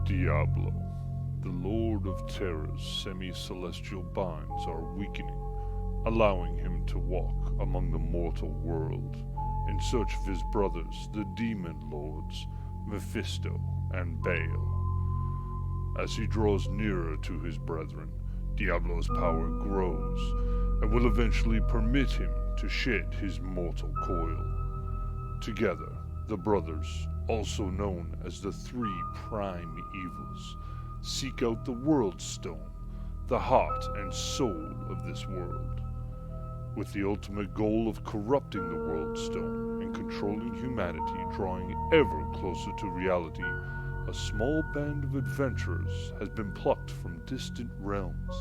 Diablo, the Lord of Terror's semi-celestial binds are weakening, allowing him to walk among the mortal world in search of his brothers, the Demon Lords, Mephisto and Baal. As he draws nearer to his brethren, Diablo's power grows and will eventually permit him to shed his mortal coil. Together, the brothers, also known as the Three Prime Evils, seek out the World Stone, the heart and soul of this world, with the ultimate goal of corrupting the World Stone and controlling humanity, drawing ever closer to reality. A small band of adventurers has been plucked from distant realms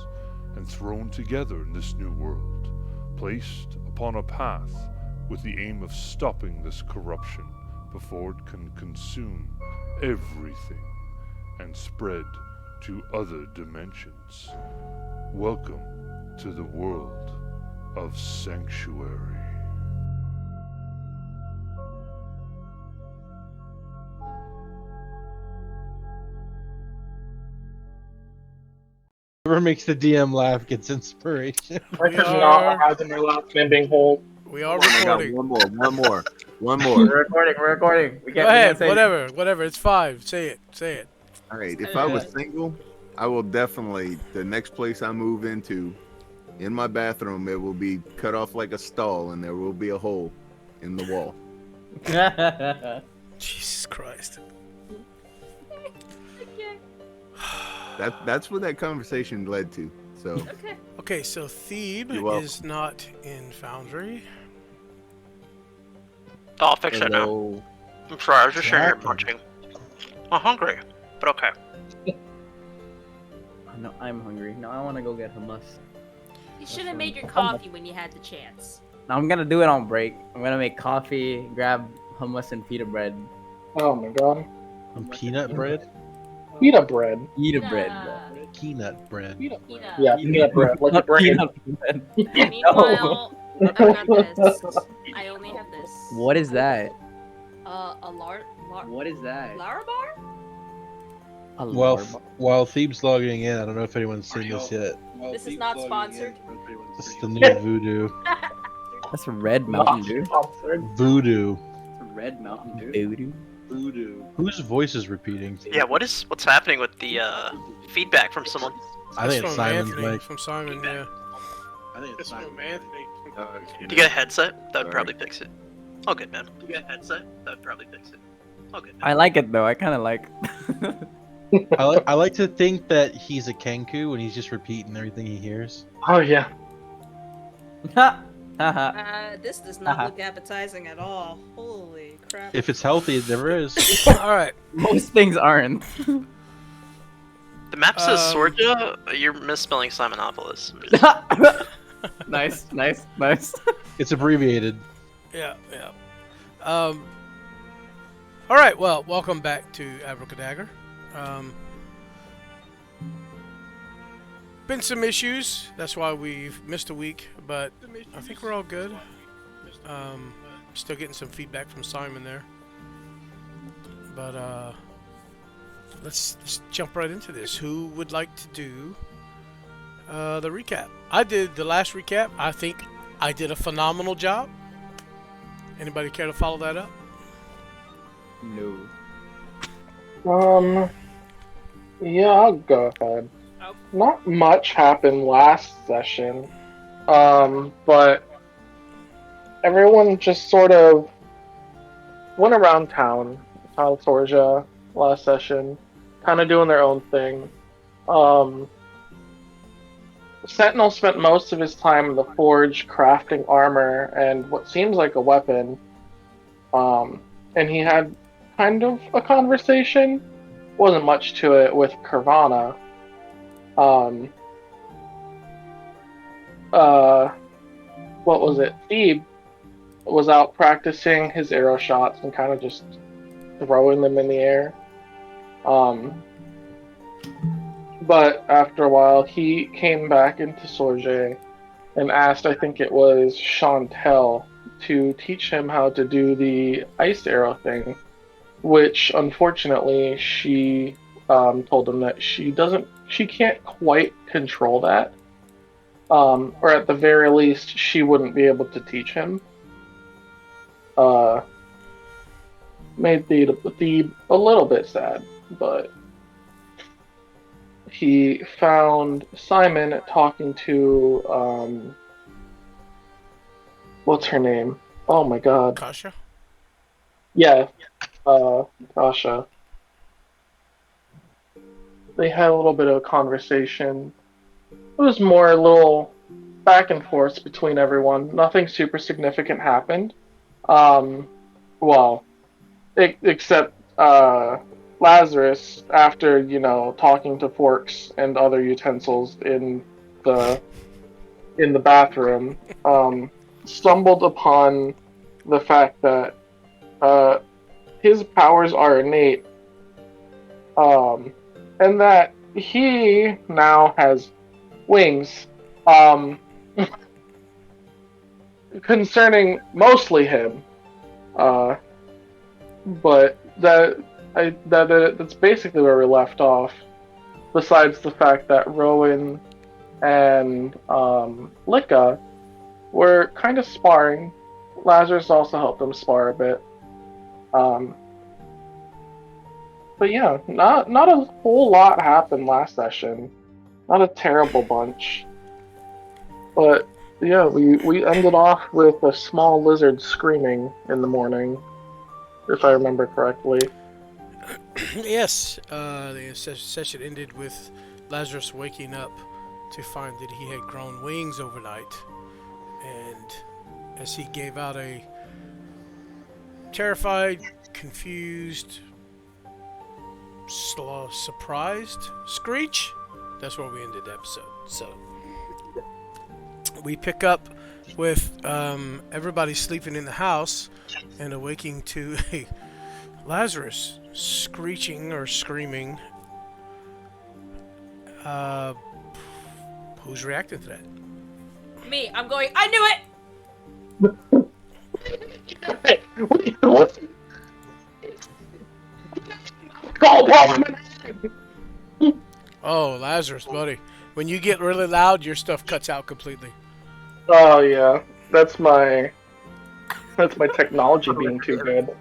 and thrown together in this new world, placed upon a path with the aim of stopping this corruption before it can consume everything and spread to other dimensions. Welcome to the world of Sanctuary. Whoever makes the DM laugh gets inspiration. This is not a housing their last name being hold. We are I got recording. one more. We're recording. We Go can't ahead, say whatever. It's 5. Say it. All right, if I was single, I will definitely, the next place I move into, in my bathroom, it will be cut off like a stall and there will be a hole in the wall. Jesus Christ. That's what that conversation led to. So Okay, so Thebe You're welcome. is not in Foundry. Oh, I'll fix it now. hello. I'm sorry, I was just sitting here Exactly. munching. I'm hungry, but okay. No, I'm hungry. No, I want to go get hummus. You should have made your coffee when you had the chance. No, I'm gonna do it on break. I'm gonna make coffee, grab hummus and pita bread. Oh my god. Peanut bread? Pita bread. Pita bread. Nah. Peanut bread. Pita. Yeah, peanut bread. Like a bread. Peanut bread. Meanwhile, I've got this. I only have this. What is that? A What is that? Larabar? A Well, larva. while Thebes logging in, I don't know if anyone's seen this yet. This is not sponsored. This is the new Voodoo. That's a red Mountain Dew. Sponsored. Voodoo. It's a red Mountain Dew. Voodoo. Whose voice is repeating? Yeah, what's happening with the feedback from someone? I think That's it's from Simon's Anthony. mic. From Simon, yeah. I think it's Simon. Anthony. Do you get a headset? That would Sorry. probably fix it. Oh, good, man. Do you get a headset? That would probably fix it. Oh, good, man. I like it though. I kind of like. I like to think that he's a Kenku and he's just repeating everything he hears. Oh yeah. Haha. This does not look appetizing at all. Holy crap. If it's healthy, it never is. Alright. Most things aren't. The map says Um, Sorja. You're misspelling Simonopolis. Nice. It's abbreviated. Yeah. Alright, well, welcome back to Abracadagger. Been some issues, that's why we've missed a week, but I think we're all good. Still getting some feedback from Simon there. But let's jump right into this. Who would like to do the recap? I did the last recap. I think I did a phenomenal job. Anybody care to follow that up? No. Yeah, I'll go ahead. Oh. Not much happened last session. But everyone just sort of went around town, Sorja, last session, kind of doing their own thing. Sentinel spent most of his time in the forge crafting armor and what seems like a weapon. And he had kind of a conversation. Wasn't much to it with Nirvana. What was it? Thebe was out practicing his arrow shots and kind of just throwing them in the air. But after a while, he came back into Sorge and asked, I think it was Chantel, to teach him how to do the ice arrow thing, which unfortunately she told him that she can't quite control that, or at the very least, she wouldn't be able to teach him. Made the a little bit sad, but he found Simon talking to what's her name? Oh my god. Kasha? Yeah, Kasha. They had a little bit of a conversation. It was more a little back and forth between everyone. Nothing super significant happened. Well, except Lazarus, after talking to forks and other utensils in the bathroom, stumbled upon the fact that his powers are innate, and that he now has wings. Concerning mostly him, but that's basically where we left off. Besides the fact that Rowan and Lika were kind of sparring. Lazarus also helped them spar a bit. But yeah, not a whole lot happened last session. Not a terrible bunch. But yeah, we ended off with a small lizard screaming in the morning, if I remember correctly. Yes, the session ended with Lazarus waking up to find that he had grown wings overnight, and as he gave out a terrified, confused, surprised screech, that's where we ended the episode. So we pick up with everybody sleeping in the house and awaking to a Lazarus screeching or screaming. Who's reacting to that? Me, I'm going, I knew it! Oh, Lazarus, buddy. When you get really loud, your stuff cuts out completely. Oh yeah, that's my technology being too good.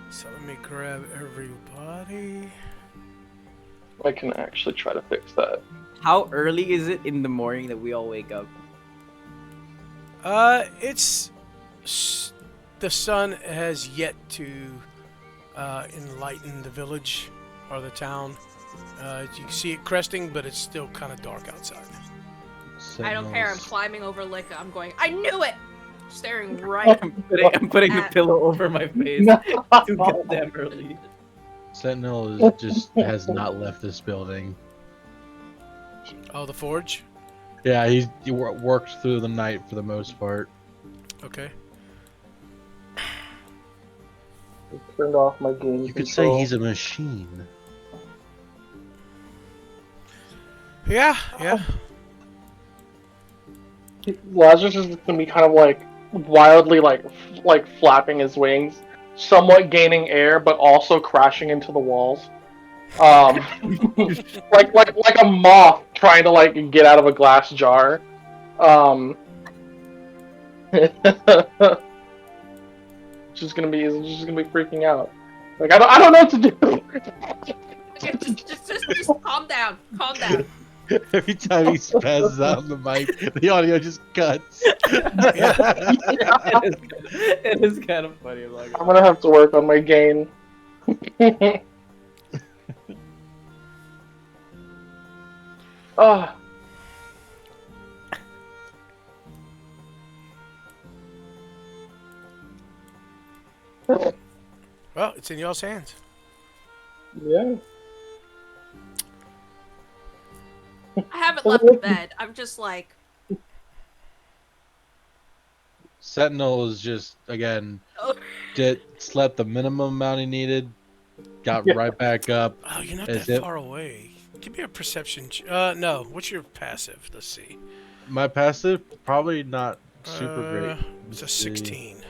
So let me grab everybody. I can actually try to fix that. How early is it in the morning that we all wake up? It's the sun has yet to enlighten the village or the town. You can see it cresting, but it's still kind of dark outside. I don't care, I'm climbing over Lika. I'm going, I knew it! Staring right I'm putting a pillow over my face. Too goddamn early. Sentinel just has not left this building. Oh, the forge? Yeah, he worked through the night for the most part. Okay. I turned off my game. You could say he's a machine. Yeah. Lazarus is gonna be kind of like wildly like flapping his wings, somewhat gaining air, but also crashing into the walls. Like a moth trying to get out of a glass jar. Just gonna be freaking out. Like I don't know what to do. just calm down. Calm down. Every time he spazzes out on the mic, the audio just cuts. It is kind of funny. I'm gonna have to work on my gain. Oh. Well, it's in y'all's hands. Yeah. I haven't left the bed. I'm just like... Sentinel is just, again, slept the minimum amount he needed, got right back up. Oh, you're not that far away. Give me a perception. No. What's your passive? Let's see. My passive, probably not super great. It's a 16.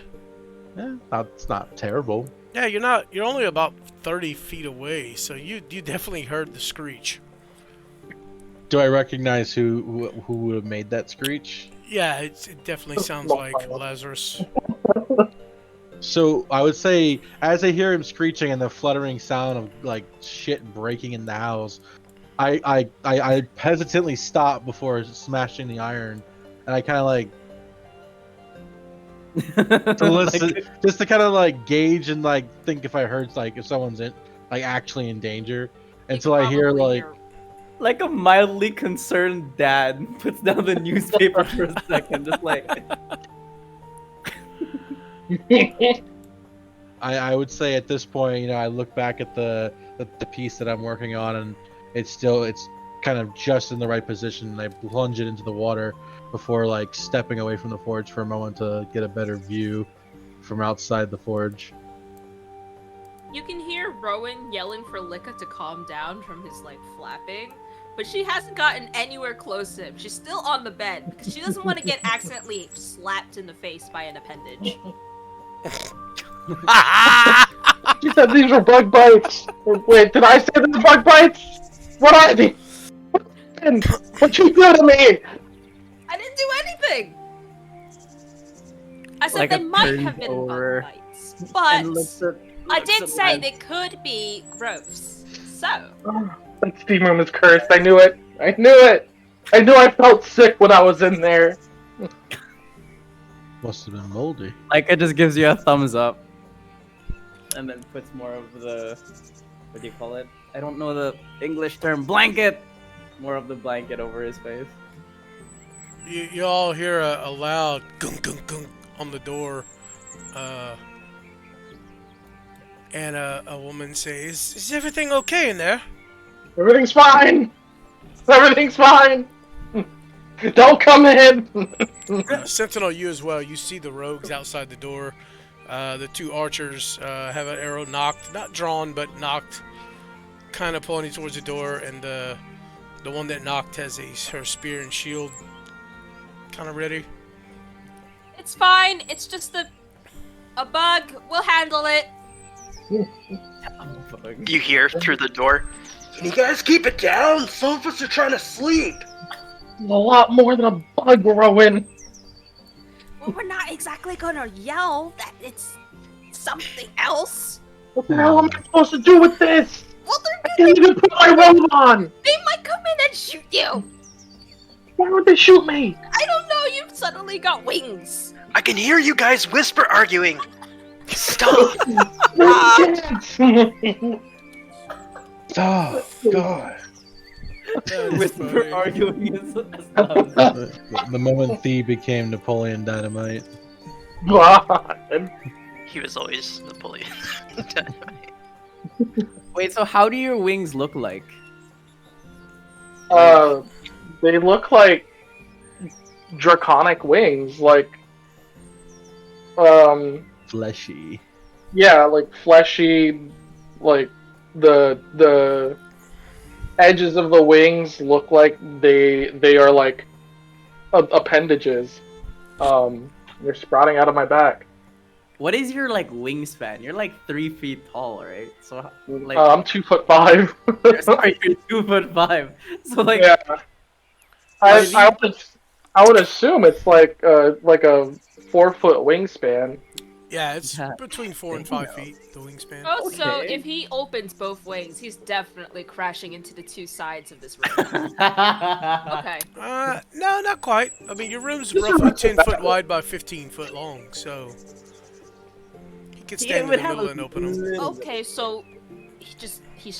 Yeah, it's not terrible. Yeah, you're not. You're only about 30 feet away, so you definitely heard the screech. Do I recognize who would have made that screech? Yeah, it definitely sounds like Lazarus. So I would say, as I hear him screeching and the fluttering sound of like shit breaking in the house, I hesitantly stop before smashing the iron, and I kind of like to listen, just to kind of like gauge and like think if I heard like if someone's in like actually in danger, until I hear like. Like a mildly concerned dad puts down the newspaper for a second, just like. I would say at this point, I look back at the piece that I'm working on, and it's kind of just in the right position. And I plunge it into the water before like stepping away from the forge for a moment to get a better view from outside the forge. You can hear Rowan yelling for Lika to calm down from his like flapping, but she hasn't gotten anywhere close to him. She's still on the bed because she doesn't want to get accidentally slapped in the face by an appendage. She said these were bug bites. Wait, did I say they were bug bites? What are they? What you do to me? I didn't do anything. I said Like they a might turned have been over bug bites, but I did at say Lance. they could be gross. So That steam room is cursed. I knew it. I knew it. I knew I felt sick when I was in there. Must have been moldy. Like it just gives you a thumbs up, and then puts more of the, what do you call it? I don't know the English term. Blanket. More of the blanket over his face. You all hear a loud gunk gunk gunk on the door, and a woman says, "Is everything okay in there?" Everything's fine. Everything's fine. Don't come in. Sentinel, you as well. You see the rogues outside the door. The two archers have an arrow knocked, not drawn, but knocked, kind of pointing towards the door, and the one that knocked has her spear and shield kind of ready. it's fine. It's just a bug. We'll handle it. You hear through the door. Can you guys keep it down? Some of us are trying to sleep. It's a lot more than a bug, Rowan. Well, we're not exactly gonna yell that it's something else. What the hell am I supposed to do with this? Well, I can't even put my robe on. they might come in and shoot you. Why would they shoot me? I don't know. You've suddenly got wings. I can hear you guys whisper arguing. Stop. Oh God! Whisper arguing is The moment Thee became Napoleon Dynamite. God. He was always Napoleon. Wait, so how do your wings look like? They look like draconic wings, like Fleshy. yeah, like fleshy, like the edges of the wings look like they are like appendages. They're sprouting out of my back. What is your like wingspan? You're like 3 feet tall, right? So like, I'm 2'5". sorry, you're 2'5". So like, Yeah. I would assume it's like a 4-foot wingspan. Yeah, it's between 4 and 5 feet, the wingspan. Also, Okay. if he opens both wings, he's definitely crashing into the two sides of this room. Okay. No, not quite. I mean, your room's roughly 10 foot wide by 15 foot long, so he could stand in the middle and open them. Okay, so he's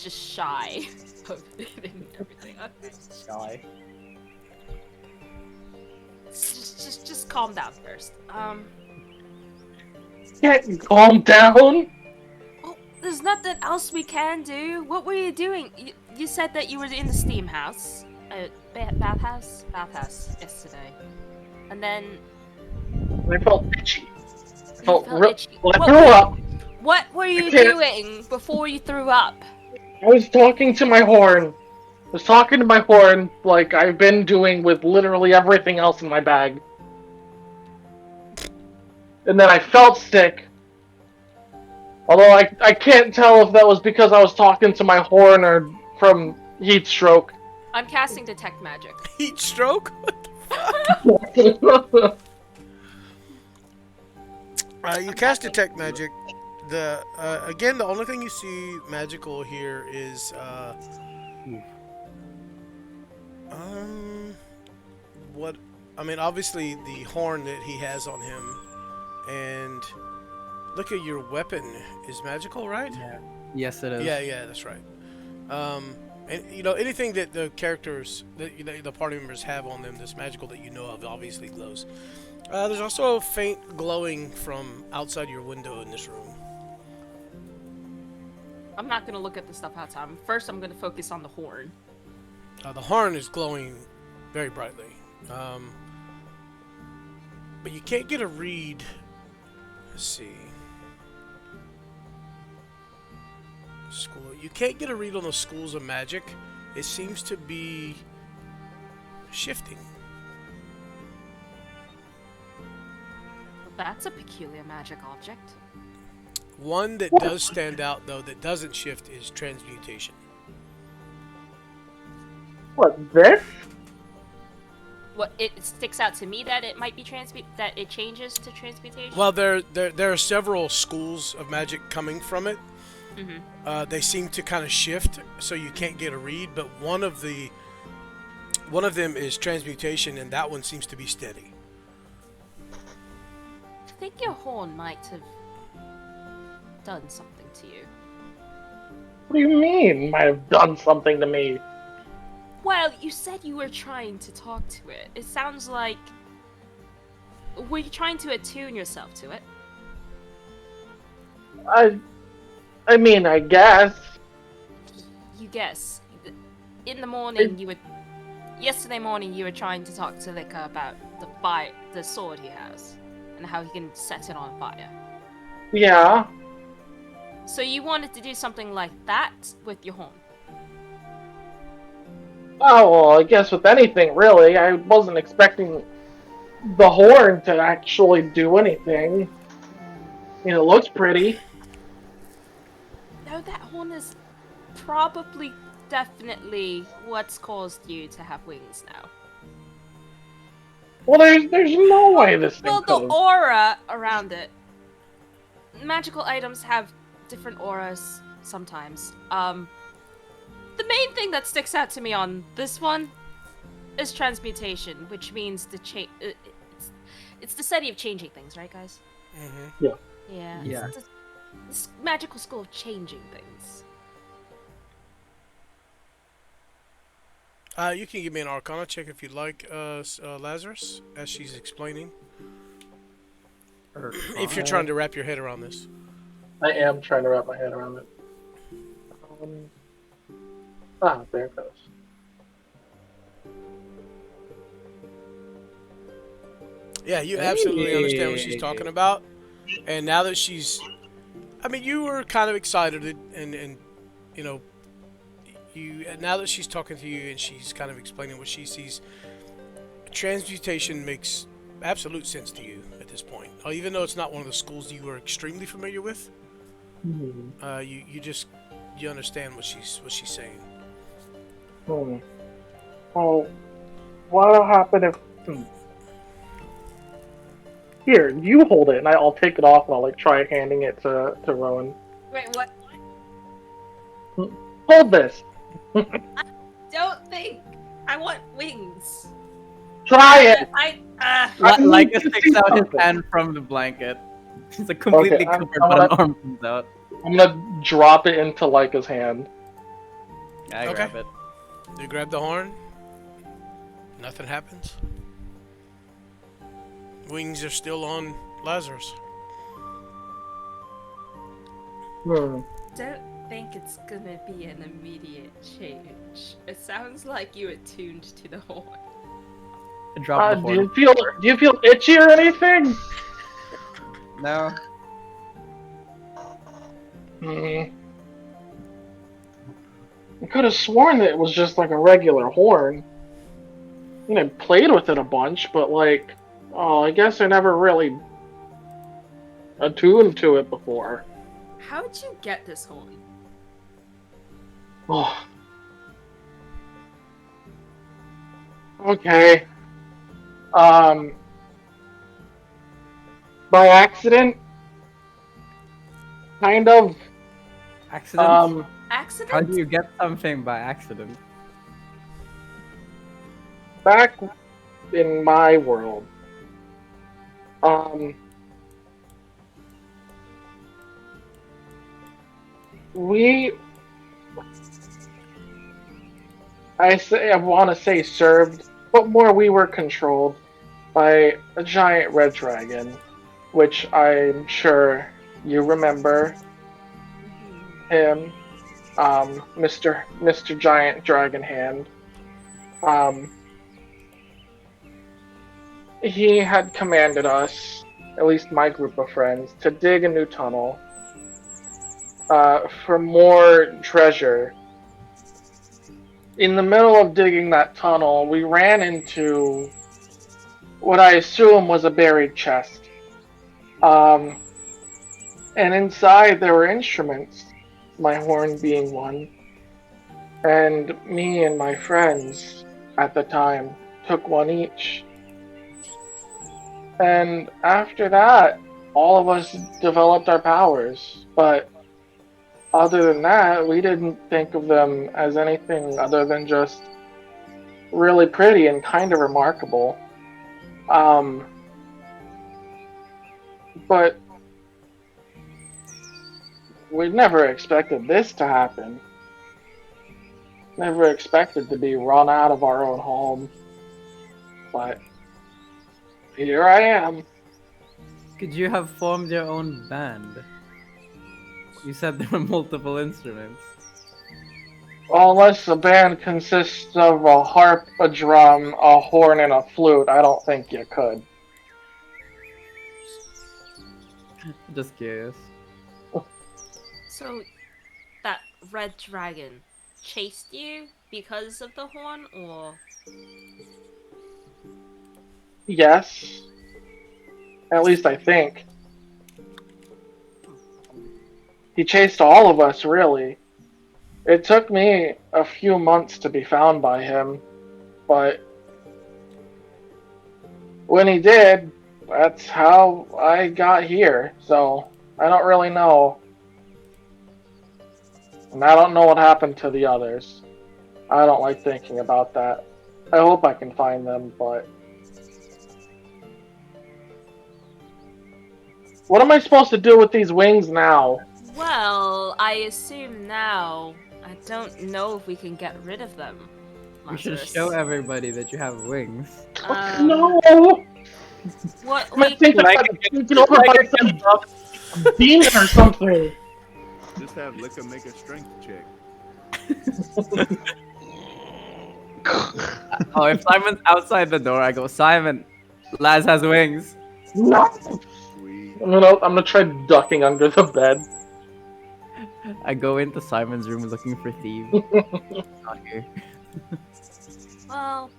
just shy of everything. Okay. Shy. Just calm down first. Can't calm down. Oh, there's nothing else we can do. What were you doing? You said that you were in the steam house, bathhouse yesterday, and then I felt itchy. I felt felt real. itchy. Well, I threw up. what were you can't- doing before you threw up? I was talking to my horn. I was talking to my horn like I've been doing with literally everything else in my bag. And then I felt sick. Although I can't tell if that was because I was talking to my horn or from heat stroke. I'm casting detect magic. Heat stroke? You cast detect magic. The again, the only thing you see magical here is what I mean. Obviously, the horn that he has on him, and look at your weapon is magical, right? Yeah. Yes, it is. Yeah, that's right. And you know anything that the characters, that the party members have on them that's magical that you know of, obviously glows. There's also a faint glowing from outside your window in this room. I'm not gonna look at the stuff outside. First, I'm gonna focus on the horn. The horn is glowing very brightly, but you can't get a read. Let's see. School. You can't get a read on the schools of magic. It seems to be shifting. That's a peculiar magic object. One that does stand out, though, that doesn't shift is transmutation. What, this? What, it sticks out to me that it might be that it changes to transmutation? Well, there are several schools of magic coming from it. Mm-hmm. They seem to kind of shift, so you can't get a read. But one of them is transmutation, and that one seems to be steady. I think your horn might have done something to you. What do you mean, might have done something to me? Well, you said you were trying to talk to it. It sounds like... Were you trying to attune yourself to it? I mean, I guess. You guess. In the morning, Yesterday morning, you were trying to talk to Lika about the sword he has, and how he can set it on fire. Yeah. So you wanted to do something like that with your horn? Oh, well, I guess with anything, really. I wasn't expecting the horn to actually do anything. I mean, it looks pretty. No, that horn is probably, definitely what's caused you to have wings now. Well, there's no way this thing Well, the could've- aura around it. Magical items have different auras sometimes. The main thing that sticks out to me on this one is transmutation, which means it's the study of changing things, right, guys? Mm-hmm. Yeah. Yeah. Yeah. It's this magical school of changing things. You can give me an Arcana check if you'd like, Lazarus, as she's explaining. If you're trying to wrap your head around this. I am trying to wrap my head around it. There it goes. Yeah, you absolutely understand what she's talking about. And now that she's... I mean, you were kind of excited and you know, now that she's talking to you and she's kind of explaining what she sees, transmutation makes absolute sense to you at this point. Even though it's not one of the schools you were extremely familiar with, you understand what she's saying. Oh, what'll happen if... Here, you hold it, and I'll take it off and I'll try handing it to Rowan. Wait, what? Hold this! Don't think I want wings. Try it! Leica sticks out his hand from the blanket. It's like completely Okay, covered, but an arm comes out. I'm gonna drop it into Leica's hand. I Okay. grab it. You grab the horn. Nothing happens. Wings are still on Lazarus. Don't think it's gonna be an immediate change. It sounds like you attuned to the horn. I drop the Do horn. you feel itchy or anything? No. I could have sworn that it was just like a regular horn. I mean, I played with it a bunch, but I guess I never really attuned to it before. How'd you get this horn? Oh. Okay. By accident, kind of. Accident? How Accident? do you get something by accident? Back in my world, um, we, I want to say served, but more we were controlled by a giant red dragon, which I'm sure you remember him, Mr. Giant Dragon Hand. Um, he had commanded us, at least my group of friends, to dig a new tunnel for more treasure. In the middle of digging that tunnel, we ran into what I assume was a buried chest. And inside there were instruments, my horn being one. And me and my friends at the time took one each. And after that, all of us developed our powers. But other than that, we didn't think of them as anything other than just really pretty and kind of remarkable. But we never expected this to happen. Never expected to be run out of our own home. But here I am. Could you have formed your own band? You said there were multiple instruments. Well, unless the band consists of a harp, a drum, a horn, and a flute, I don't think you could. Just curious. So, that red dragon chased you because of the horn, or? Yes. At least I think. He chased all of us, really. It took me a few months to be found by him, but when he did, that's how I got here, so I don't really know. And I don't know what happened to the others. I don't like thinking about that. I hope I can find them, but... What am I supposed to do with these wings now? Well, I assume now. I don't know if we can get rid of them. You should Lazarus. show everybody that you have wings. No! What? I Like, think I'm taken over by some demon or something. Just have Licka make a strength check. Oh, if Simon's outside the door, I go, Simon, Laz has wings. No! Sweet. I'm gonna try ducking under the bed. I go into Simon's room looking for thieves. Not here. well,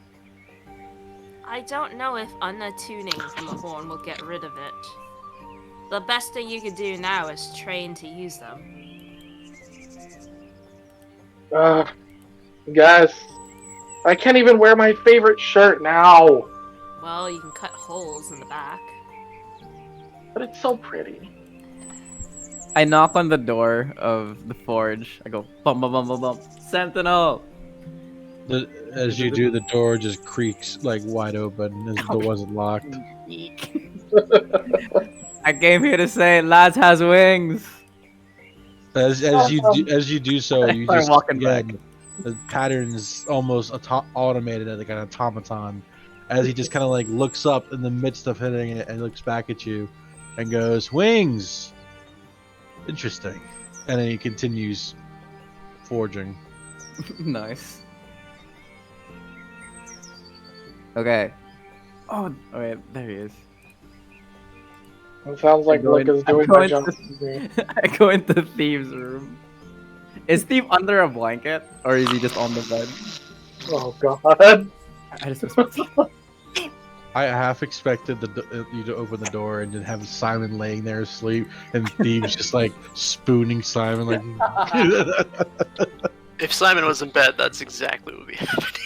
I don't know if unattuning from the horn will get rid of it. The best thing you could do now is train to use them. Guys, I can't even wear my favorite shirt now. Well, you can cut holes in the back. But it's so pretty. I knock on the door of the forge. I go, bum bum bum bum bum. Sentinel! As you do, the door just creaks like wide open as if it wasn't locked. I came here to say Laz has wings. As you do so, you Start just walking back. the pattern's almost automated like an automaton. As he just kind of like looks up in the midst of hitting it and looks back at you, and goes, "Wings, interesting." And then he continues forging. Nice. Okay. Oh, wait, there he is. It sounds like Go in- Luke is I'm doing my going jump. I go into Thieve's room. Is Steve under a blanket, or is he just on the bed? Oh god. I just whisper, I half expected you to open the door and then have Simon laying there asleep, and Thieves just like spooning Simon, like. If Simon was in bed, that's exactly what would be happening.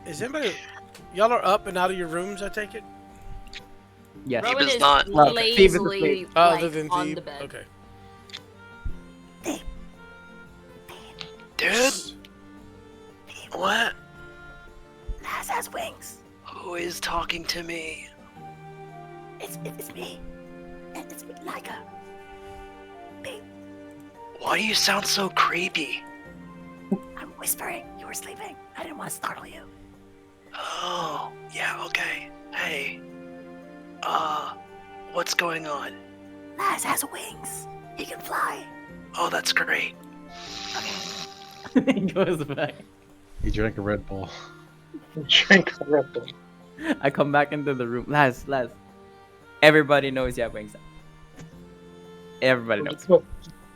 Is anybody? Y'all are up and out of your rooms, I take it. Yes. Rowan Rowan is is not- Well, Thebe is lazily asleep. like, Other than on Thebe. the bed. Okay. Dude? What? Laz has wings. Who is talking to me? It's me. It's me, Laika. Why do you sound so creepy? I'm whispering. You were sleeping. I didn't want to startle you. Oh, yeah, okay. Hey. What's going on? Laz has wings. He can fly. Oh, that's great. He goes back. He drank a Red Bull. Drink Red Bull. I come back into the room. Laz. Everybody knows you have wings. Everybody knows.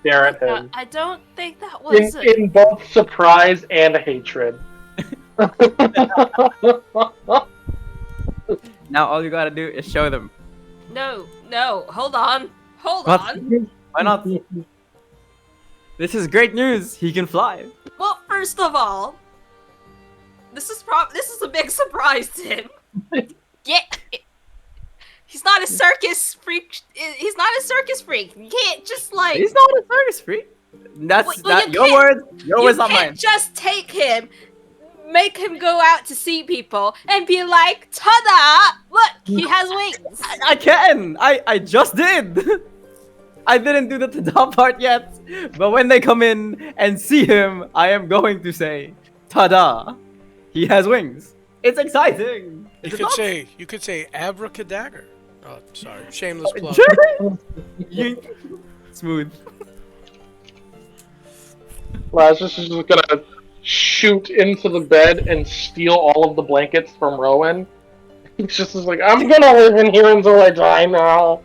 Stare at him. I don't think that was. In both surprise and hatred. Now all you gotta do is show them. No, hold on. What? Why not? This is great news. He can fly. Well, first of all, this is a big surprise to him. Yeah, he's not a circus freak. He's not a circus freak. You can't just like. He's not a circus freak. That's Well, that. Your words. Your You words, not mine. can't just take him, make him go out to see people, and be like, "Ta-da! Look, he has wings." I can. I just did. I didn't do the ta-da part yet, but when they come in and see him, I am going to say, "Ta-da! He has wings." It's exciting. You Is it could not? say abracadabra. Oh, sorry. Shameless plug. Smooth. Lazarus is just gonna shoot into the bed and steal all of the blankets from Rowan. He's just like, I'm gonna live in here until I die now.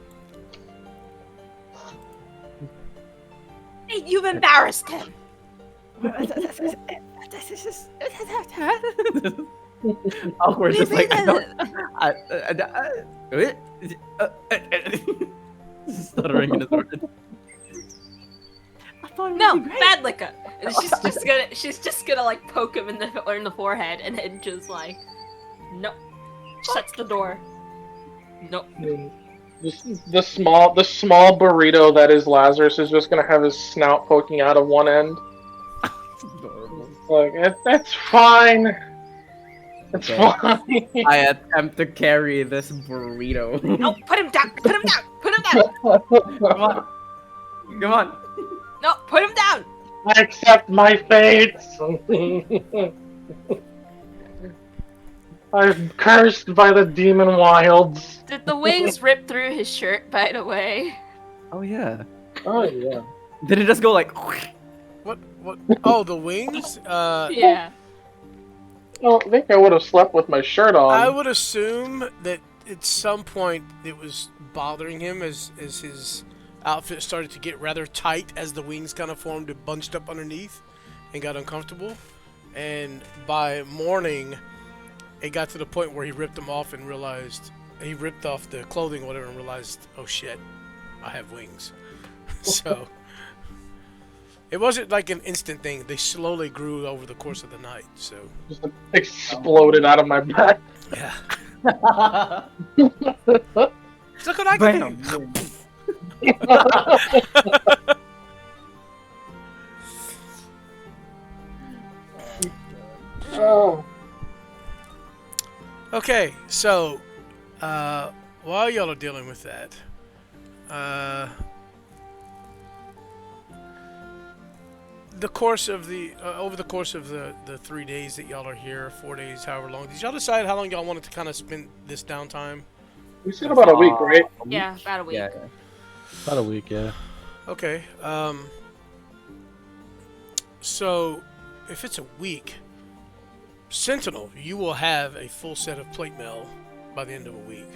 Hey, you've embarrassed him. Awkward, just like stuttering in his words. No, bad liquor. And she's just gonna like poke him in the forehead, and then just like, nope, shuts the door. Nope. The small burrito that is Lazarus is just gonna have his snout poking out of one end. Like, that's fine. It's Okay. fine. I attempt to carry this burrito. No, put him down. Put him down. Put him down. Come on. Come on. No, put him down. I accept my fate. I'm cursed by the demon wilds. Did the wings rip through his shirt, by the way? Oh yeah. Oh yeah. Did it just go like? What? Oh, the wings? Yeah. I think I would have slept with my shirt on. I would assume that at some point it was bothering him as his outfit started to get rather tight as the wings kind of formed and bunched up underneath and got uncomfortable. And by morning, it got to the point where he ripped them off and realized he ripped off the clothing or whatever and realized, oh shit, I have wings. So it wasn't like an instant thing. They slowly grew over the course of the night. So Just exploded out of my back. yeah. Look what I can do. Oh. Okay, so while y'all are dealing with that, the course of the over the course of the 3 days that y'all are here, 4 days, however long, did y'all decide how long y'all wanted to kind of spend this downtime? We said about a week, right? Yeah, about a week. Yeah. About a week, yeah. Okay. So if it's a week, Sentinel, you will have a full set of plate mail by the end of a week.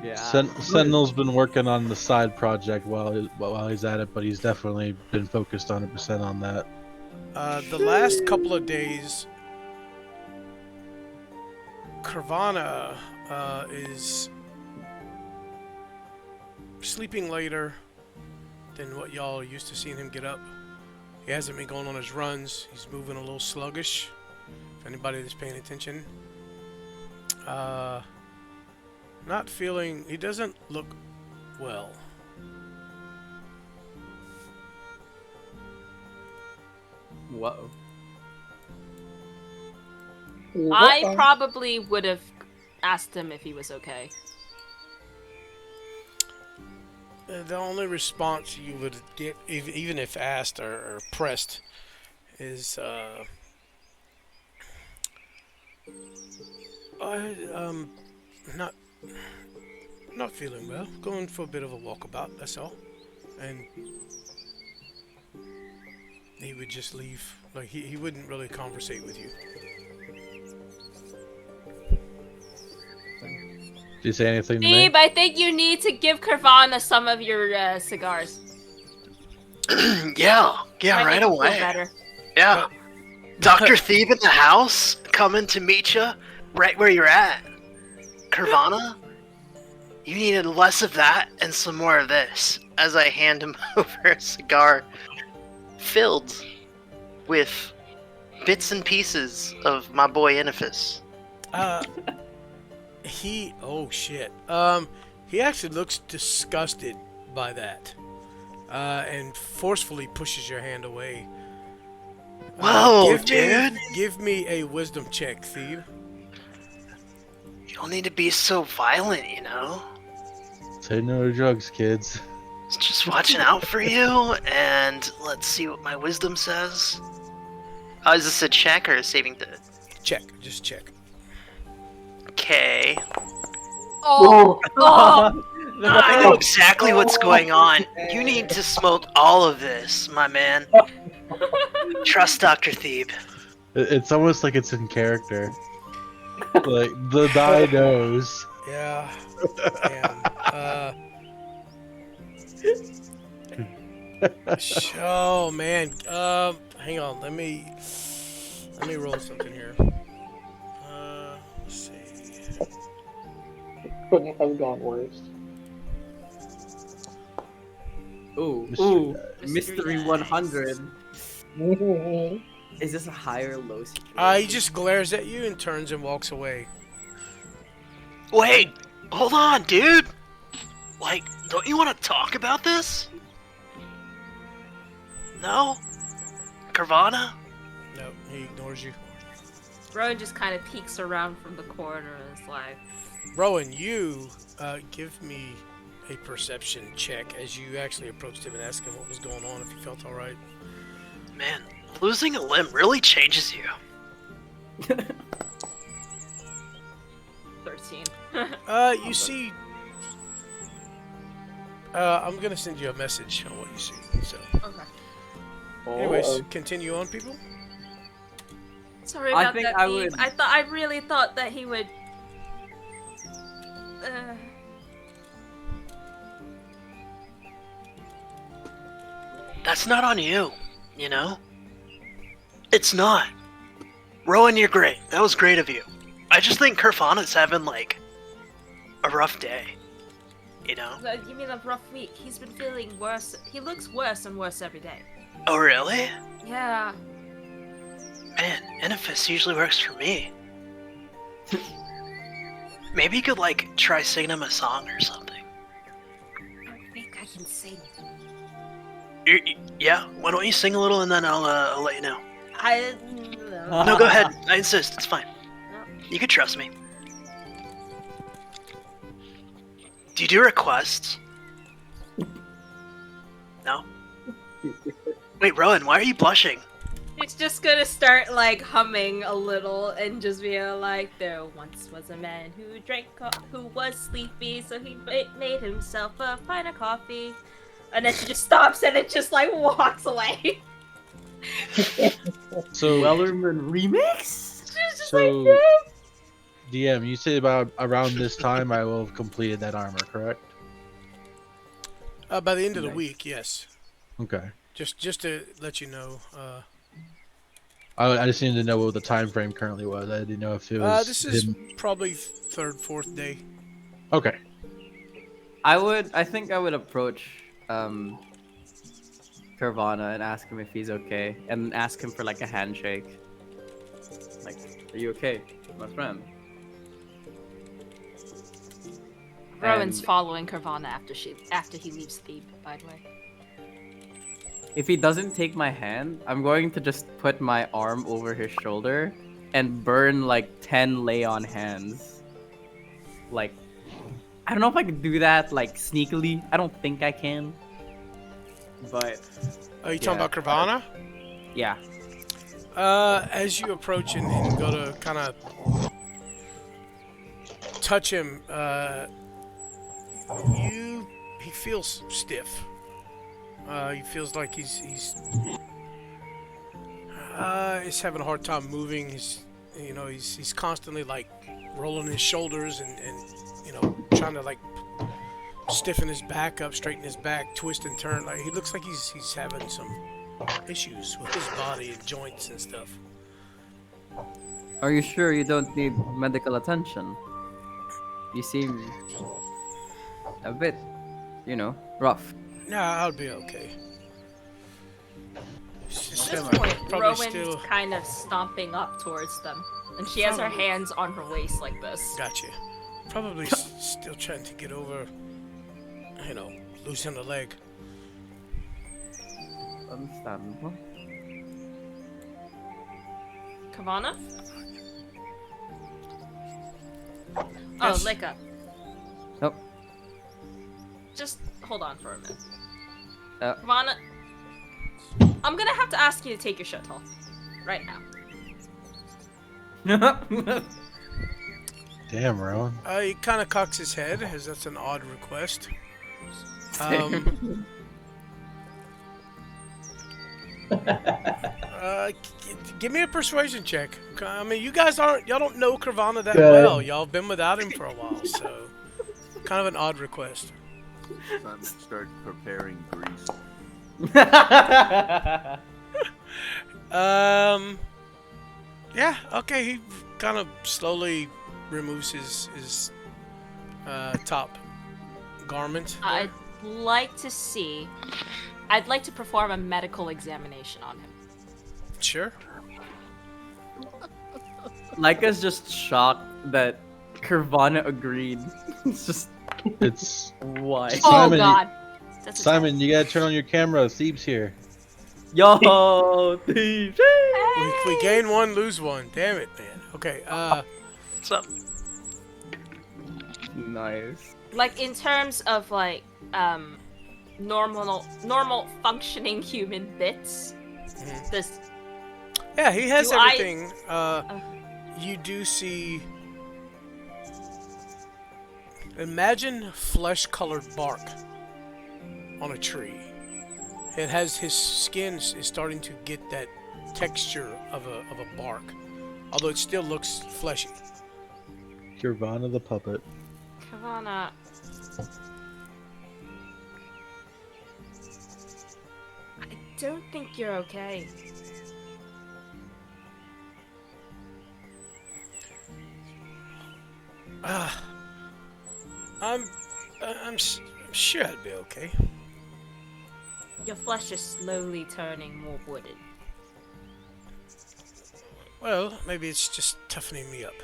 Yeah. Sentinel's been working on the side project while he's at it, but he's definitely been focused 100% on that. The last couple of days, Nirvana is sleeping later than what y'all are used to seeing him get up. He hasn't been going on his runs. He's moving a little sluggish. If anybody that's paying attention. Not feeling... He doesn't look well. Whoa. I probably would have asked him if he was okay. The only response you would get, even if asked or pressed, is not feeling well. Going for a bit of a walkabout. That's all. And he would just leave. Like he wouldn't really conversate with you. Did you say anything to me? Steve, I think you need to give Nirvana some of your cigars. Yeah, Might right make him feel away. better. Yeah. Dr. Thebe in the house, coming to meet you right where you're at. Nirvana, you needed less of that and some more of this, as I hand him over a cigar filled with bits and pieces of my boy Iniphis. Oh shit. He actually looks disgusted by that. And forcefully pushes your hand away. Whoa, dude! Give me a wisdom check, Thebe. You don't need to be so violent, you know? Say no to drugs, kids. Just watching out for you, and let's see what my wisdom says. Oh, is this a check or a saving throw? Check. Just check. Okay. Oh, oh. I know exactly what's going on. You need to smoke all of this, my man. Trust Dr. Thebe. It's almost like it's in character. Like, the die knows. Yeah. Damn. Oh man. Hang on. Let me roll something here. Let's see. Couldn't have gone worse. Ooh, Mystery 100. Is this a high or low security? He just glares at you and turns and walks away. Wait, hold on, dude. Like, don't you want to talk about this? No? Nirvana? No, he ignores you. Rowan just kind of peeks around from the corner and is like, Rowan, you give me a perception check as you actually approached him and asked him what was going on, if he felt alright. Man, losing a limb really changes you. 13. You see... I'm gonna send you a message on what you see, so... Okay. Anyways, continue on, people. Sorry I about think that, I Steve. would- I really thought that he would... That's not on you, you know? It's not. Rowan, you're great. That was great of you. I just think Nirvana's having, like, a rough day. You know? You mean a rough week? He's been feeling worse. He looks worse and worse every day. Oh, really? Yeah. Man, Iniphis usually works for me. Maybe you could, like, try singing him a song or something. I think I can sing. Yeah, why don't you sing a little and then I'll let you know. No. No, go ahead. I insist. It's fine. You can trust me. Do you do requests? No? Wait, Rowan, why are you blushing? It's just gonna start like humming a little and just be like, there once was a man who who was sleepy, so he made himself a pint of coffee. And then she just stops and it just like walks away. So, Wellerman remix? She's just so like, DM, you said about around this time I will have completed that armor, correct? By the end of the Nice. week, yes. Okay. Just to let you know. I just needed to know what the time frame currently was. I didn't know if it was This is him. probably third, fourth day. Okay. I think I would approach Carvana and ask him if he's okay, and ask him for like a handshake. Like, are you okay, my friend? Rowan's And following Carvana after he leaves Thebe, by the way. if he doesn't take my hand, I'm going to just put my arm over his shoulder and burn like 10 lay-on hands. Like, I don't know if I can do that like sneakily. I don't think I can. But Are you talking Yeah. about Carvana? yeah. As you approach and go to kind of touch him, he feels stiff. He feels like he's having a hard time moving. He's constantly like rolling his shoulders and trying to like stiffen his back up, straighten his back, twist and turn. Like he looks like he's having some issues with his body and joints and stuff. Are you sure you don't need medical attention? You seem a bit, rough. Nah, I'll be okay. It's just At this probably point, Rowan's still kind of stomping up towards them, and she has her hands on her waist like this. gotcha. Probably still trying to get over, losing a leg. Understandable. Carvana? Oh, Yes. Lika. Nope. Just hold on for a minute. Uh. Carvana, I'm gonna have to ask you to take your shirt off. Right now. Damn, Rowan. He kind of cocks his head, as that's an odd request. Give me a persuasion check. I mean, y'all don't know Carvana that well. Y'all have been without him for a while, so kind of an odd request. Time to start preparing grease. Yeah, okay. He kind of slowly removes his top garment. I'd like to perform a medical examination on him. Sure. Lika's just shocked that Carvana agreed. It's just It's why. Oh Simon, god. That's a Simon. You gotta turn on your camera. Thieves here. Yo, thieves. We gain one, lose one. Damn it, man. Okay. What's up? Nice. like in terms of like normal functioning human bits. Mhm. This Yeah, he has Do I- everything. You do see. Imagine flesh-colored bark on a tree. It has his skin is starting to get that texture of a bark, although it still looks fleshy. Kirvana the puppet. Kavana. I don't think you're okay. I'm sure I'll be okay. Your flesh is slowly turning more wooded. Well, maybe it's just toughening me up.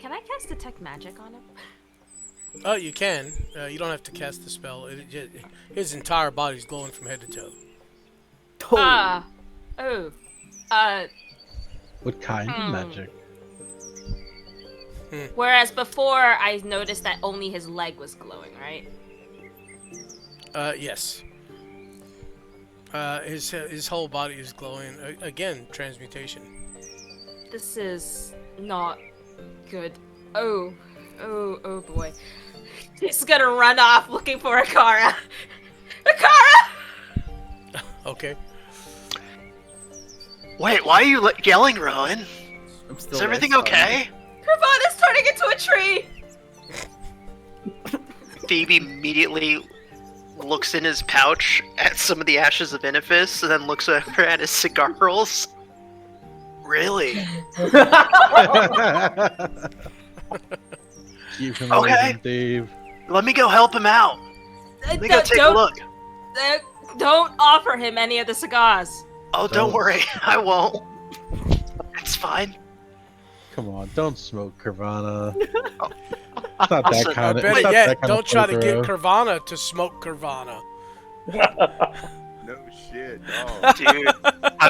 Can I cast detect magic on him? Oh, you can. You don't have to cast the spell. His entire body's glowing from head to toe. What kind of magic? Whereas before I noticed that only his leg was glowing, right? Yes. His whole body is glowing. Again, transmutation. This is not good. Oh boy. She's gonna run off looking for Akara. Akara! Okay. Wait, why are you yelling, Rowan? I'm still Is there, everything sorry. okay? Nirvana's turning into a tree! Phoebe immediately looks in his pouch at some of the ashes of Benefice, and then looks over at his cigar rolls. Really? Keep him away Okay. from Dave. Let me go help him out. Let me go take a look. Don't offer him any of the cigars. Oh, don't worry. I won't. It's fine. Come on, don't smoke, Nirvana. It's not that Also, kind of. Better it's not yet, that kind don't of try to get throw. Nirvana to smoke Nirvana. No shit, dog. Dude, how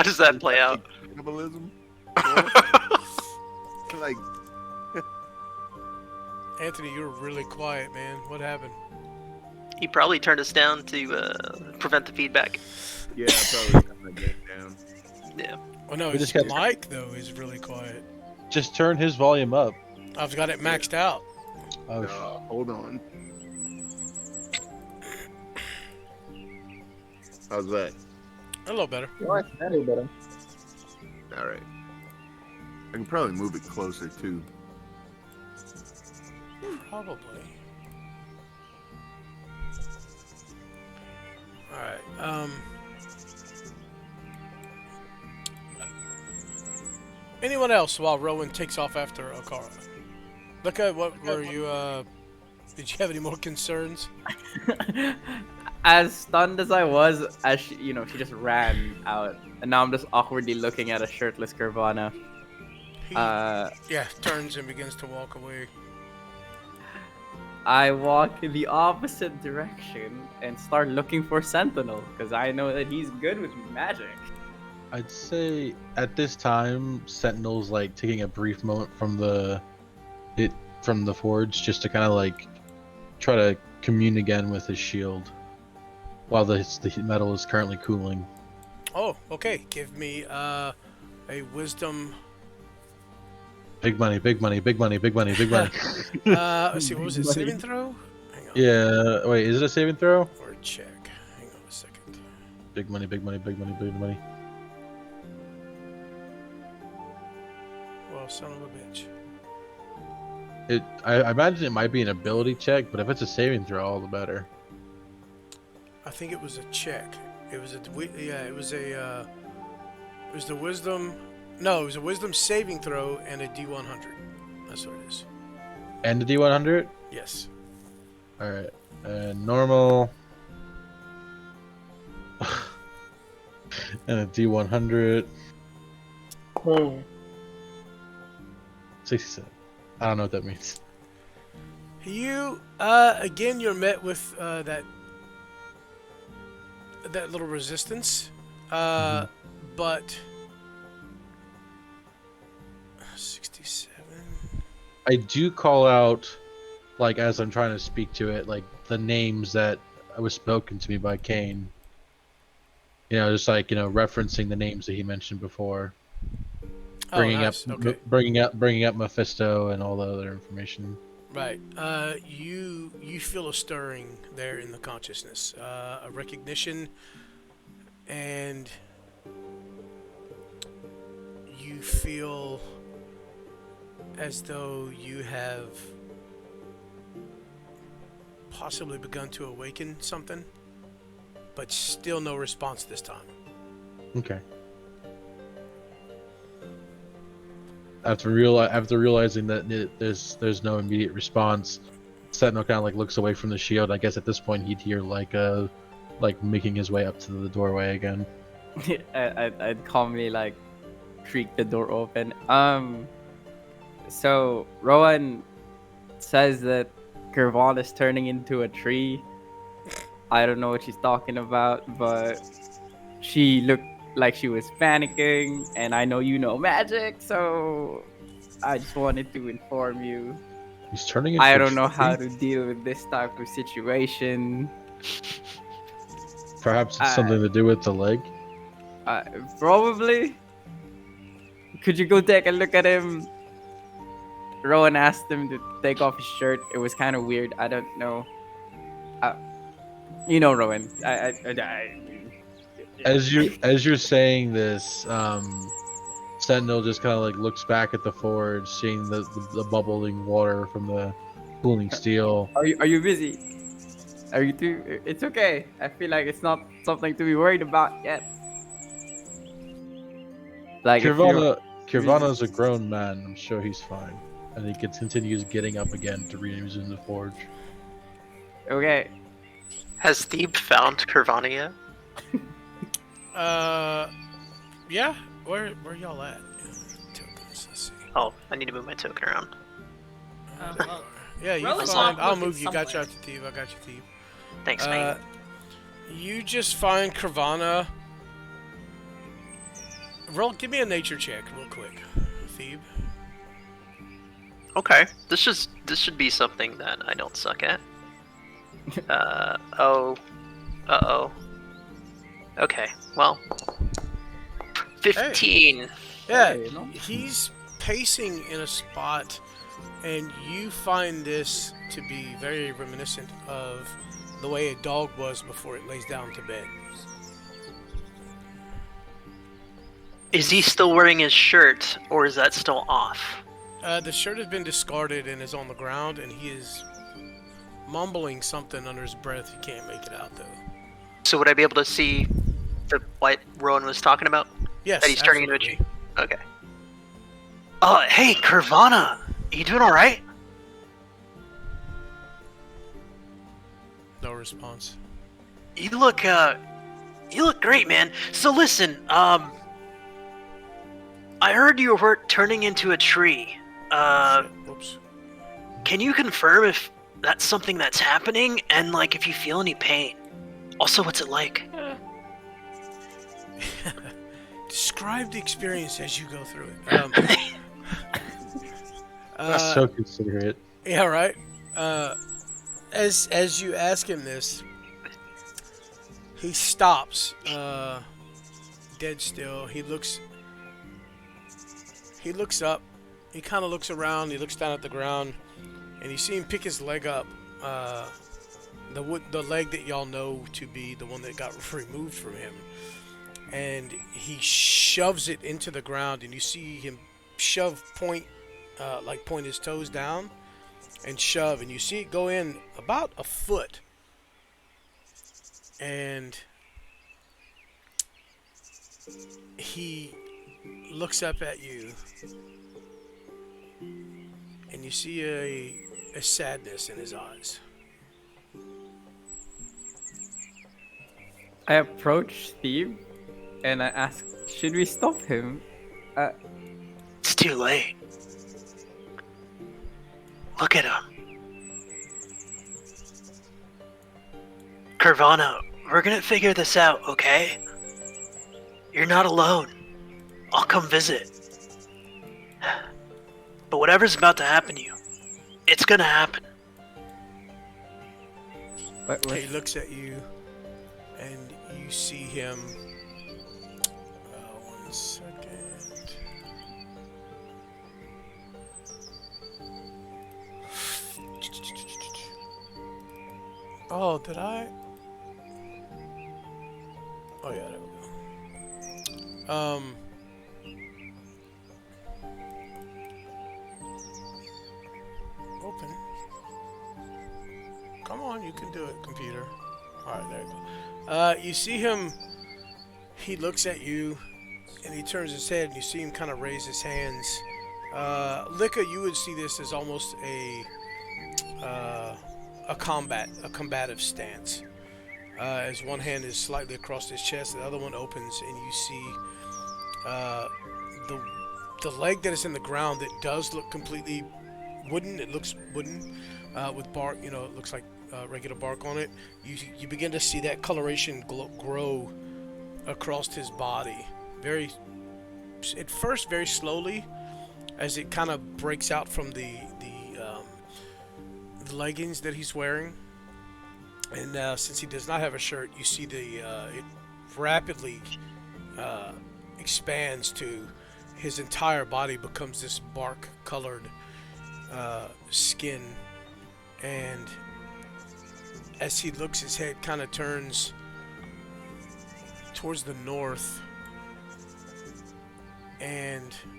does that play out? Cannibalism? Like, Anthony, you're really quiet, man. What happened? He probably turned us down to prevent the feedback. yeah, probably something like that down. Yeah. Oh no, We his just got- mic though is really quiet. Just turn his volume up. I've got it maxed out. Oh, Hold on. How's that? A little better. Any better. All right. I can probably move it closer too. Probably. Alright, anyone else while Rowan takes off after Okara? Look at what were you, did you have any more concerns? As stunned as I was, as she, she just ran out, and now I'm just awkwardly looking at a shirtless Nirvana. He, Uh, yeah, turns and begins to walk away. I walk in the opposite direction and start looking for Sentinel, because I know that he's good with magic. I'd say at this time, Sentinel's like taking a brief moment from the forge just to kind of like try to commune again with his shield while the metal is currently cooling. Oh, okay. Give me a wisdom. Big money, big money, big money, big money, big money. Let's see, what was it? Saving throw? Hang on. Yeah, wait, is it a saving throw? Or a check. Hang on a second. Big money, big money, big money, big money. Well, son of a bitch. I imagine it might be an ability check, but if it's a saving throw, all the better. I think it was a check. It was it was the wisdom. No, it was a wisdom saving throw and a D100. That's what it is. And the D100? Yes. Alright. Normal. And a D100. 67. I don't know what that means. You again, you're met with that little resistance, but 67. I do call out, like, as I'm trying to speak to it, like, the names that was spoken to me by Kane. Just like, referencing the names that he mentioned before. Bringing nice. up, Okay. bringing up Mephisto and all the other information. Right. You feel a stirring there in the consciousness, a recognition, and you feel as though you have possibly begun to awaken something, but still no response this time. Okay. After realizing that there's no immediate response, Sentinel kind of like looks away from the shield. I guess at this point he'd hear like making his way up to the doorway again. I'd calmly like creak the door open. So Rowan says that Nirvana is turning into a tree. I don't know what she's talking about, but she looked like she was panicking, and I know you know magic, so I just wanted to inform you. He's turning into I a don't know tree? how to deal with this type of situation. Perhaps it's something to do with the leg. Probably. Could you go take a look at him? Rowan asked him to take off his shirt. It was kind of weird. I don't know. You know, Rowan. As you're saying this, Sentinel just kind of like looks back at the forge, seeing the bubbling water from the cooling steel. Are you busy? Are you too? It's okay. I feel like it's not something to be worried about yet. Like if you're Kirvana's a grown man. I'm sure he's fine. And he continues getting up again to resume the forge. okay. Has Thebe found Curvana yet? Yeah. Where y'all at? Tokens. Let's see. Oh, I need to move my token around. Well, Yeah, you Rowan's find. off I'll looking move you. Got you somewhere. out to Thebe. I got you, Thebe. Thanks, mate. You just find Curvana. Give me a nature check real quick, Thebe. Okay, this should be something that I don't suck at. Okay, well, 15. Yeah, Okay, no? he's pacing in a spot, and you find this to be very reminiscent of the way a dog was before it lays down to bed. Is he still wearing his shirt, or is that still off? The shirt has been discarded and is on the ground, and he is mumbling something under his breath. You can't make it out, though. So would I be able to see what Rowan was talking about? Yes, That he's turning into a absolutely. tree? Okay. Hey, Curvana! You doing alright? No response. You look great, man. So listen, I heard you were turning into a tree. Whoops. Can you confirm if that's something that's happening, and like if you feel any pain? Also, what's it like? Describe the experience as you go through it. That's so considerate. Yeah, right. As you ask him this, he stops, dead still. He looks up. He kind of looks around. He looks down at the ground, and you see him pick his leg up. The leg that y'all know to be the one that got removed from him, and he shoves it into the ground, and you see him point his toes down and shove, and you see it go in about a foot, and he looks up at you, and you see a sadness in his eyes. I approach Steve and I ask, should we stop him? It's too late. Look at him. Curvana, we're gonna figure this out, okay? You're not alone. I'll come visit. But whatever's about to happen to you, it's gonna happen. He looks at you, and you see him. 1 second. Oh, did I? Oh yeah, there we go. Open. Come on, you can do it, computer. Alright, there you go. You see him, he looks at you, and he turns his head, and you see him kind of raise his hands. Lika, you would see this as almost a combative stance. As one hand is slightly across his chest, the other one opens, and you see the leg that is in the ground that does look completely wooden. It looks wooden with bark. You know, it looks like regular bark on it. You begin to see that coloration grow across his body. At first, very slowly, as it kind of breaks out from the leggings that he's wearing. And since he does not have a shirt, you see it rapidly expands to his entire body becomes this bark-colored skin, and as he looks, his head kind of turns towards the north,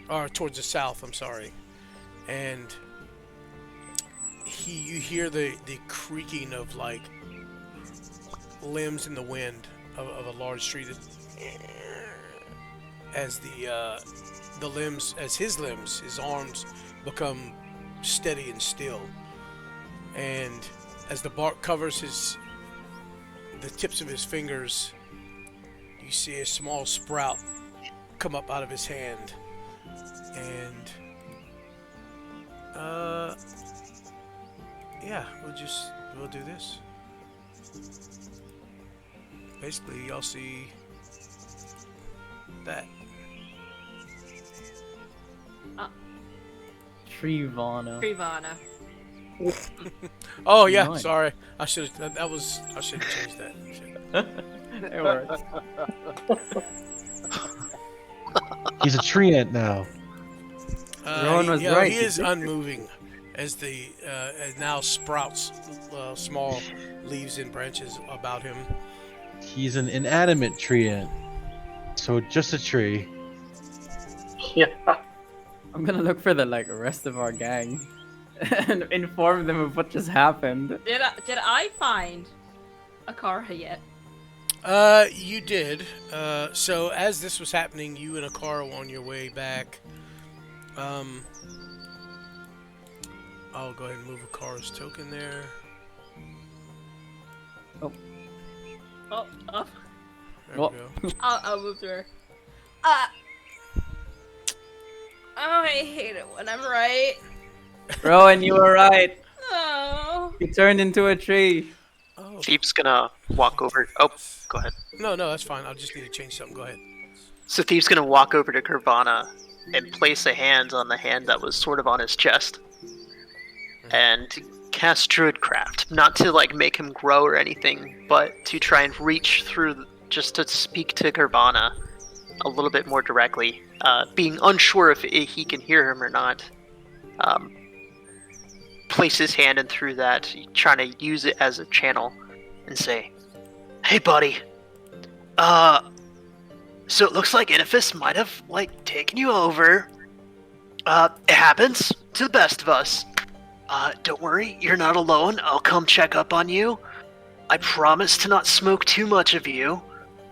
or towards the south. I'm sorry, and you hear the creaking of like limbs in the wind of a large tree that, as the limbs, as his arms become steady and still, and as the bark covers the tips of his fingers, you see a small sprout come up out of his hand, and yeah, we'll do this. Basically, y'all see that. Trivana. Trivana. Oh yeah, Nice. sorry. I should have changed that. Shit. It works. He's a treant now. Rowan was right. He is unmoving as as now sprouts small leaves and branches about him. He's an inanimate treant. So just a tree. Yeah. I'm gonna look for the rest of our gang and inform them of what just happened. Did I find Akara yet? You did. So as this was happening, you and Akara were on your way back. I'll go ahead and move Akara's token there. Oh, There Well- we go. I'll move to her. Oh, I hate it when I'm right. Rowan, you were right. Oh. He turned into a tree. Oh, Thief's gonna walk over. Oh, go ahead. no, that's fine. I'll just need to change something. Go ahead. So Thief's gonna walk over to Kurvana and place a hand on the hand that was sort of on his chest, and cast Druidcraft, not to make him grow or anything, but to try and reach through, just to speak to Kurvana a little bit more directly, being unsure if he can hear him or not. Place his hand in through that, trying to use it as a channel, and say, "Hey, buddy. So it looks like Inifis might have taken you over. It happens to the best of us. Don't worry, you're not alone. I'll come check up on you. I promise to not smoke too much of you.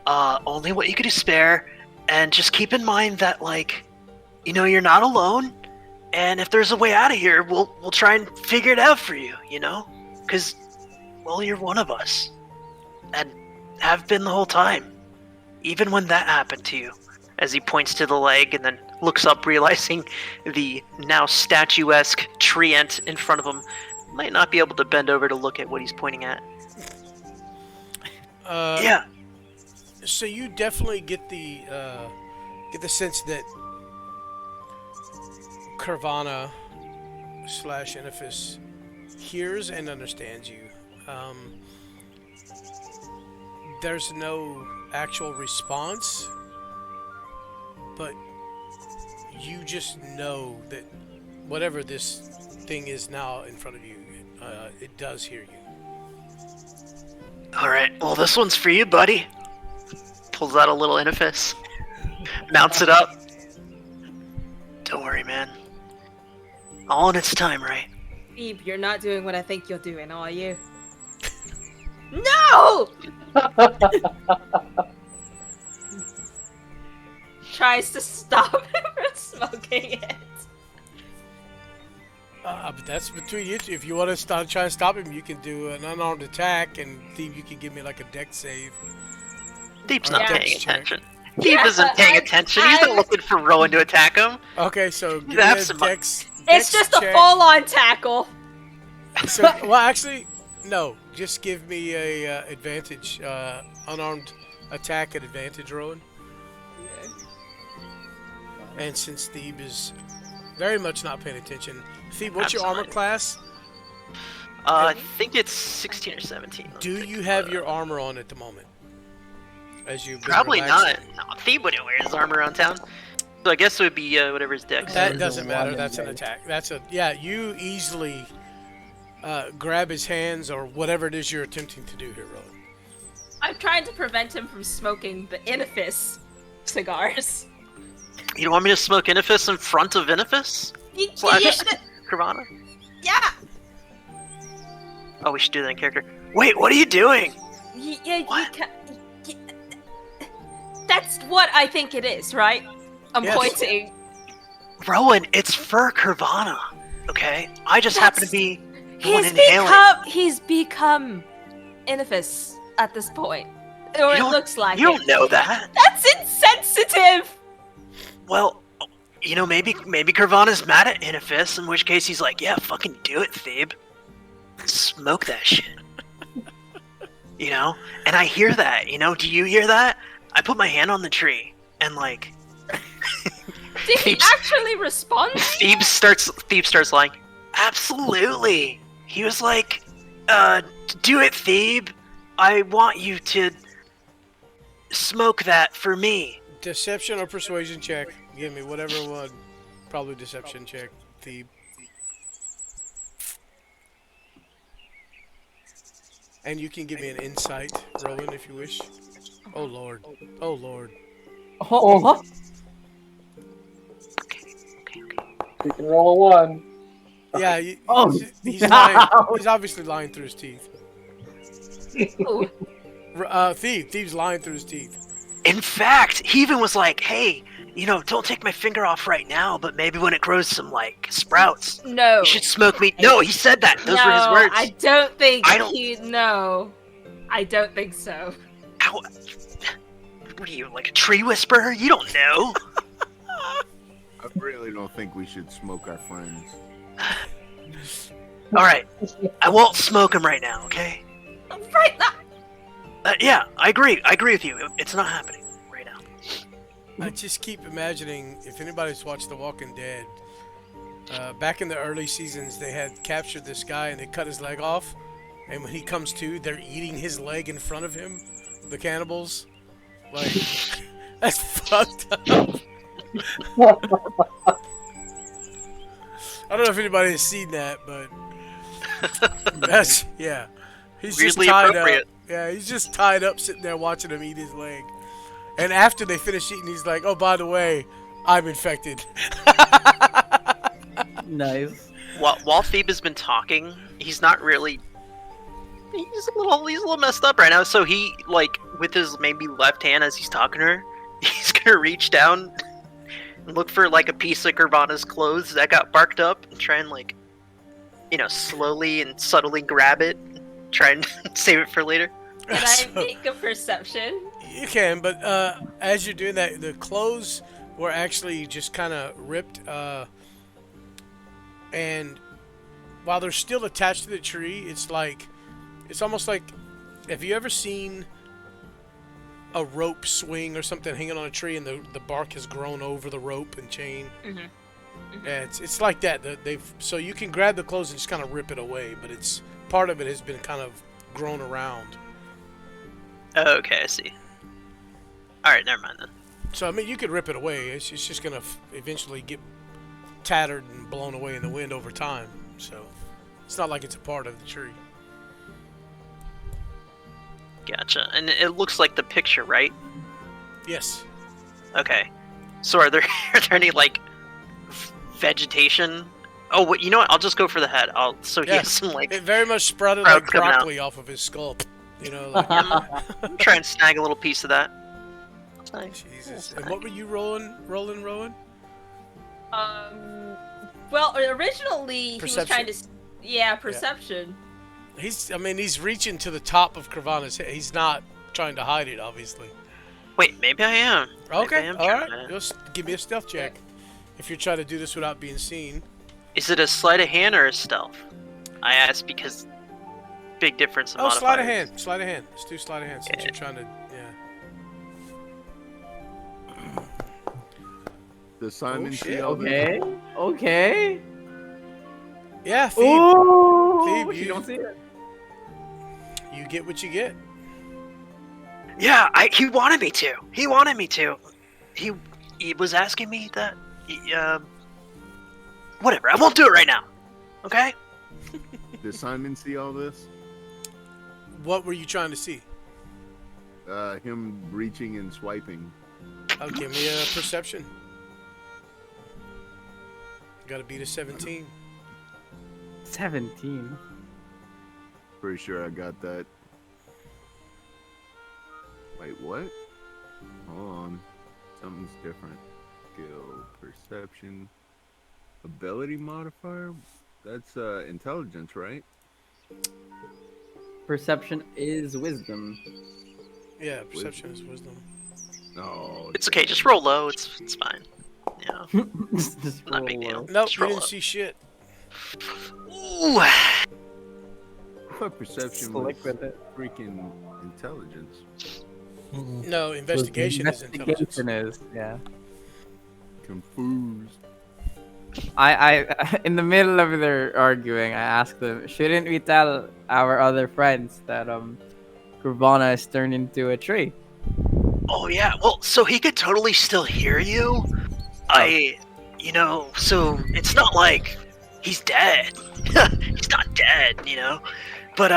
Only what you could spare. And just keep in mind that, you're not alone. And if there's a way out of here, we'll try and figure it out for you, Because, well, you're one of us. And have been the whole time. Even when that happened to you." As he points to the leg and then looks up, realizing the now statuesque treant in front of him might not be able to bend over to look at what he's pointing at. Yeah. So you definitely get the sense that Kurvana / Inifis hears and understands you. There's no actual response, but you just know that whatever this thing is now in front of you, it does hear you. Alright, well, this one's for you, buddy. Pulls out a little Inifis. Mounts it up. Don't worry, man. All in its time, right? Eve, you're not doing what I think you're doing, are you? No! Tries to stop him from smoking it. But that's between you two. If you want to try and stop him, you can do an unarmed attack, and Thief, you can give me a dex save. Thief's Or not a paying dex check. attention. Thief isn't paying attention. He's not looking for Rowan to attack him. Okay, so give me Have a some- dex. It's dex just a check. full-on tackle. So, well, actually, no. Just give me a advantage, unarmed attack at advantage, Rowan. And since Thebe is very much not paying attention, Thebe, what's your armor Absolutely. class? I think it's 16 or 17. Do you have your armor on at the moment? As you Probably not. No, Thief wouldn't wear his armor around town. So I guess it would be whatever his dex. That is. doesn't matter. One That's an and attack. That's a You easily grab his hands or whatever it is you're attempting to do here, Rowan. I'm trying to prevent him from smoking the Iniphis cigars. You don't want me to smoke Iniphis in front of Iniphis? Slash Nirvana? Yeah. Oh, we should do that in character. Wait, what are you doing? What? That's what I think it is, right? I'm Yes. pointing. Rowan, it's for Nirvana. Okay? I just happen to be the one He's inhaling. he's become Iniphis at this point. Or You it don't- looks like You it. don't know that. That's insensitive! Well, you know, maybe Nirvana's mad at Iniphis, in which case he's like, yeah, fucking do it, Thebe. Smoke that shit. You know? And I hear that, you know? Do you hear that? I put my hand on the tree, and like... Did he Thebe's- actually respond? Thebe starts lying. Absolutely. He was like, do it, Thebe. I want you to smoke that for me. Deception or persuasion check. Give me whatever one. Probably deception check. Thebe. And you can give me an insight, Rowan, if you wish. Oh lord. Oh lord. Oh, huh? You can roll a 1. Yeah, Oh, he's no. lying. He's obviously lying through his teeth. Ooh. Thieve's lying through his teeth. In fact, he even was like, hey, you know, don't take my finger off right now, but maybe when it grows some, like, sprouts, No. you should smoke me. No, he said that. Those no, were his words. I don't think I don't- No. I don't think so. Ow. What are you, like a tree whisperer? You don't know. I really don't think we should smoke our friends. Alright, I won't smoke him right now, okay? Right now. Yeah, I agree. I agree with you. It's not happening right now. I just keep imagining, if anybody's watched The Walking Dead, back in the early seasons, they had captured this guy and they cut his leg off. And when he comes to, they're eating his leg in front of him, the cannibals. Like, that's fucked up. I don't know if anybody has seen that, but that's, yeah. He's just Weirdly tied appropriate. up. Yeah, he's just tied up sitting there watching him eat his leg. And after they finish eating, he's like, oh, by the way, I'm infected. Nice. While Thebe has been talking, he's not really. He's a little messed up right now. So he, like, with his maybe left hand as he's talking to her, he's gonna reach down and look for like a piece of Nirvana's clothes that got barked up and try and, like, you know, slowly and subtly grab it, try and save it for later. Can I So- make a perception? You can, but as you're doing that, the clothes were actually just kind of ripped, and while they're still attached to the tree, it's almost like, have you ever seen a rope swing or something hanging on a tree and the bark has grown over the rope and chain? Mm-hmm. Yeah, it's like that. So you can grab the clothes and just kind of rip it away, but it's part of it has been kind of grown around. Okay, I see. All right, never mind then. So I mean, you could rip it away. It's just gonna eventually get tattered and blown away in the wind over time. So it's not like it's a part of the tree. Gotcha. And it looks like the picture, right? Yes. Okay. So are there any like vegetation? Oh, wait, you know what? I'll just go for the head. He Yeah. has some like. It very much sprouted Sprouts like coming out. broccoli off of his skull. You know. Like, Try and snag a little piece of that. Jesus. And what were you rolling? Well, originally he was Perception. trying to. Yeah, perception. He's reaching to the top of Kravana's head. He's not trying to hide it, obviously. Wait, maybe I am. Maybe I Okay. am All trying right. to- Just give me a stealth check if you're trying to do this without being seen. Is it a sleight of hand or a stealth? I ask because big difference in Oh, sleight of modifiers. hand. Sleight of hand. Let's do sleight of hand since Yeah. you're trying to. Yeah. The Simon shit, see all Okay. Okay. Yeah, Thebe. Ooh, Thebe, you you- don't see it. You get what you get. Yeah, he wanted me to. He wanted me to. he was asking me that. Whatever. I won't do it right now. Okay. Did Simon see all this? What were you trying to see? Him reaching and swiping. Oh, give me a perception. Gotta beat a 17. 17. Pretty sure I got that. Wait, what? Hold on. Something's different. Skill, perception, ability modifier. That's intelligence, right? Perception is wisdom. Yeah, perception is wisdom. No. It's okay. Just roll low. It's fine. Yeah. Just Not a big roll deal. low. Nope, Just you roll didn't low. see shit. Ooh. I thought perception was Slick with it. freaking intelligence. No, investigation is intelligence. Investigation is, yeah. Confused. I in the middle of their arguing, I asked them, shouldn't we tell our other friends that Kurvana is turned into a tree? Oh yeah. Well, so he could totally still hear you. So it's not like he's dead. He's not dead, But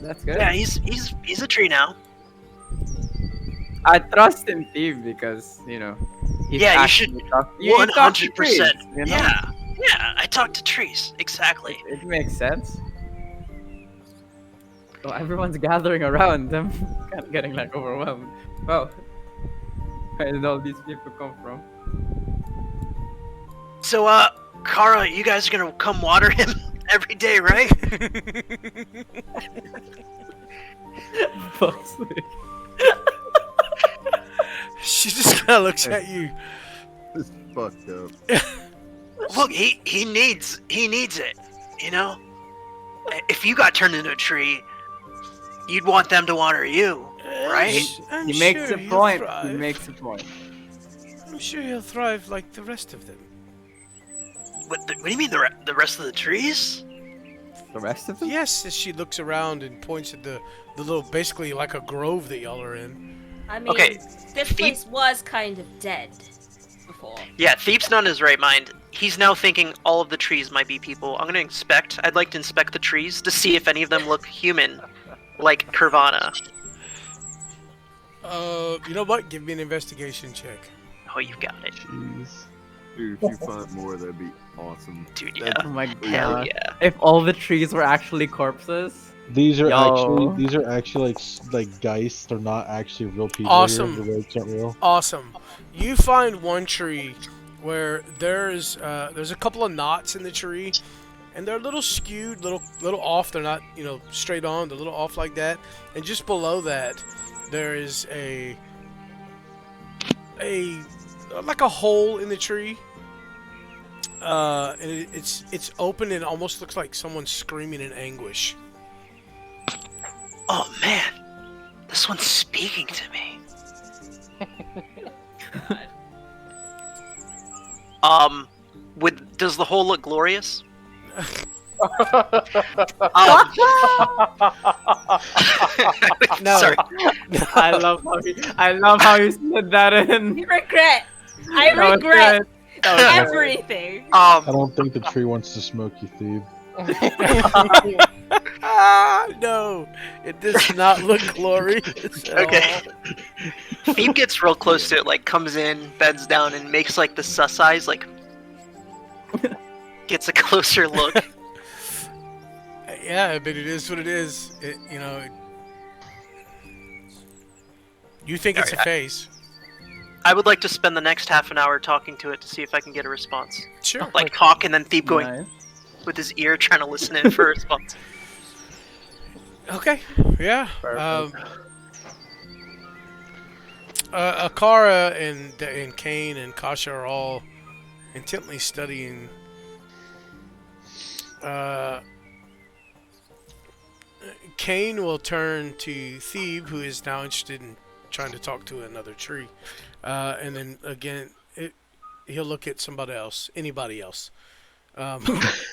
That's good. yeah, he's a tree now. I trust in Steve because he's Yeah, you should actually you talk to 100%. trees, you know? Yeah. I talk to trees. Exactly. It makes sense. So everyone's gathering around. I'm kind of getting overwhelmed. Wow, where did all these people come from? So, Kara, you guys are gonna come water him every day, right? Fuck's sake. She just kind of looks at you. This is fucked up. Look, he needs it. If you got turned into a tree, you'd want them to water you, right? He makes a point. He makes a point. I'm sure he'll thrive like the rest of them. What do you mean the rest of the trees? The rest of them? Yes, as she looks around and points at the little, basically like a grove that y'all are in. I mean, Okay, this place was kind of dead before. Yeah, Thief's not in his right mind. He's now thinking all of the trees might be people. I'd like to inspect the trees to see if any of them look human, like Kurvana. You know what? Give me an investigation check. Oh, you got it. Jeez. Dude, if you find more, that'd be awesome. Dude, That- Oh my Hell god. yeah. If all the trees were actually corpses. These are Yo. actually like Geist. They're not actually real people. Awesome. Here. The roads aren't real. Awesome. You find one tree where there's a couple of knots in the tree, and they're a little skewed, little off. They're not straight on. They're a little off like that. And just below that, there is a like a hole in the tree. And it's open and it almost looks like someone's screaming in anguish. Oh man, this one's speaking to me. Does the hole look glorious? No. Sorry. I love how you slid that in. Regret. I That was regret good. That was good. everything. I don't think the tree wants to smoke you, Thief. No, it does not look glorious at Okay. all. Thief gets real close to it, like comes in, bends down, and makes like the sus eyes, like gets a closer look. Yeah, but it is what it is. You think it's a Alright, face? I would like to spend the next half an hour talking to it to see if I can get a response. Sure. Like talk and then Thief going Nice. with his ear trying to listen in for a response. Okay. Yeah. Perfect. Akara and Kane and Kasha are all intently studying. Kane will turn to Thebe, who is now interested in trying to talk to another tree, and then again, he'll look at somebody else, anybody else.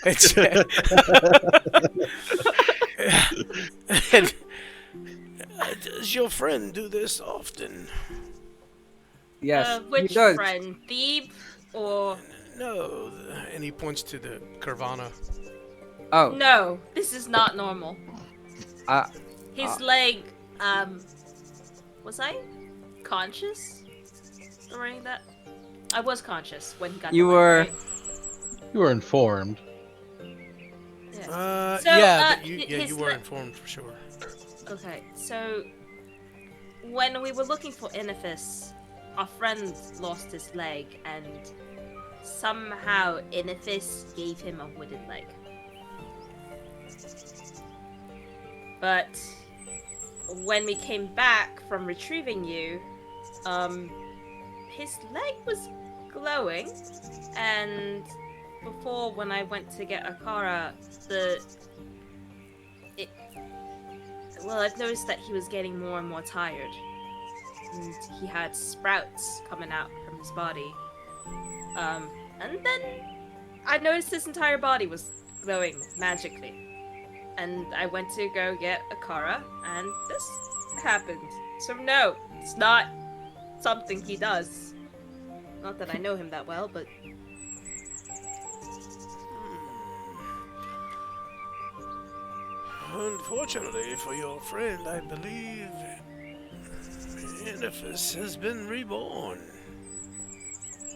It's, and, does your friend do this often? Yes, he Which does. friend? Thebe or... No, and he points to the Carvana. Oh, No, this is not normal. uh, His leg, was I conscious during that? I was conscious when he got You the leg, were- right? You were informed. Yeah. So, yeah, but his you were le- informed for sure. Okay, so when we were looking for Inifis, our friend lost his leg, and somehow Inifis gave him a wooden leg. But when we came back from retrieving you, his leg was glowing, and before when I went to get Akara, I've noticed that he was getting more and more tired, and he had sprouts coming out from his body. And then I noticed his entire body was glowing magically. And I went to go get Akara, and this happened. So no, it's not something he does. Not that I know him that well, but... Unfortunately for your friend, I believe Inifis has been reborn.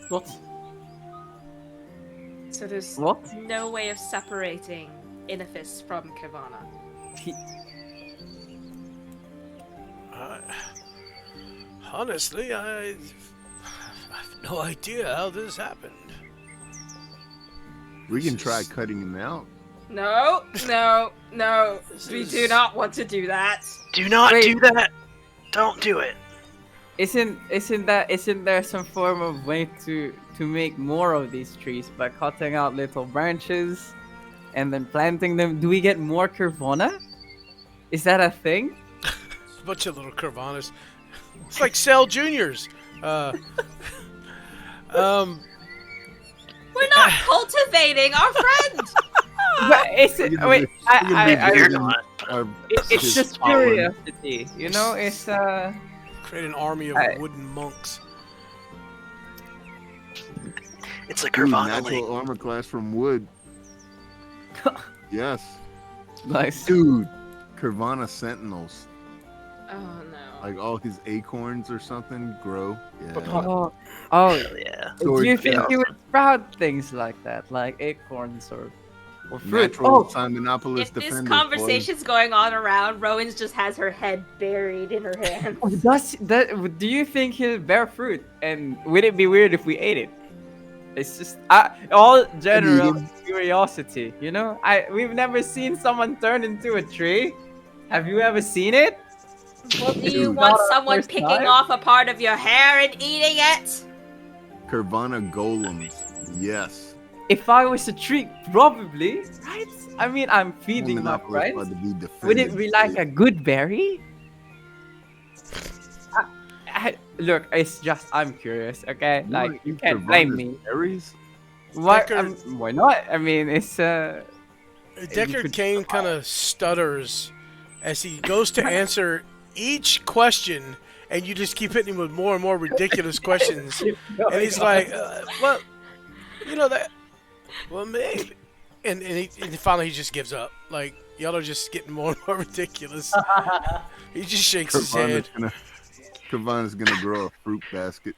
what? So there's What? no way of separating Inifis from Kivana. Honestly, I have no idea how this happened. We can try cutting him out. No, no, no. We is- do not want to do that. Do not Wait. do that. Don't do it. Isn't there some form of way to make more of these trees by cutting out little branches and then planting them? Do we get more Curvona? Is that a thing? A bunch of little Carvanas. It's like Cell Juniors. We're not cultivating our friend. But is it? Wait, You're not. it's just curiosity, you know. It's Create an army of I- wooden monks. It's a Ooh, Carvana natural League. armor class from wood. Yes. nice. Dude, Carvana Sentinels. Oh no. Like all his acorns or something grow. Yeah. Oh, Hell yeah. do you think yeah. you would sprout things like that, like acorns or fruit? Natural Oh, Simonopolis If this defender. conversation's going on around, Rowan's just has her head buried in her hands. do you think he'll bear fruit? And would it be weird if we ate it? It's just all general him. curiosity, you know. We've never seen someone turn into a tree. Have you ever seen it? Well, do you Dude. want Not our someone first picking time? off a part of your hair and eating it? Carvana golems. Yes. If I was a tree, probably, right? I mean, I'm feeding my Simonopolis friends. about to be defended. Would it be like a good berry? Look, it's just I'm curious, okay? You Like wanna you eat can't blame Carvana's me. berries? Why? Deckard- Why not? I mean, it's Deckard could Cain kind of stutters as he goes to answer each question, and you just keep hitting him with more and more ridiculous questions. And he's like, well, you know that, well, maybe. And finally he just gives up. Like, y'all are just getting more and more ridiculous. He just shakes his head. Carvana's gonna grow a fruit basket.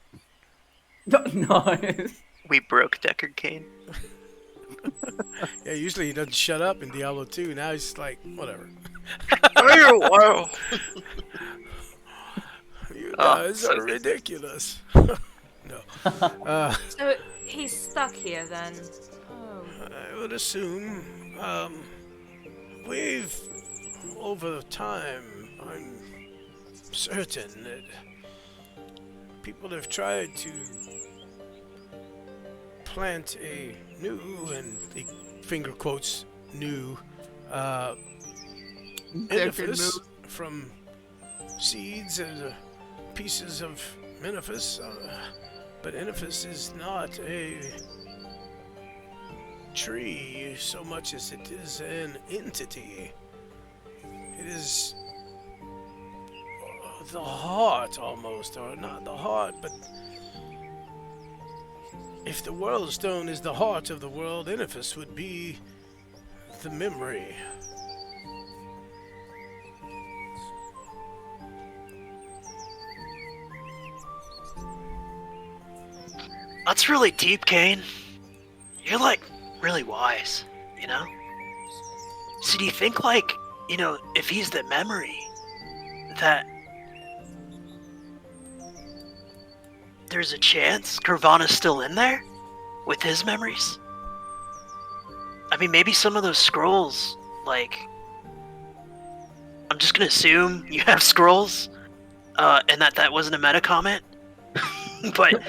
no. We broke Deckard Cain. Yeah, usually he doesn't shut up in Diablo 2. Now he's just like, whatever. Whoa. You Oh, guys so are good. ridiculous. No. So he's stuck here then. Oh. I would assume, we've, over time, I'm certain that people have tried to plant a new, and he finger quotes, new, edifice from seeds and pieces of Menifis, but Menifis is not a tree so much as it is an entity. It is the heart almost, or not the heart, but If the World Stone is the heart of the world, Iniphis would be the memory. That's really deep, Kane. You're like really wise, you know? So do you think like, you know, if he's the memory, that there's a chance Nirvana's still in there with his memories? I mean, maybe some of those scrolls, like, I'm just gonna assume you have scrolls, and that wasn't a meta comment. But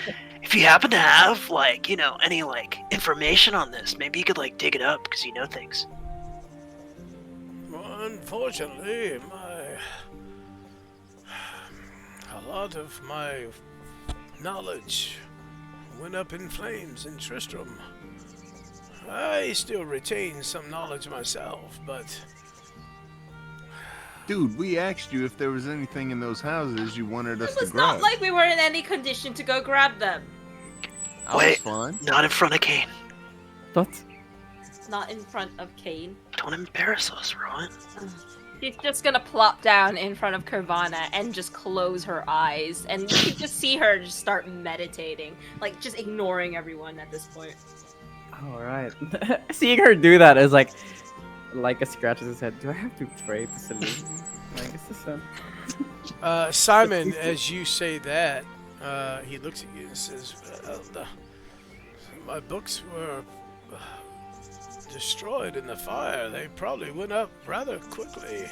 if you happen to have, like, you know, any, like, information on this, maybe you could, like, dig it up because you know things. Well, unfortunately, a lot of my knowledge went up in flames in Tristram. I still retain some knowledge myself, but Dude, we asked you if there was anything in those houses you wanted us It to was grab. not like we were in any condition to go grab them. That was Wait. fun. Not in front of Kane. What? Not in front of Kane. Don't embarrass us, Rowan. She's just gonna plop down in front of Nirvana and just close her eyes, and you can just see her just start meditating, like just ignoring everyone at this point. All right. Seeing her do that is like a scratches his head. Do I have to pray to salute? Like, is this Simon, as you say that, he looks at you and says, well, my books were destroyed in the fire. They probably went up rather quickly.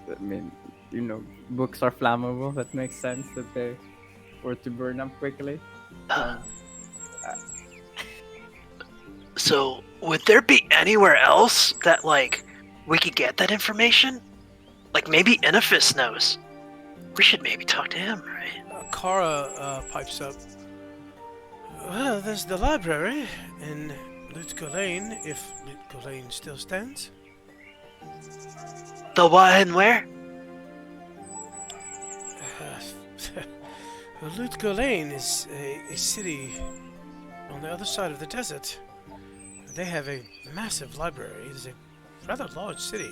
I mean, you know, books are flammable. That makes sense that they were to burn up quickly. So, would there be anywhere else that, like, we could get that information? Like, maybe Iniphis knows. We should maybe talk to him, right? Kara pipes up. Well, there's the library in Lutko Lane, if Lutko Lane still stands. The what and where? Lutko Lane is a city on the other side of the desert. They have a massive library. It is a rather large city.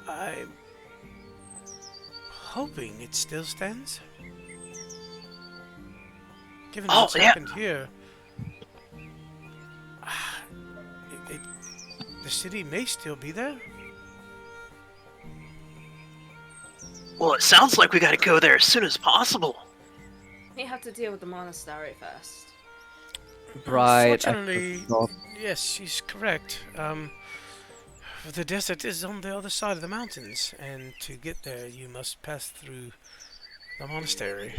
I'm hoping it still stands. Given what's happened here, the city may still be there. Well, it sounds like we gotta go there as soon as possible. We have to deal with the monastery first. Right. Unfortunately, yes, she's correct. The desert is on the other side of the mountains, and to get there, you must pass through the monastery.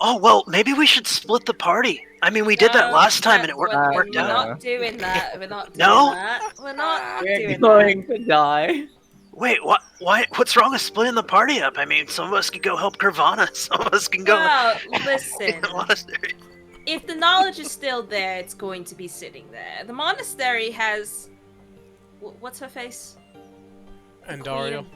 Oh, well, maybe we should split the party. I mean, we did that last time and it worked We're out. not doing that. We're not doing No? that. We're not We're doing going to die. Wait, what? What's wrong with splitting the party up? I mean, some of us can go help Nirvana, some of us can go that. Well, in listen. the monastery. If the knowledge is still there, it's going to be sitting there. The monastery has... What's her face? Andariel.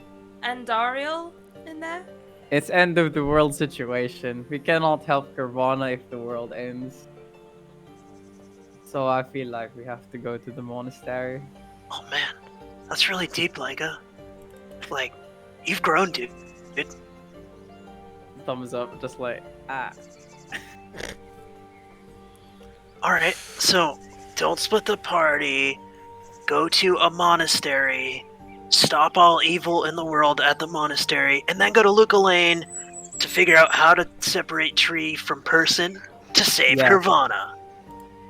Andariel in there? It's end of the world situation. We cannot help Nirvana if the world ends. So I feel like we have to go to the monastery. Oh man, that's really deep, Leica. Like, you've grown, dude. Thumbs up, just like, ah. Alright, so, don't split the party. Go to a monastery. Stop all evil in the world at the monastery. And then go to Luca Lane to figure out how to separate tree from person to save Nirvana.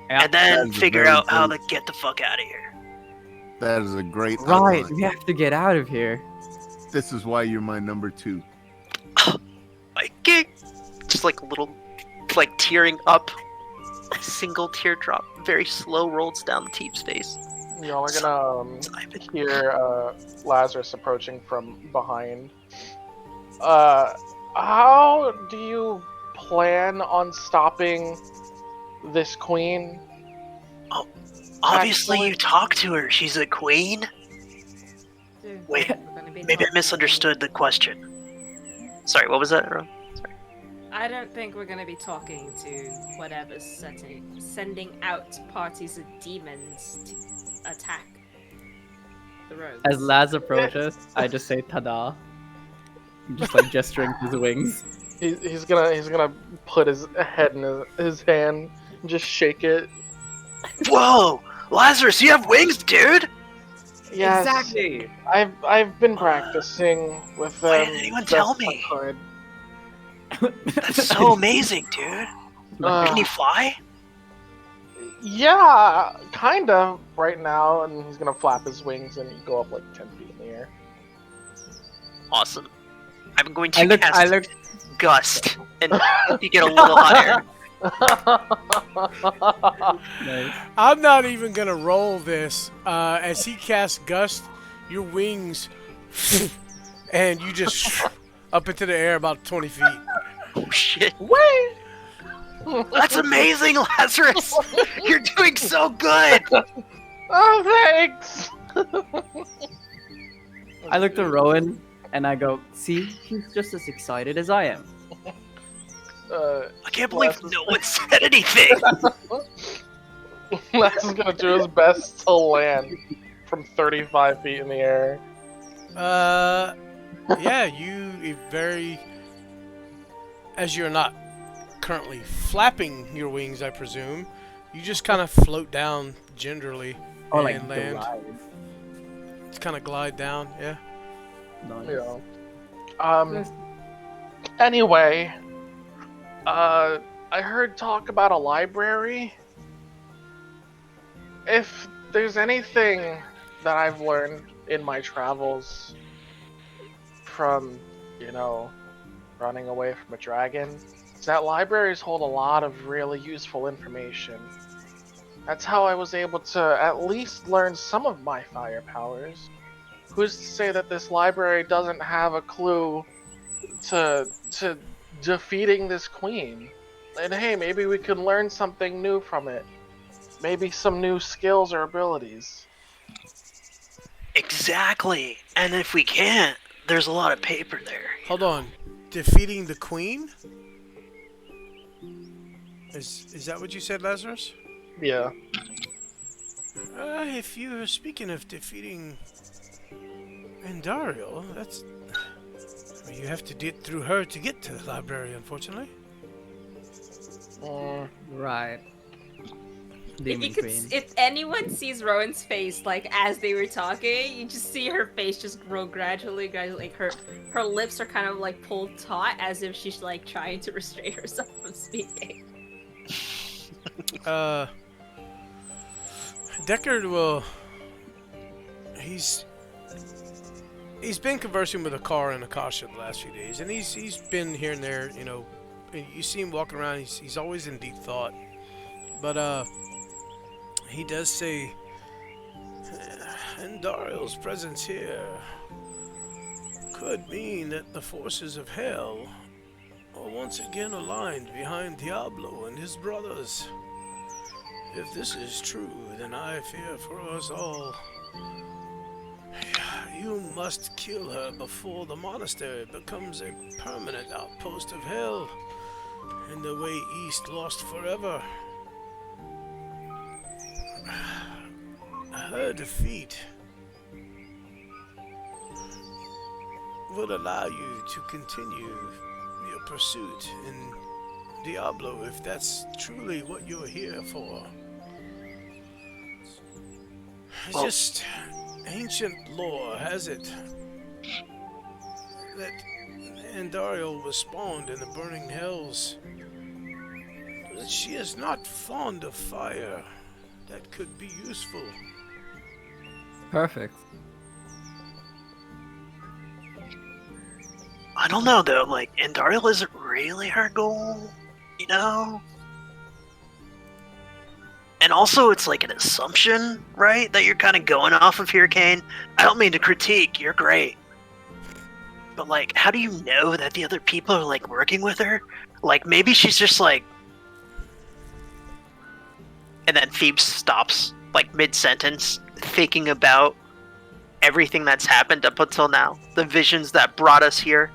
Yeah. And then That is figure very out how to good. get the fuck out of here. That is a great Right, outline. we have to get out of here. This is why you're my number 2. Like, just like a little, like tearing up. Single teardrop, very slow rolls down the teep's face. Y'all are gonna Simon. hear Lazarus approaching from behind. How do you plan on stopping this queen? Obviously, Actually- you talk to her. She's a queen. Dude, Wait, we're gonna be maybe I not- misunderstood the question. Sorry, what was that, Ron? I don't think we're gonna be talking to whatever's sending out parties of demons to attack the roads. As Laz approaches, I just say "Tada," just like gesturing his wings. He's gonna put his head in his hand and just shake it. Whoa, Lazarus, you have wings, dude. Yes, Exactly. I've been practicing with them. Why didn't anyone tell best I me? could. That's so amazing, dude. Can you fly? Yeah, kind of right now, and he's gonna flap his wings and go up like 10 feet in the air. Awesome. I'm going to I look. cast Gust and you get a little higher. Nice. I'm not even gonna roll this. As he casts Gust, your wings, and you just up into the air about 20 feet. Oh shit. Wait! That's amazing, Lazarus! You're doing so good! Oh, thanks! I look to Rowan and I go, "See, he's just as excited as I am." I can't believe no one said anything! Les is gonna do his best to land from 35 feet in the air. Yeah, you very, as you're not currently flapping your wings, I presume, you just kind of float down gingerly Or and like land. glide. Just kind of glide down, yeah. Nice. Yeah. Anyway, I heard talk about a library. If there's anything that I've learned in my travels from, running away from a dragon, is that libraries hold a lot of really useful information. That's how I was able to at least learn some of my fire powers. Who's to say that this library doesn't have a clue to defeating this queen? And hey, maybe we can learn something new from it. Maybe some new skills or abilities. Exactly. And if we can't, there's a lot of paper there. Hold on, defeating the queen? Is that what you said, Lazarus? Yeah. If you're speaking of defeating Andariel, that's... you have to get through her to get to the library, unfortunately. Right. Demon Queen. If anyone sees Rowan's face, like, as they were talking, you just see her face just grow gradually, like, her lips are kind of, like, pulled taut, as if she's, like, trying to restrain herself from speaking. Deckard will... He's been conversing with Akara and Akasha the last few days, and he's been here and there, you see him walking around, he's always in deep thought. But, he does say, Andariel's presence here could mean that the forces of hell are once again aligned behind Diablo and his brothers. If this is true, then I fear for us all. You must kill her before the monastery becomes a permanent outpost of hell, and the way east lost forever. Her defeat would allow you to continue your pursuit in Diablo if that's truly what you're here for. It's just ancient lore has it that Andariel was spawned in the burning hells. That she is not fond of fire. That could be useful. Perfect. I don't know though, like, Andariel isn't really her goal, And also, it's like an assumption, right? That you're kind of going off of here, Kane. I don't mean to critique, you're great. But, like, how do you know that the other people are, like, working with her? Like, maybe she's just, like... And then Phoebe stops, like, mid-sentence, thinking about everything that's happened up until now. The visions that brought us here.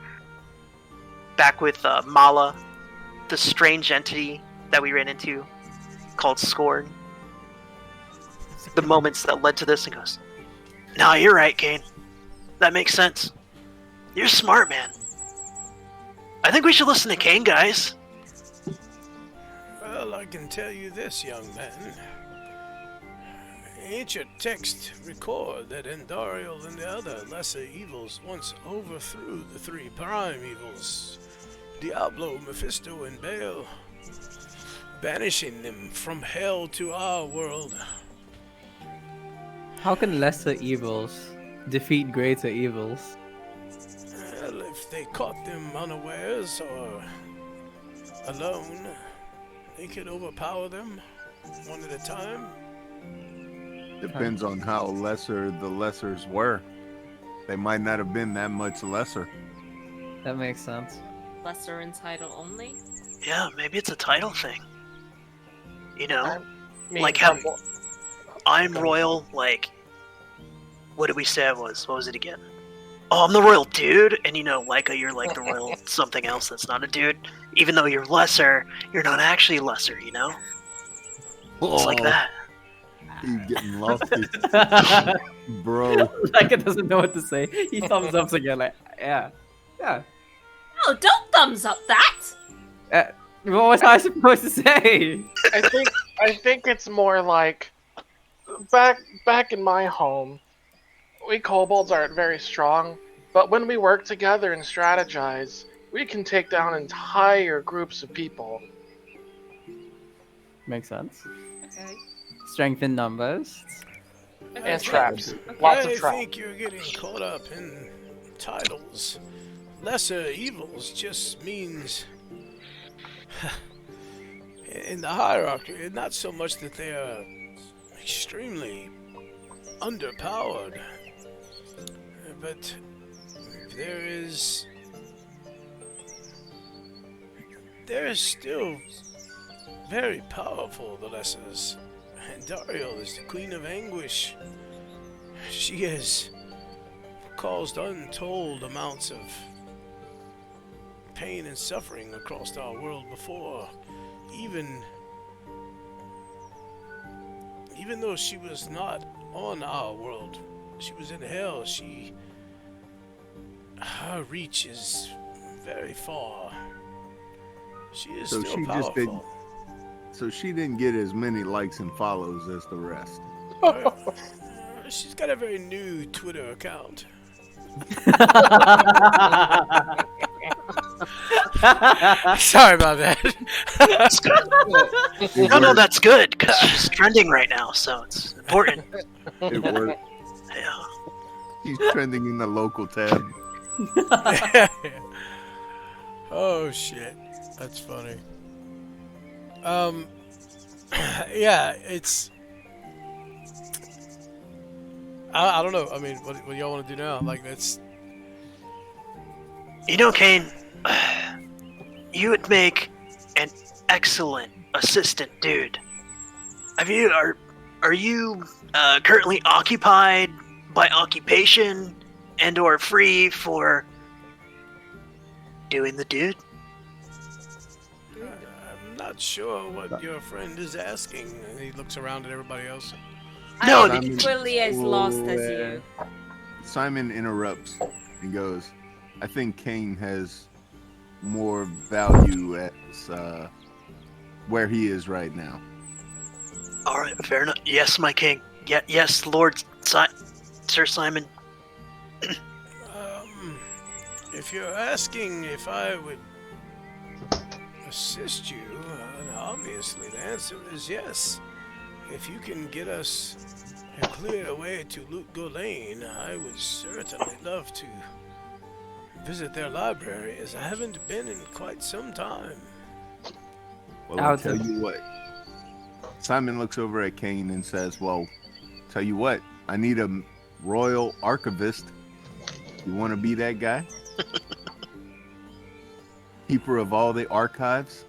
Back with Mala the strange entity that we ran into called Scorn. The moments that led to this, and goes, "No, you're right, Kane. That makes sense. You're smart, man. I think we should listen to Kane, guys." Well, I can tell you this, young man. Ancient texts record that Andariel and the other lesser evils once overthrew the three prime evils, Diablo, Mephisto, and Baal, banishing them from hell to our world. How can lesser evils defeat greater evils? Well, if they caught them unawares or alone, they could overpower them one at a time. Depends on how lesser the lessers were. They might not have been that much lesser. That makes sense. Lesser in title only. Yeah, maybe it's a title thing. You know, I mean, like how I'm royal. Like, what did we say I was? What was it again? Oh, I'm the royal dude, and you know, Leica, you're like the royal something else that's not a dude. Even though you're lesser, you're not actually lesser. You know, it's like that. He's getting lofty, bro. Like it doesn't know what to say. He thumbs up again, like, yeah. Oh, don't thumbs up that! What was I supposed to say? I think it's more like back in my home, we kobolds aren't very strong, but when we work together and strategize, we can take down entire groups of people. Makes sense. Okay. Strength in numbers. And traps. Lots of I traps. think you're getting caught up in titles. Lesser evils just means in the hierarchy, not so much that they are extremely underpowered, but there is still very powerful, the lessers. Andariel is the Queen of Anguish. She has caused untold amounts of pain and suffering across our world before. Even though she was not on our world, she was in hell. Her reach is very far. She is So still she powerful. just didn't. So she didn't get as many likes and follows as the rest. She's got a very new Twitter account. Sorry about that. That's good. No, that's good because she's trending right now, so it's important. It worked. Yeah. He's trending in the local tab. Oh shit, that's funny. Yeah, it's. I don't know. I mean, what do y'all want to do now? Like, that's. You know, Kane, you would make an excellent assistant, dude. Are you currently occupied by occupation and/or free for doing the dude? I'm not sure what your friend is asking. And he looks around at everybody else. No, I am equally as lost as you. Simon interrupts and goes, I think Kane has more value at where he is right now. All right, fair enough. Yes, my king. Yes, Sir Simon. If you're asking if I would assist you, obviously the answer is yes. If you can get us a clear way to Loot Lane, I would certainly love to visit their library, as I haven't been in quite some time. Well, I'll tell you what. Simon looks over at Kane and says, well, tell you what, I need a royal archivist. You want to be that guy? Keeper of all the archives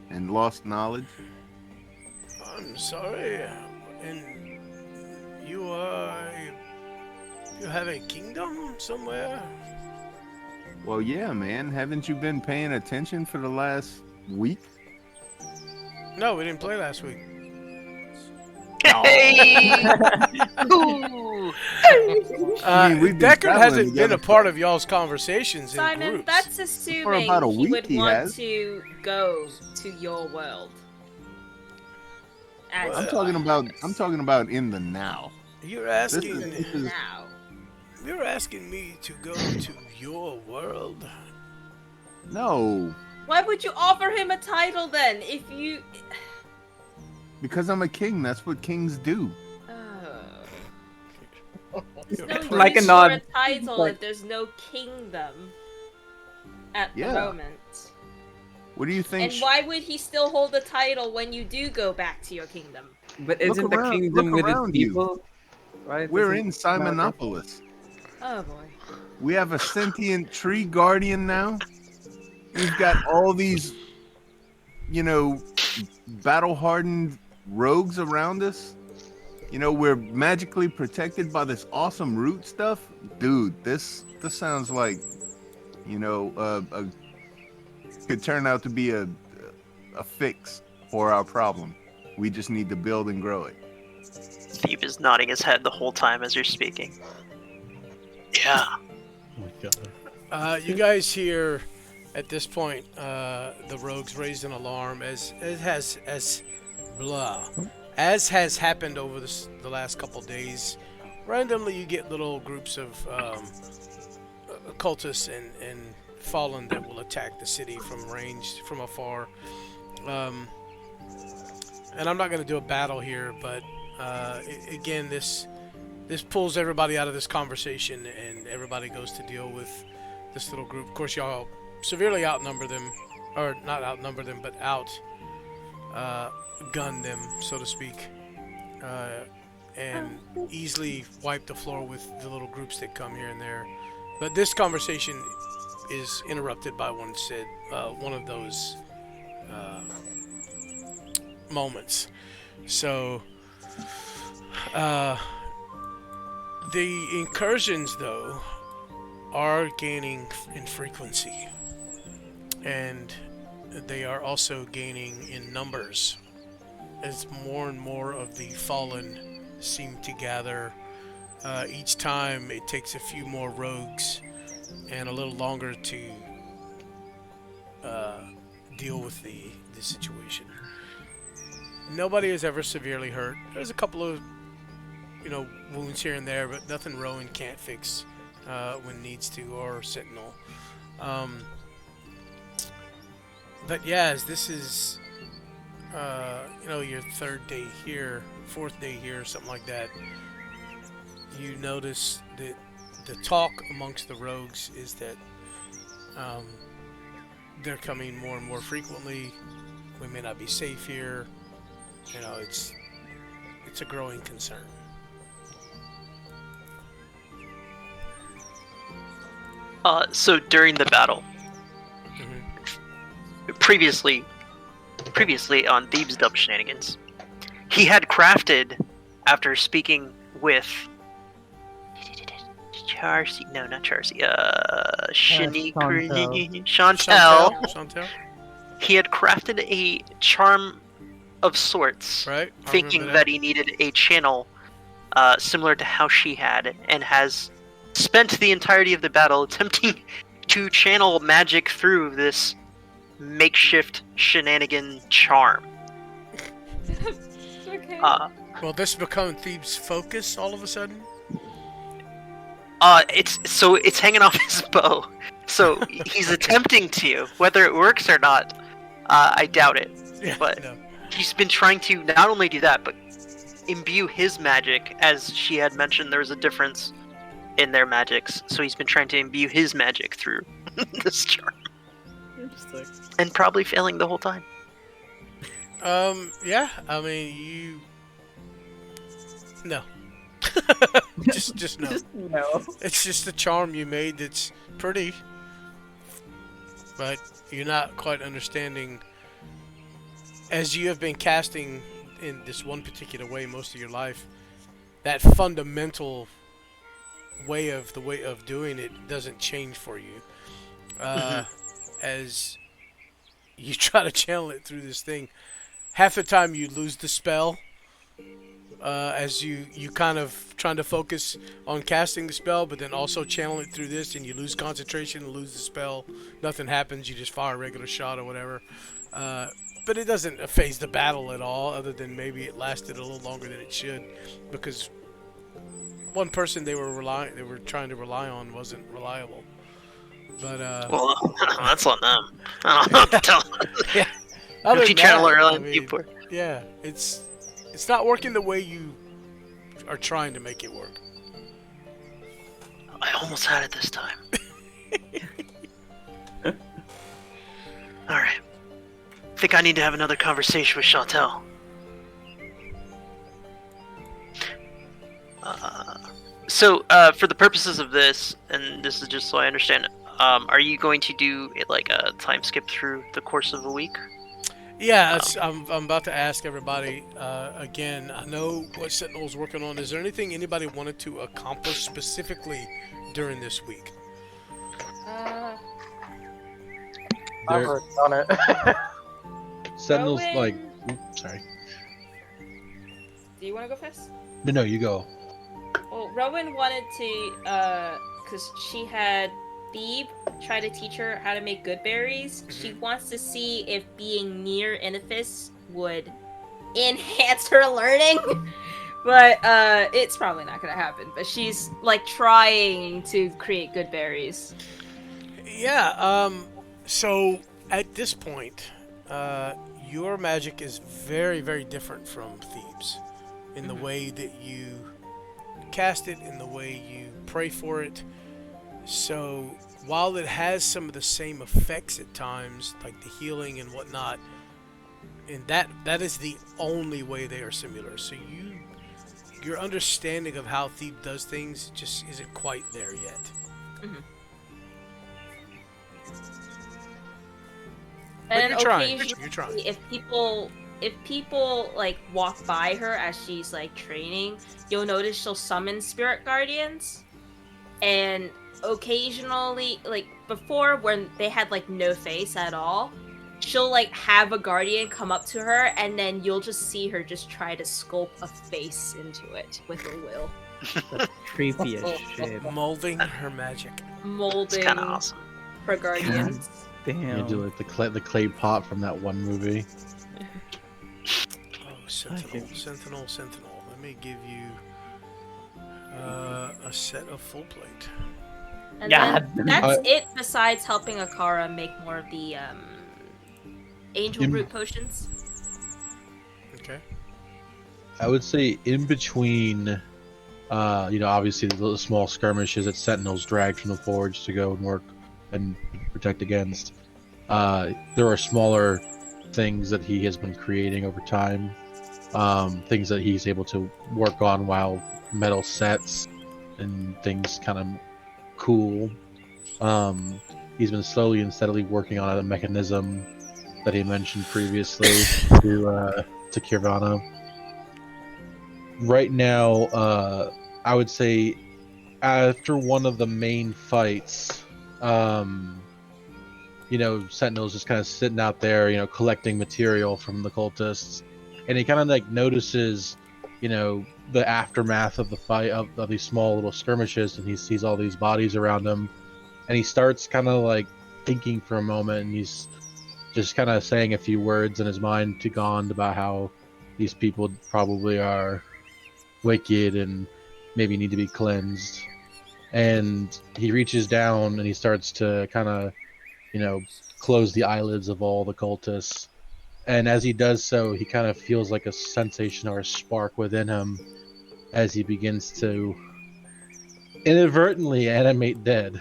and lost knowledge? I'm sorry, and you have a kingdom somewhere? Well, yeah, man. Haven't you been paying attention for the last week? No, we didn't play last week. Hey! Ooh. We've been Deckard traveling hasn't been together a part of y'all's conversations in Simon, groups. that's For assuming about a he week would he want has. to go to your world. As I'm talking about in the now. You're This asking. is now. You're asking me to go to your world. no, Why would you offer him a title then? If you. because I'm a king. That's what kings do. Oh. There's no Like a use nod. for a title Like- if there's no kingdom at the Yeah. moment. What do you think? And why would he still hold the title when you do go back to your kingdom? But Look isn't the around- kingdom look with its around you. people? Right? We're Isn't in Simonopolis. Oh boy. We have a sentient tree guardian now. We've got all these, battle-hardened rogues around us. We're magically protected by this awesome root stuff. Dude, this sounds like, could turn out to be a fix for our problem. We just need to build and grow it. Steve is nodding his head the whole time as you're speaking. Yeah. Oh my god. You guys hear at this point the rogues raised an alarm as has happened over the last couple days. Randomly, you get little groups of cultists and fallen that will attack the city from afar. And I'm not going to do a battle here, but again, this pulls everybody out of this conversation, and everybody goes to deal with this little group. Of course, y'all severely outnumber them, or not outnumber them, but gun them, so to speak, and easily wipe the floor with the little groups that come here and there. But this conversation is interrupted by one of those moments. So the incursions, though, are gaining in frequency, and they are also gaining in numbers as more and more of the fallen seem to gather. Each time it takes a few more rogues and a little longer to deal with the situation. Nobody is ever severely hurt. There's a couple of wounds here and there, but nothing Rowan can't fix when needs to, or Sentinel. But yeah, as this is your third day here, fourth day here, something like that, you notice that the talk amongst the rogues is that they're coming more and more frequently. We may not be safe here. It's a growing concern. So during the battle, previously on Thebes Dub Shenanigans, he had crafted, after speaking with Chantel, he had crafted a charm of sorts, right? Thinking that he needed a channel similar to how she had, and has spent the entirety of the battle attempting to channel magic through this makeshift shenanigan charm. Okay. Will this become Thebes' focus all of a sudden? It's hanging off his bow. So he's attempting to. Whether it works or not, I doubt it. Yeah, But no. he's been trying to not only do that, but imbue his magic. As she had mentioned, there's a difference in their magics. So he's been trying to imbue his magic through this charm. Interesting. And probably failing the whole time. Yeah, I mean, no. just no. No. It's just a charm you made that's pretty, but you're not quite understanding. As you have been casting in this one particular way most of your life, that fundamental way of doing it doesn't change for you. As you try to channel it through this thing. Half the time you lose the spell as you kind of trying to focus on casting the spell, but then also channel it through this, and you lose concentration and lose the spell. Nothing happens. You just fire a regular shot or whatever. But it doesn't phase the battle at all, other than maybe it lasted a little longer than it should, because one person they were trying to rely on wasn't reliable. But well, that's on them. I don't know what to tell them. yeah. Other If you than channel that, it I early, mean, you pour. yeah, it's not working the way you are trying to make it work. I almost had it this time. Alright. I think I need to have another conversation with Chantel. So, for the purposes of this, and this is just so I understand, are you going to do it like a time skip through the course of a week? Yeah, I'm about to ask everybody again. I know what Sentinel's working on. Is there anything anybody wanted to accomplish specifically during this week? I've already done it. Sentinel's Rowan? like, oops, sorry. Do you want to go first? No, you go. Well, Rowan wanted to, because she had Thebe try to teach her how to make good berries. She wants to see if being near Inifis would enhance her learning. But it's probably not gonna happen. But she's like trying to create good berries. Yeah. So at this point, your magic is very, very different from Thebes in the way that you cast it, in the way you pray for it. So while it has some of the same effects at times, like the healing and whatnot, and that is the only way they are similar. So your understanding of how Thebe does things just isn't quite there yet. Mm-hmm. But And you're trying. occasionally, You're trying. if people like walk by her as she's like training, you'll notice she'll summon spirit guardians. And occasionally, like before when they had like no face at all, she'll like have a guardian come up to her, and then you'll just see her just try to sculpt a face into it with her will. That's creepy as shit. Molding her magic. It's Molding kind of awesome. her guardians. You Damn. do like the clay pot from that one movie. Oh, Sentinel. Let me give you a set of full plate. And God. then that's it besides helping Akara make more of the angel Im- root potions. Okay. I would say in between, obviously the little small skirmishes that Sentinels dragged from the forge to go and work and protect against. There are smaller things that he has been creating over time, things that he's able to work on while metal sets and things kind of cool. He's been slowly and steadily working on a mechanism that he mentioned previously to Kirvana. Right now, I would say after one of the main fights, Sentinel's just kind of sitting out there, collecting material from the cultists, and he kind of like notices, the aftermath of the fight of these small little skirmishes, and he sees all these bodies around him, and he starts kind of like thinking for a moment, and he's just kind of saying a few words in his mind to Gond about how these people probably are wicked and maybe need to be cleansed. And he reaches down and he starts to kind of, close the eyelids of all the cultists. And as he does so, he kind of feels like a sensation or a spark within him as he begins to inadvertently animate dead.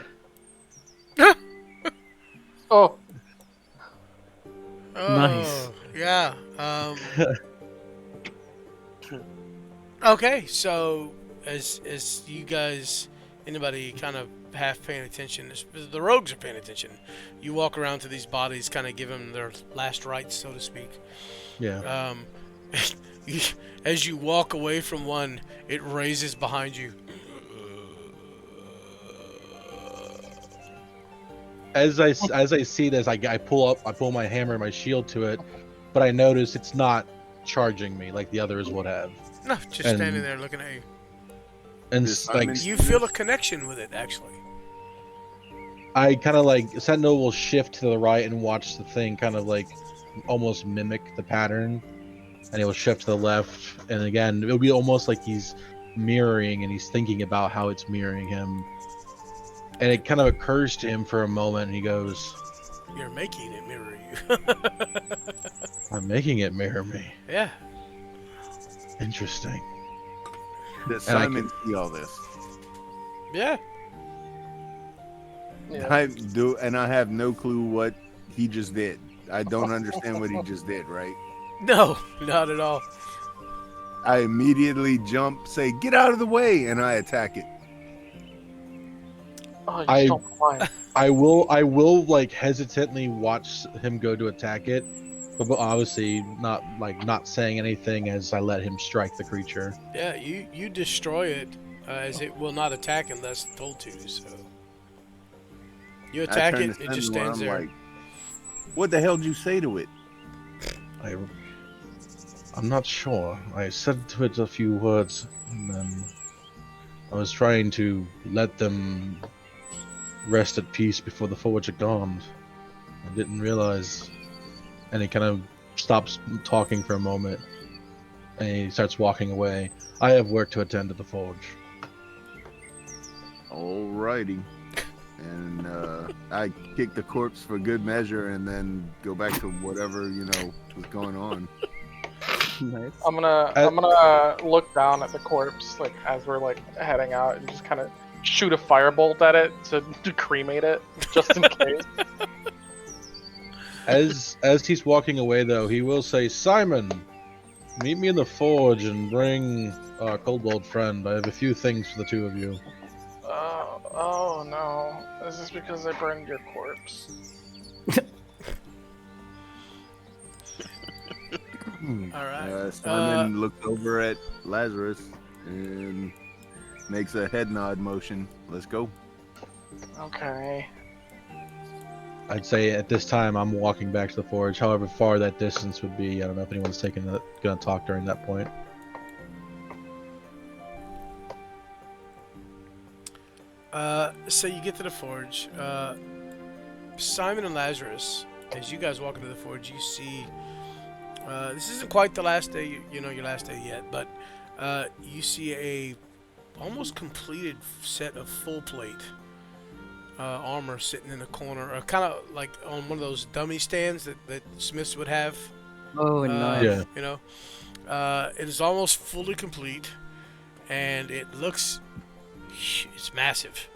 Oh, Nice. Yeah. Okay, so as you guys, anybody kind of half paying attention, the rogues are paying attention. You walk around to these bodies, kind of give them their last rites, so to speak. Yeah. As you walk away from one, it raises behind you. as I see this, I pull my hammer and my shield to it, but I notice it's not charging me like the others would have. No, just And- standing there looking at you. And Does like Simon- You feel a connection with it, actually. I kind of like Sentinel will shift to the right and watch the thing kind of like almost mimic the pattern, and it will shift to the left, and again it'll be almost like he's mirroring and he's thinking about how it's mirroring him, and it kind of occurs to him for a moment, and he goes, You're making it mirror you. "I'm making it mirror me. Yeah. Interesting." Does And I Simon see all this? Yeah. Yeah. I do, and I have no clue what he just did. I don't understand what he just did, right? No, not at all. I immediately jump, say, get out of the way, and I attack it. Oh, you I- stole my line. I will like hesitantly watch him go to attack it, but obviously not saying anything as I let him strike the creature. Yeah, you destroy it as it will not attack unless told to. So you attack I turn it, to it just Sentinel, stands I'm there. like, what the hell did you say to it? I'm not sure. I said to it a few words, and then I was trying to let them rest at peace before the Forge had gone. I didn't realize. And he kind of stops talking for a moment, and he starts walking away. I have work to attend to the Forge. Alrighty. And I kick the corpse for good measure and then go back to whatever, was going on. Nice. I'm gonna look down at the corpse like as we're like heading out and just kind of shoot a firebolt at it to cremate it just in case. As he's walking away, though, he will say, "Simon, meet me in the Forge and bring our kobold friend. I have a few things for the two of you." Oh no! Is this because I burned your corpse? All right. Simon looks over at Lazarus and makes a head nod motion. Let's go. Okay. I'd say at this time I'm walking back to the Forge. However far that distance would be, I don't know if anyone's gonna talk during that point. So you get to the forge. Simon and Lazarus, as you guys walk into the forge, you see. This isn't quite the last day, your last day yet, but you see a almost completed set of full plate armor sitting in the corner, kind of like on one of those dummy stands that smiths would have. Oh, nice. Yeah. It is almost fully complete, and it looks. It's massive.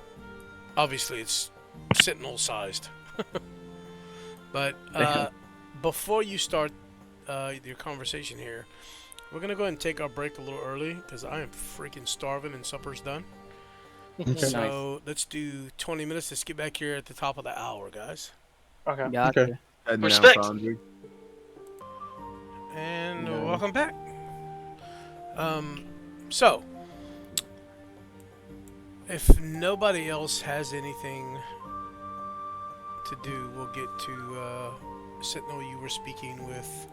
Obviously, it's Sentinel sized. But before you start your conversation here, we're gonna go ahead and take our break a little early because I am freaking starving and supper's done. So let's do 20 minutes. Let's get back here at the top of the hour, guys. Okay. Gotcha. Okay. Heading down Respect. Foundry. And Nice. welcome back. So if nobody else has anything to do, we'll get to Sentinel. You were speaking with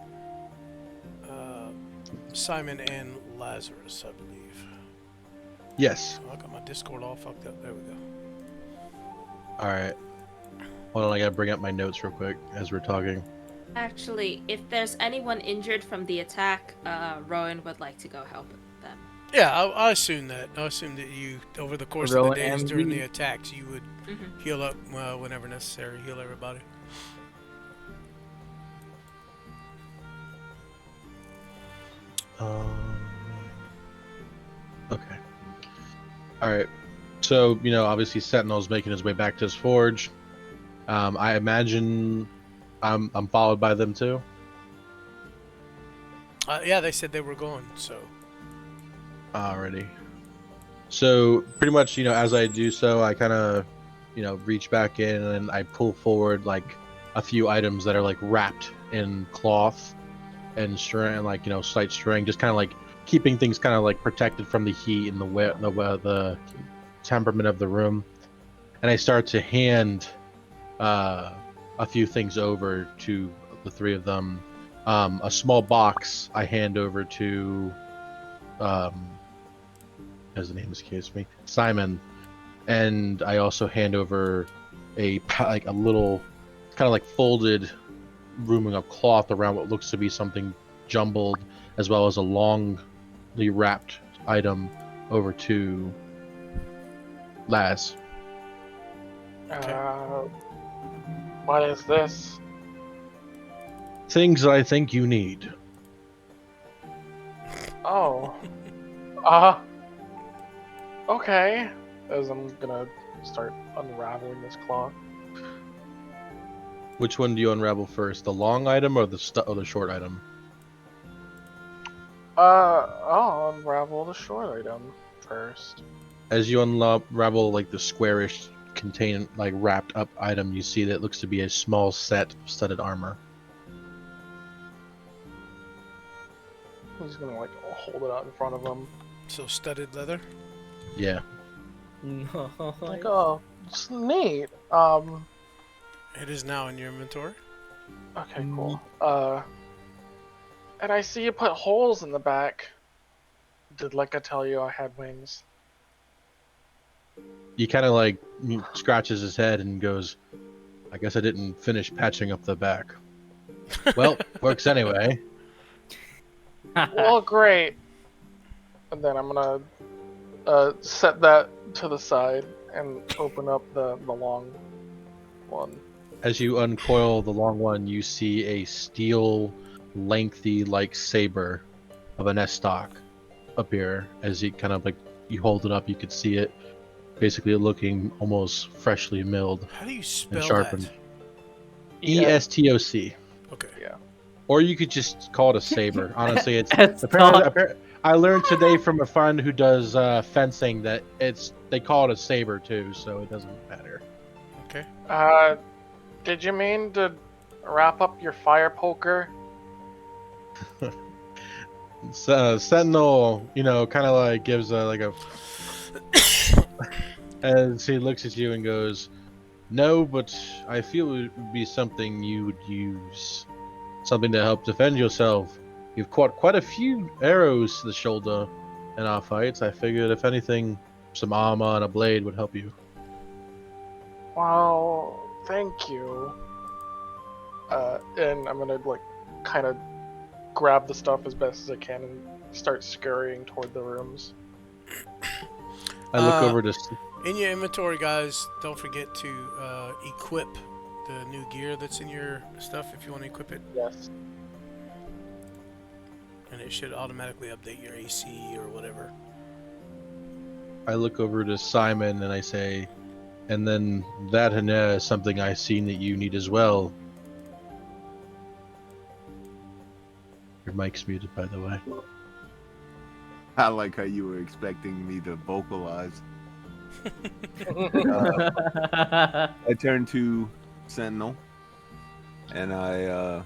Simon and Lazarus, I believe. Yes. Oh, I got my Discord all fucked up. There we go. All right. Hold on, I gotta bring up my notes real quick as we're talking. Actually, if there's anyone injured from the attack, Rowan would like to go help them. Yeah, I assume that. I assume that you, over the course of Rowan the days during MD. the attacks, you would Mm-hmm. heal up whenever necessary, heal everybody. Okay. All right. So, obviously Sentinel's making his way back to his forge. I imagine I'm followed by them too. Yeah, they said they were going, so. Alrighty. So pretty much, as I do so, I kind of, reach back in and I pull forward like a few items that are like wrapped in cloth and string, and like slight string, just kind of like keeping things kind of like protected from the heat and the temperament of the room. And I start to hand a few things over to the three of them. A small box I hand over to, as the name escapes me, Simon, and I also hand over like a little, kind of like folded, rooming of cloth around what looks to be something jumbled, as well as a longly wrapped item over to Laz. What is this? Things that I think you need. Oh. Okay. As I'm gonna start unraveling this cloth. Which one do you unravel first, the long item or the short item? I'll unravel the short item first. As you unravel like the squarish, contained, like wrapped up item, you see that it looks to be a small set of studded armor. He's gonna like hold it out in front of him. So studded leather. Yeah. No. Like, oh, it's neat. It is now in your inventory. Okay, cool. And I see you put holes in the back. Did Lekka tell you I had wings? He kind of like scratches his head and goes, I guess I didn't finish patching up the back. Well, works anyway. Well, great. And then I'm gonna set that to the side and open up the long one. As you uncoil the long one, you see a steel, lengthy, like saber of an Estoc appear. As you kind of like, you hold it up, you could see it basically looking almost freshly milled How do you and spell sharpened. that? ESTOC. Okay. Yeah. Or you could just call it a saber. Honestly, it's Estoc. I learned today from a friend who does fencing that they call it a saber too, so it doesn't matter. Okay. Did you mean to wrap up your fire poker? Sentinel, kind of like gives a as he looks at you and goes, "No, but I feel it would be something you would use, something to help defend yourself. You've caught quite a few arrows to the shoulder in our fights. I figured if anything, some armor and a blade would help you." Well, thank you. And I'm gonna like kind of grab the stuff as best as I can and start scurrying toward the rooms. I look over to. In your inventory, guys, don't forget to equip the new gear that's in your stuff if you want to equip it. Yes. And it should automatically update your AC or whatever. I look over to Simon and I say, and then that is something I've seen that you need as well. Your mic's muted, by the way. I like how you were expecting me to vocalize. I turn to Sentinel and I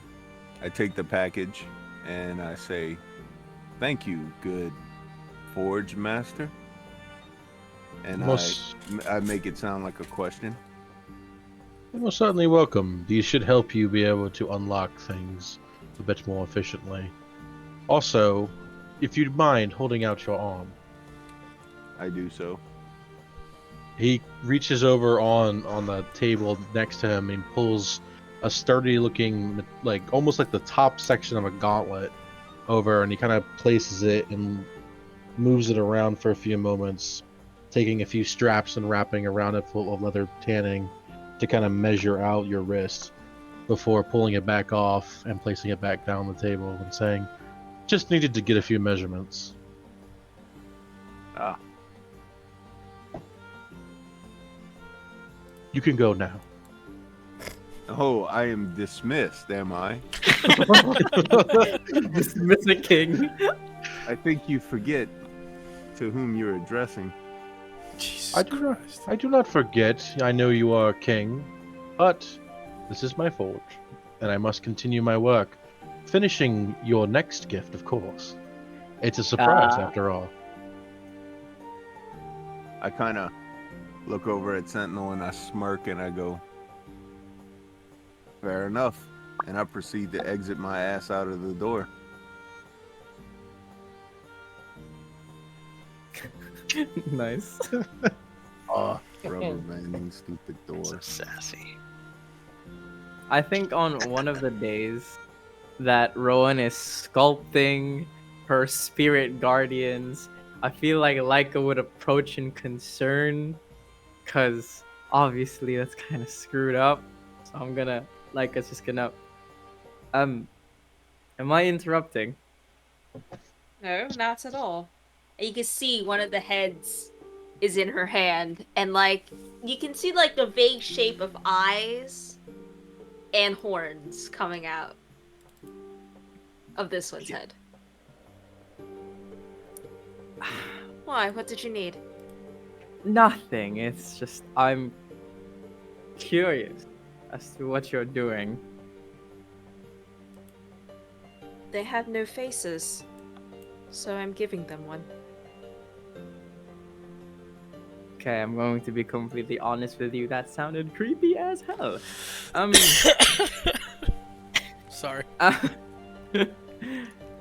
take the package and I say, "Thank you, good forge master." And I make it sound like a question. You're most certainly welcome. These should help you be able to unlock things a bit more efficiently. Also, if you'd mind holding out your arm. I do so. He reaches over on the table next to him and pulls a sturdy looking, like almost like the top section of a gauntlet over, and he kind of places it and moves it around for a few moments, taking a few straps and wrapping around it full of leather tanning to kind of measure out your wrist before pulling it back off and placing it back down on the table and saying, "Just needed to get a few measurements." Ah. You can go now. Oh, I am dismissed, am I? Dismiss the king. I think you forget to whom you're addressing. Jesus I do not. Christ. I do not forget. I know you are a king, but this is my forge, and I must continue my work, finishing your next gift, of course. It's a surprise, after all. I kind of look over at Sentinel and I smirk and I go, Fair enough. And I proceed to exit my ass out of the door. Nice. Rubber banding stupid So door. sassy. I think on one of the days that Rowan is sculpting her spirit guardians, I feel like Leica would approach in concern, cause obviously that's kind of screwed up. So Leica's just gonna, am I interrupting? No, not at all. And you can see one of the heads is in her hand, and like you can see like the vague shape of eyes and horns coming out of this one's head. Why? What did you need? Nothing. It's just I'm curious as to what you're doing. They have no faces, so I'm giving them one. Okay, I'm going to be completely honest with you. That sounded creepy as hell. Sorry.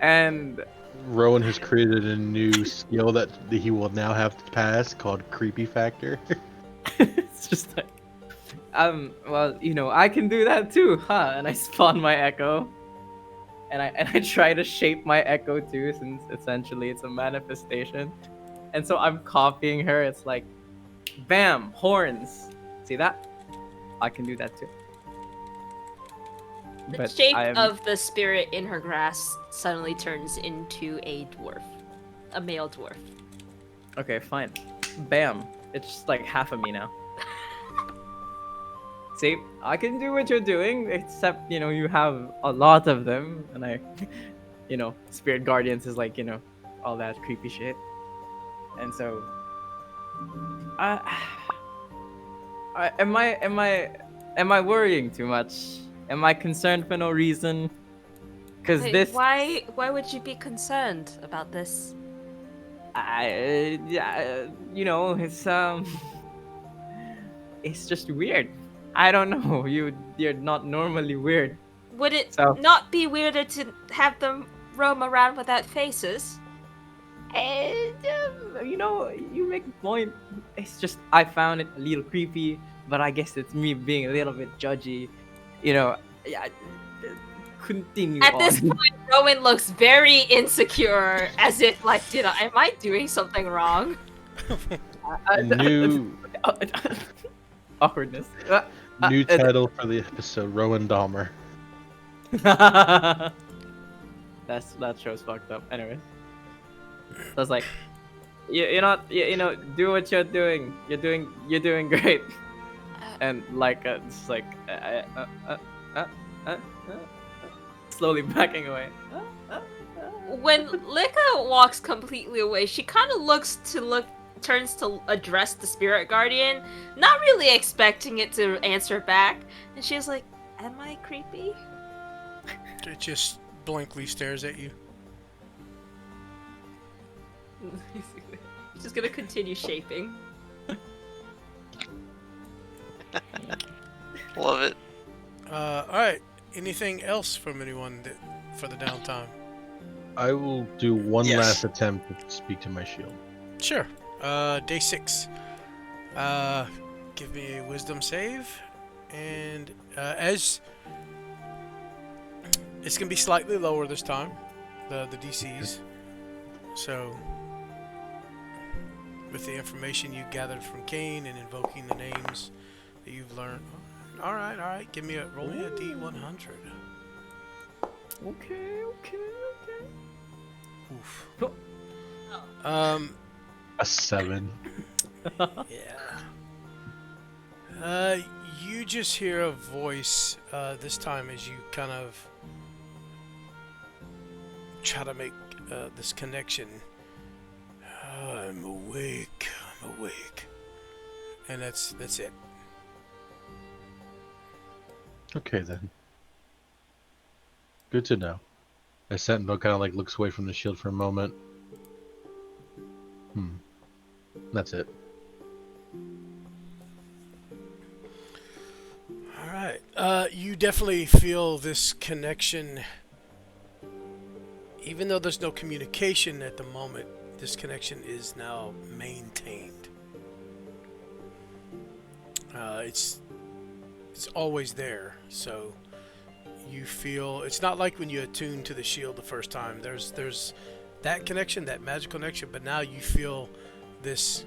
And Rowan has created a new skill that he will now have to pass called Creepy Factor. it's just like, well, I can do that too, huh? And I spawn my echo, and I try to shape my echo too, since essentially it's a manifestation. And so I'm copying her. It's like, bam, horns. See that? I can do that too. The But shape I am- of the spirit in her grasp suddenly turns into a dwarf. A male dwarf. Okay, fine. Bam. It's just like half of me now. See, I can do what you're doing, except, you have a lot of them, and I, Spirit Guardians is like, all that creepy shit. And so, am I worrying too much? Am I concerned for no reason? Because Wait, this, why would you be concerned about this? it's just weird. I don't know. You're not normally weird. Would it So- not be weirder to have them roam around without faces? And, you make a point. It's just I found it a little creepy, but I guess it's me being a little bit judgy. Yeah. Continue At on. this point, Rowan looks very insecure, as if like, am I doing something wrong? New Awkwardness. new title for the episode: Rowan Dahmer. That show's fucked up. Anyways, so I was like, do what you're doing. You're doing great. And like, it's like, slowly backing away. When Lika walks completely away, she kind of turns to address the spirit guardian, not really expecting it to answer back, and she's like, "Am I creepy?" It just blankly stares at you. She's gonna continue shaping. Love it. Alright. Anything else from anyone for the downtime? I will do one Yes. last attempt to speak to my shield. Sure. Day 6. Give me a wisdom save. And as it's gonna be slightly lower this time, the DCs. So with the information you gathered from Kane and invoking the names that you've learned. Alright. Roll me a D100. Okay. Oof. Oh. A 7. Yeah. You just hear a voice this time as you kind of try to make this connection. I'm awake. And that's it. Okay then. Good to know. As Sentinel kind of like looks away from the shield for a moment. That's it. Alright. You definitely feel this connection. Even though there's no communication at the moment, this connection is now maintained. It's always there, so you feel it's not like when you attune to the shield the first time. There's that connection, that magical connection, but now you feel this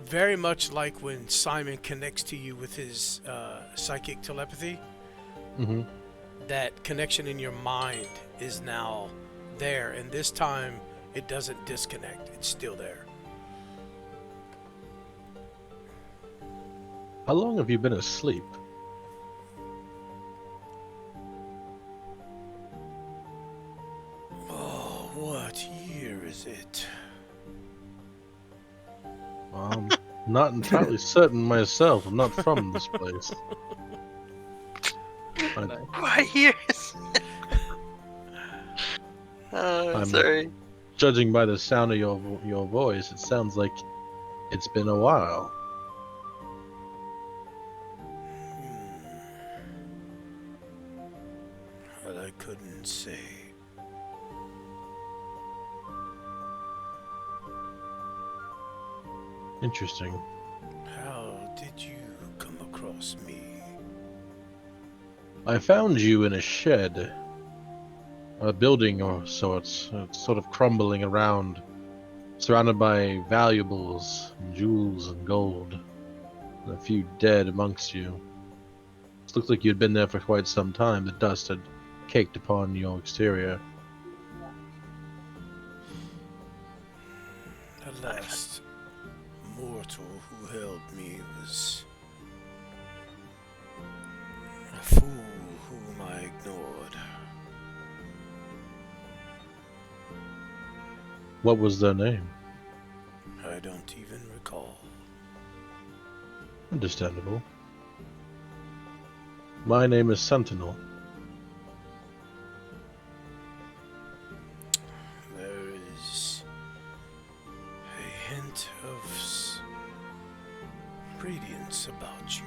very much like when Simon connects to you with his psychic telepathy. Mm-hmm. That connection in your mind is now there, and this time it doesn't disconnect. It's still there. How long have you been asleep? Oh, what year is it? I'm not entirely certain myself. I'm not from this place. What years? I'm Sorry. Judging by the sound of your voice, it sounds like it's been a while. But I couldn't say. Interesting. How did you come across me? I found you in a shed. A building or sorts, sort of crumbling around, surrounded by valuables, and jewels, and gold. And a few dead amongst you. It looked like you'd been there for quite some time. The dust had caked upon your exterior. The last mortal who held me was a fool whom I ignored. What was their name? I don't even recall. Understandable. My name is Sentinel. There is a hint of radiance about you.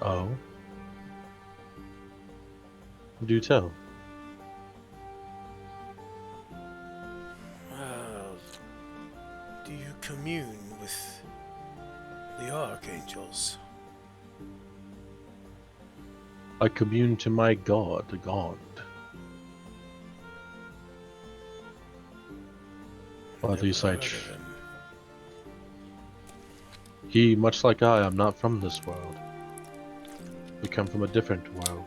Oh? Do tell. Do you commune with the archangels? I commune to my god, God. Or at least Never heard of him. He, much like I, am not from this world. We come from a different world,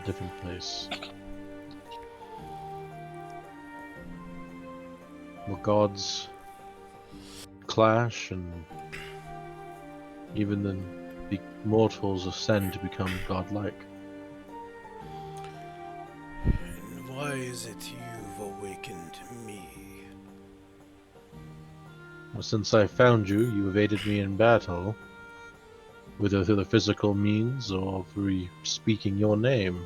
a different place. Where gods clash and even then the mortals ascend to become godlike. And why is it you've awakened me? Well, since I found you, you evaded me in battle, whether through the physical means or through speaking your name.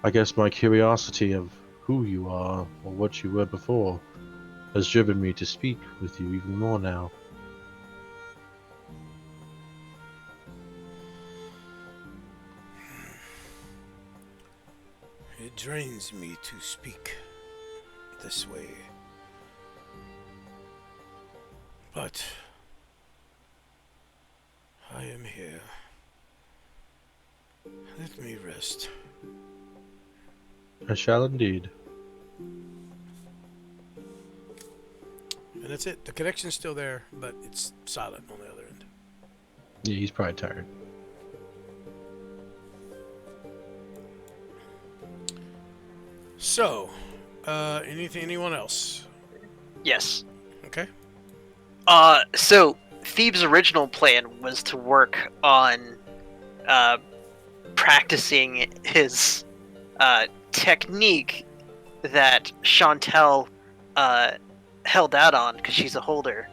I guess my curiosity of who you are or what you were before has driven me to speak with you even more now. It drains me to speak this way. But I am here. Let me rest. I shall indeed. And that's it. The connection's still there, but it's silent on the other end. Yeah, he's probably tired. So, anyone else? Yes. Okay. So Thebes' original plan was to work on practicing his technique that Chantel held out on because she's a holder.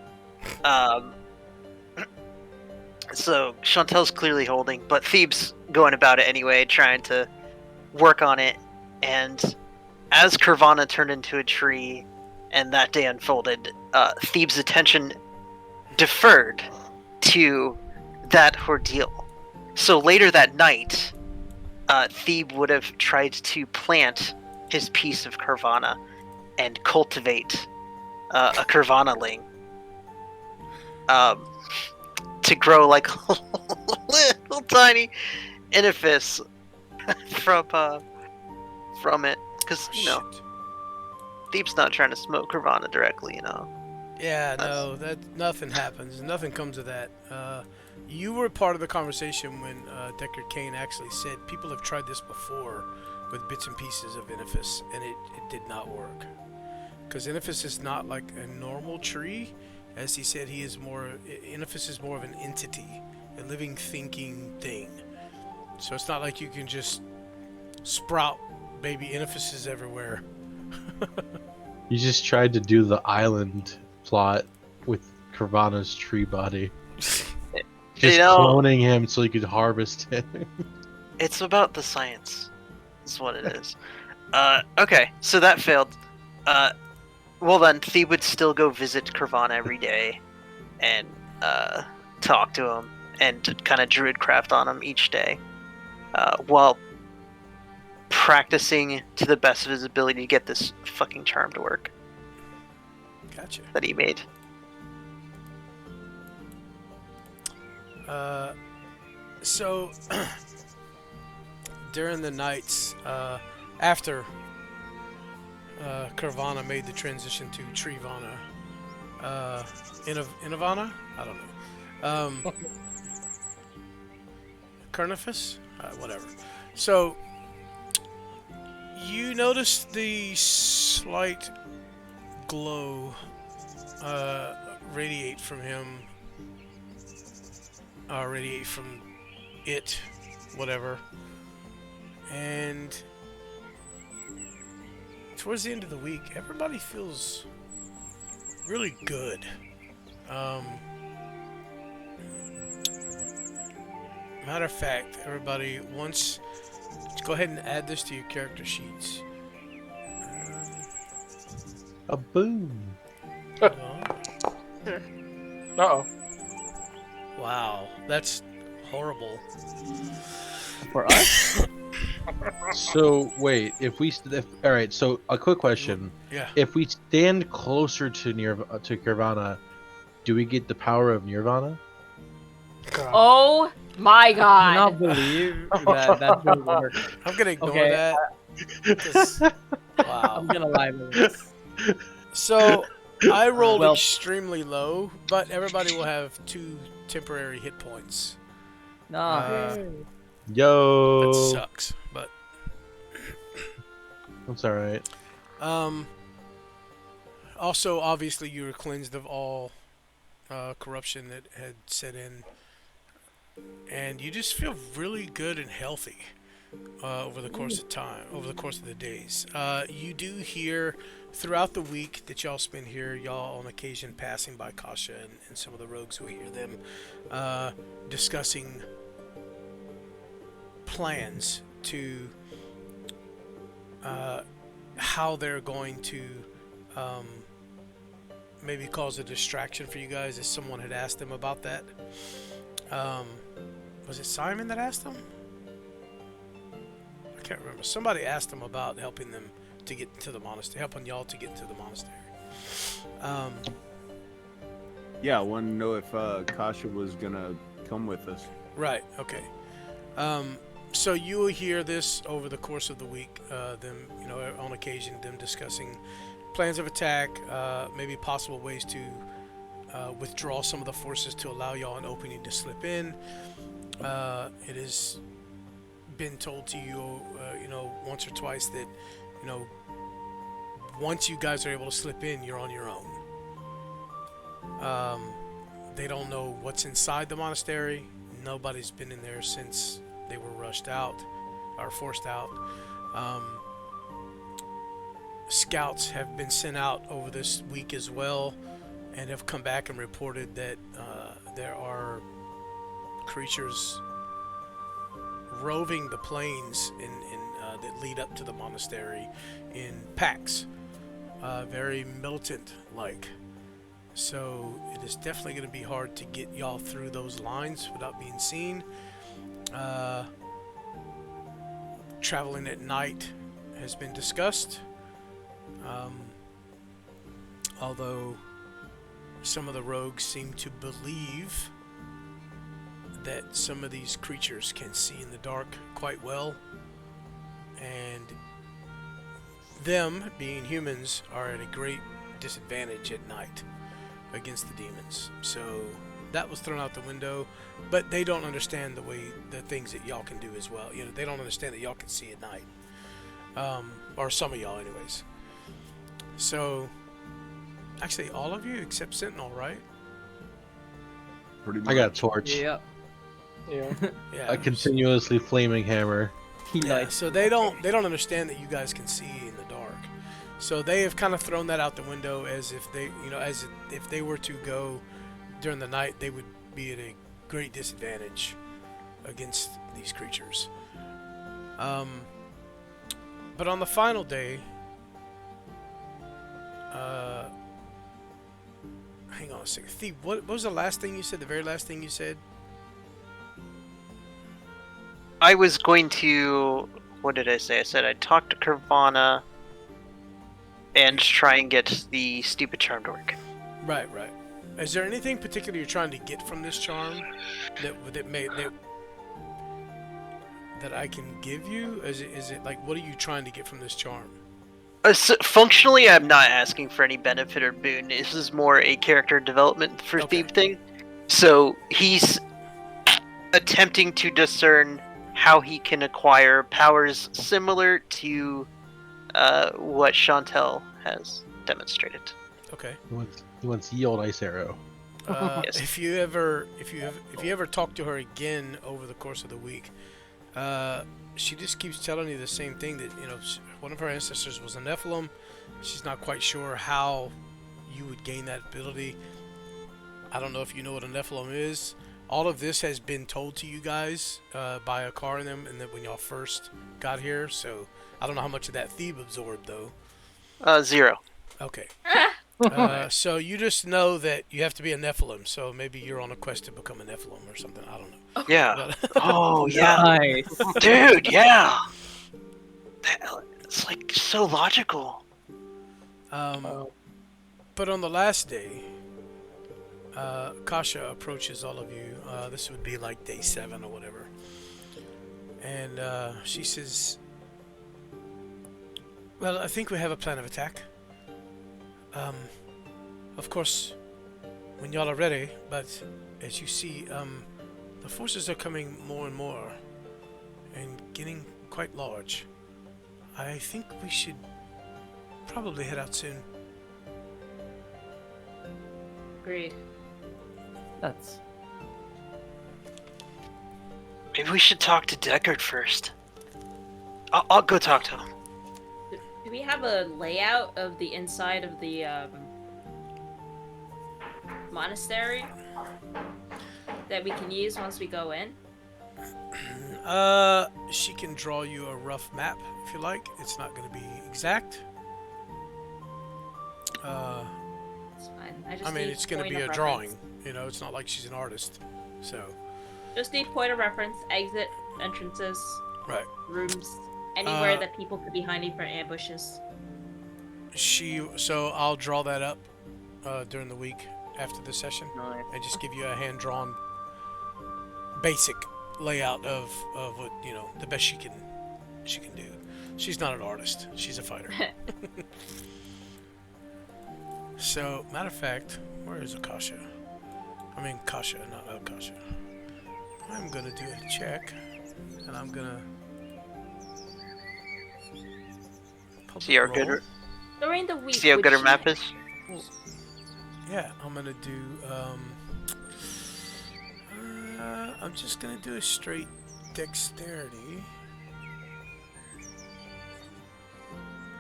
So Chantel's clearly holding, but Thebes going about it anyway, trying to work on it. And as Nirvana turned into a tree and that day unfolded, Thebes' attention deferred to that ordeal. So later that night, Thebe would have tried to plant his piece of Nirvana and cultivate a Nirvana-ling to grow like a little tiny edifice from it. Because, Thebe's not trying to smoke Nirvana directly, Yeah, no, that nothing happens. Nothing comes of that. You were part of the conversation when Deckard Cain actually said people have tried this before with bits and pieces of Iniphis, and it did not work. Because Iniphis is not like a normal tree. As he said, Iniphis is more of an entity, a living, thinking thing. So it's not like you can just sprout baby Iniphises everywhere. You just tried to do the island plot with Nirvana's tree body. Just cloning him so you could harvest him. It's about the science. That's what it is. Okay, so that failed. Well then, Thebe would still go visit Nirvana every day and talk to him and kind of druidcraft on him each day, while practicing to the best of his ability to get this fucking charm to work. Gotcha. That he made. So during the nights after Nirvana made the transition to Treevana, Inavana? I don't know. Carnifus? Whatever. So you notice the slight glow radiate from him, radiate from it, whatever. And towards the end of the week, everybody feels really good. Matter of fact, everybody, let's go ahead and add this to your character sheets. A boom. Uh-oh. Wow, that's horrible. For us? So wait, all right. So a quick question: Yeah. if we stand closer to Nirvana, do we get the power of Nirvana? Oh my I god. cannot believe that will work. I'm gonna ignore Okay, that. 'Cause- wow. I'm gonna lie with this. So I rolled Well- extremely low, but everybody will have 2 temporary hit points. No. Yo, That sucks, but that's all right. Also, obviously, you were cleansed of all corruption that had set in, and you just feel really good and healthy over the course of time, over the course of the days. You do hear throughout the week that y'all spend here, y'all on occasion passing by Kasha and some of the rogues who hear them discussing plans to how they're going to maybe cause a distraction for you guys, as someone had asked them about that. Was it Simon that asked them? I can't remember. Somebody asked them about helping them to get to the monastery, helping y'all to get to the monastery. Yeah, I want to know if Kasha was gonna come with us. Right. Okay. So you will hear this over the course of the week. Them, on occasion, them discussing plans of attack, maybe possible ways to withdraw some of the forces to allow y'all an opening to slip in. It has been told to you, once or twice that, once you guys are able to slip in, you're on your own. They don't know what's inside the monastery. Nobody's been in there since they were rushed out or forced out. Scouts have been sent out over this week as well, and have come back and reported that there are creatures roving the plains that lead up to the monastery in packs, very militant-like. So it is definitely going to be hard to get y'all through those lines without being seen. Traveling at night has been discussed. Although some of the rogues seem to believe that some of these creatures can see in the dark quite well, and them, being humans, are at a great disadvantage at night against the demons. So that was thrown out the window, but they don't understand the things that y'all can do as well. You know, they don't understand that y'all can see at night, or some of y'all anyways. So actually all of you except Sentinel, right? Pretty much. I got a torch. Yeah. Yeah. Yeah. A continuously flaming hammer. Yeah, so they don't understand that you guys can see in the dark. So they have kind of thrown that out the window as if they, if they were to go during the night, they would be at a great disadvantage against these creatures. But on the final day, hang on a second. Thief, what was the last thing you said? The very last thing you said? I was going to. What did I say? I said I'd talk to Carvana and try and get the stupid charm to work. Right. Is there anything particular you're trying to get from this charm that I can give you? Is it like, what are you trying to get from this charm? So functionally, I'm not asking for any benefit or boon. This is more a character development for Okay. Thief thing. So he's attempting to discern how he can acquire powers similar to what Chantel has demonstrated. Okay. He wants yield ice arrow. Yes. If you ever talk to her again over the course of the week, she just keeps telling you the same thing, that one of her ancestors was a Nephilim. She's not quite sure how you would gain that ability. I don't know if you know what a Nephilim is. All of this has been told to you guys by a car in them, and that when y'all first got here. So I don't know how much of that Thebe absorbed though. 0. Okay. So you just know that you have to be a Nephilim. So maybe you're on a quest to become a Nephilim or something. I don't know. Yeah. But Oh, yeah. Nice. Dude, yeah. It's like so logical. But on the last day, Kasha approaches all of you. This would be like day 7 or whatever. And she says, well, I think we have a plan of attack. Of course, when y'all are ready, but as you see, the forces are coming more and more and getting quite large. I think we should probably head out soon. Agreed. That's Maybe we should talk to Deckard first. I'll go talk to him. Do we have a layout of the inside of the monastery that we can use once we go in? She can draw you a rough map if you like. It's not going to be exact. It's fine. I mean, it's going to be a drawing. It's not like she's an artist. So. Just need point of reference, exit, entrances, Right. rooms, anywhere that people could be hiding from ambushes. So I'll draw that up during the week after the session, Nice. and just give you a hand-drawn basic layout of what the best she can do. She's not an artist; she's a fighter. So, matter of fact, where is Akasha? I mean Kasha, not Akasha. I'm gonna do a check, and I'm gonna. See how roll. good During the week. See how would good her she- map is? Yeah, I'm gonna do. I'm just gonna do a straight dexterity,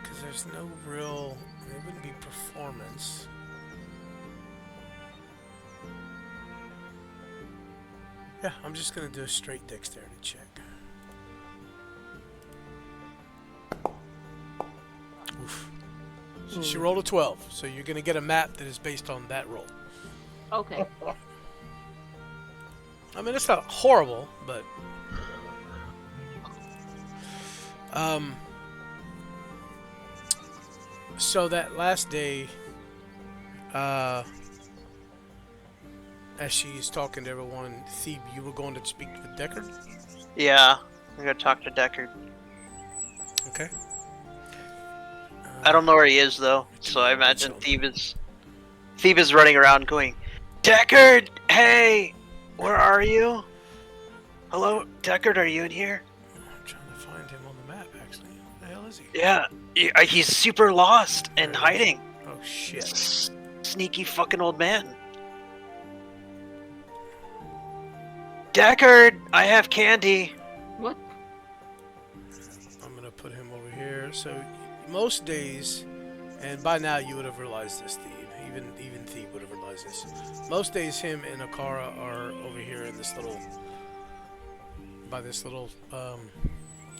because there's no real. There wouldn't be performance. Yeah, I'm just gonna do a straight dexterity check. Oof. She rolled a 12, so you're gonna get a map that is based on that roll. Okay. I mean, it's not horrible, but so that last day, as she's talking to everyone, Thebe, you were going to speak with Deckard? Yeah, I'm gonna talk to Deckard. Okay. I don't know where he is though, so I imagine Thebe is running around going, Deckard, hey, where are you? Hello, Deckard, are you in here? I'm trying to find him on the map, actually. Where the hell is he? Yeah, he's super lost and hiding. Oh, shit. Sneaky fucking old man. Deckard, I have candy. What? I'm gonna put him over here. So, most days, and by now you would have realized this, Thebe. Even Thebe would have realized this. Most days, him and Akara are over here in this little,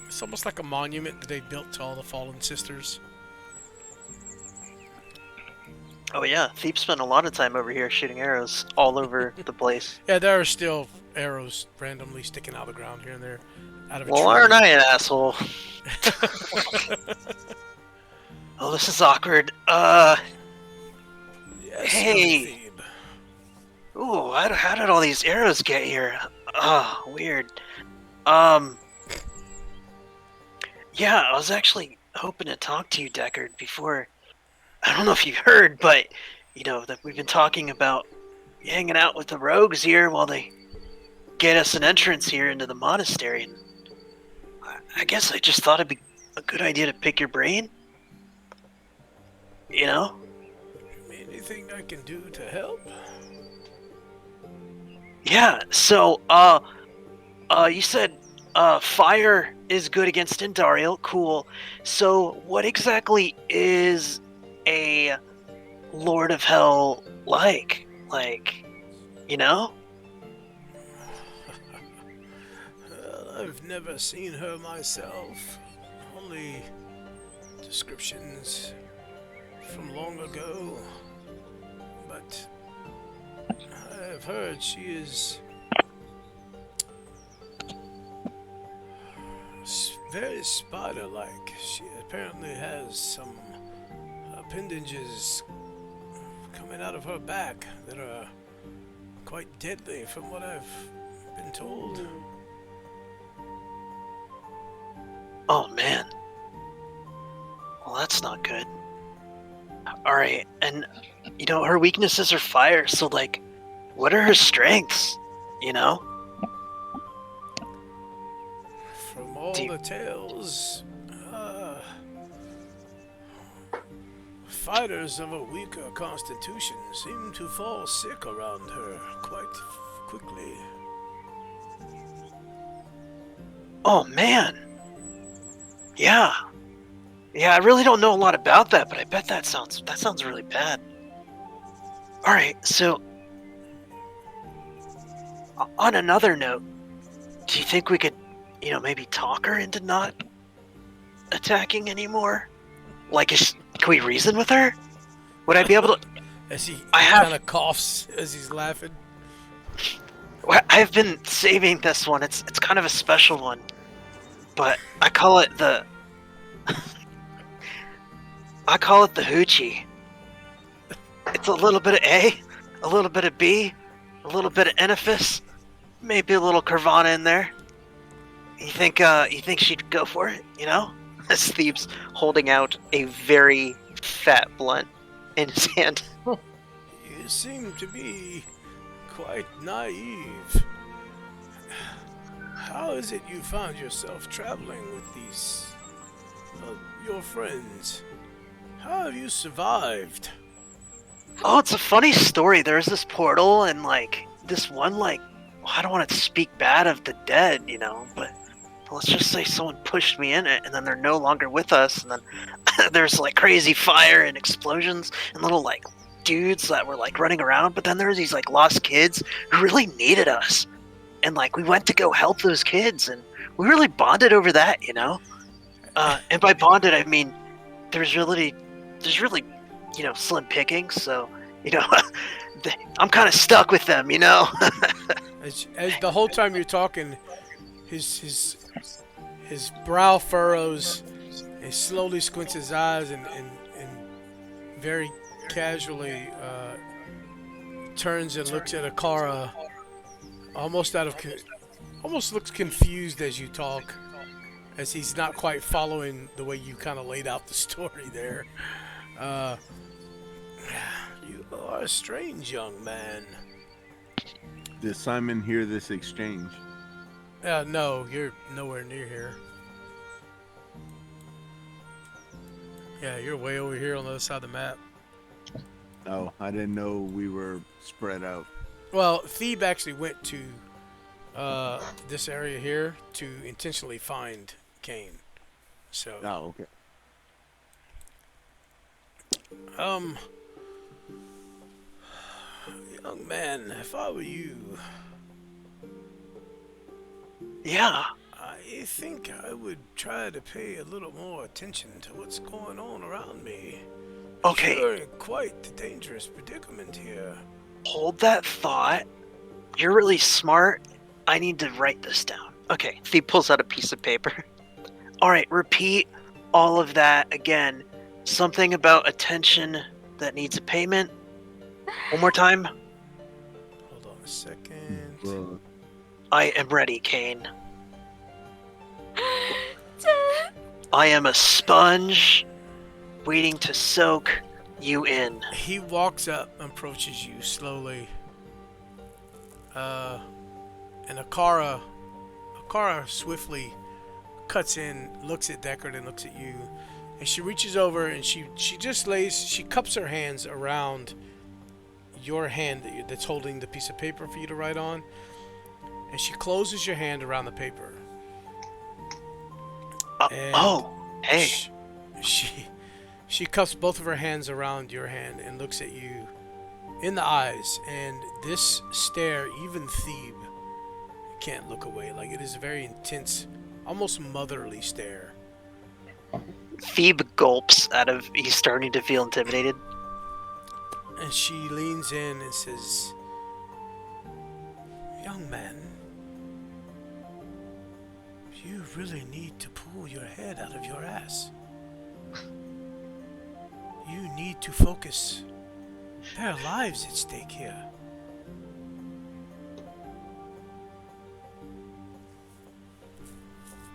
it's almost like a monument that they built to all the fallen sisters. Oh yeah, Thebe spent a lot of time over here shooting arrows all over the place. Yeah, there are still arrows randomly sticking out of the ground here and there, out of a Well, tree. aren't I an asshole? Oh, this is awkward. Yes, Hey. Thebe. Ooh, how did all these arrows get here? Weird. Yeah, I was actually hoping to talk to you, Deckard, before. I don't know if you heard, but you know that we've been talking about hanging out with the rogues here while they get us an entrance here into the monastery. And I guess I just thought it'd be a good idea to pick your brain. You know? Anything I can do to help? Yeah, so, you said, fire is good against Andariel. Cool. So, what exactly is a Lord of Hell like? Like, you know? I've never seen her myself. Only descriptions from long ago. But I've heard she is very spider-like. She apparently has some appendages coming out of her back that are quite deadly from what I've been told. Oh, man. Well, that's not good. Alright, and, you know, her weaknesses are fire, so, like, what are her strengths? You know? From all the tales, fighters of a weaker constitution seem to fall sick around her quite quickly. Oh, man. Yeah. Yeah, I really don't know a lot about that, but I bet that sounds really bad. Alright, so on another note, do you think we could, you know, maybe talk her into not attacking anymore? Like, can we reason with her? Would I be able to? As he kind of coughs as he's laughing. I've been saving this one. It's kind of a special one, but I call it the hoochie. It's a little bit of A, a little bit of B, a little bit of Eniphis, maybe a little Nirvana in there. You think she'd go for it? You know? As Thebes holding out a very fat blunt in his hand. You seem to be quite naive. How is it you found yourself traveling with these, your friends? How have you survived? Oh, it's a funny story. There's this portal and, like, this one, like, I don't want to speak bad of the dead, you know, but let's just say someone pushed me in it and then they're no longer with us, and then there's, like, crazy fire and explosions and little, like, dudes that were, like, running around, but then there's these, like, lost kids who really needed us. And, like, we went to go help those kids, and we really bonded over that, you know? And by bonded, I mean, there's really there's really, slim pickings. So, I'm kind of stuck with them. As the whole time you're talking, his brow furrows, he slowly squints his eyes and very casually turns and looks at Akara, almost looks confused as you talk, as he's not quite following the way you kind of laid out the story there. You are a strange young man. Did Simon hear this exchange? No, you're nowhere near here. Yeah, you're way over here on the other side of the map. Oh, I didn't know we were spread out. Well, Thebe actually went to this area here to intentionally find Kane. So. Oh, okay. Young man, if I were you, Yeah. I think I would try to pay a little more attention to what's going on around me. Okay. You're in quite a dangerous predicament here. Hold that thought. You're really smart. I need to write this down. Okay. Thebe pulls out a piece of paper. All right. Repeat all of that again. Something about attention that needs a payment. One more time. Hold on a second. I am ready, Kane. I am a sponge waiting to soak you in. He walks up and approaches you slowly. And Akara swiftly cuts in, looks at Deckard and looks at you. And she reaches over and she cups her hands around your hand that's holding the piece of paper for you to write on. And she closes your hand around the paper. Hey. She cups both of her hands around your hand and looks at you in the eyes. And this stare, even Thebe can't look away. Like, it is a very intense, almost motherly stare. Thebe gulps he's starting to feel intimidated. And she leans in and says, "Young man, you really need to pull your head out of your ass. You need to focus. There are lives at stake here."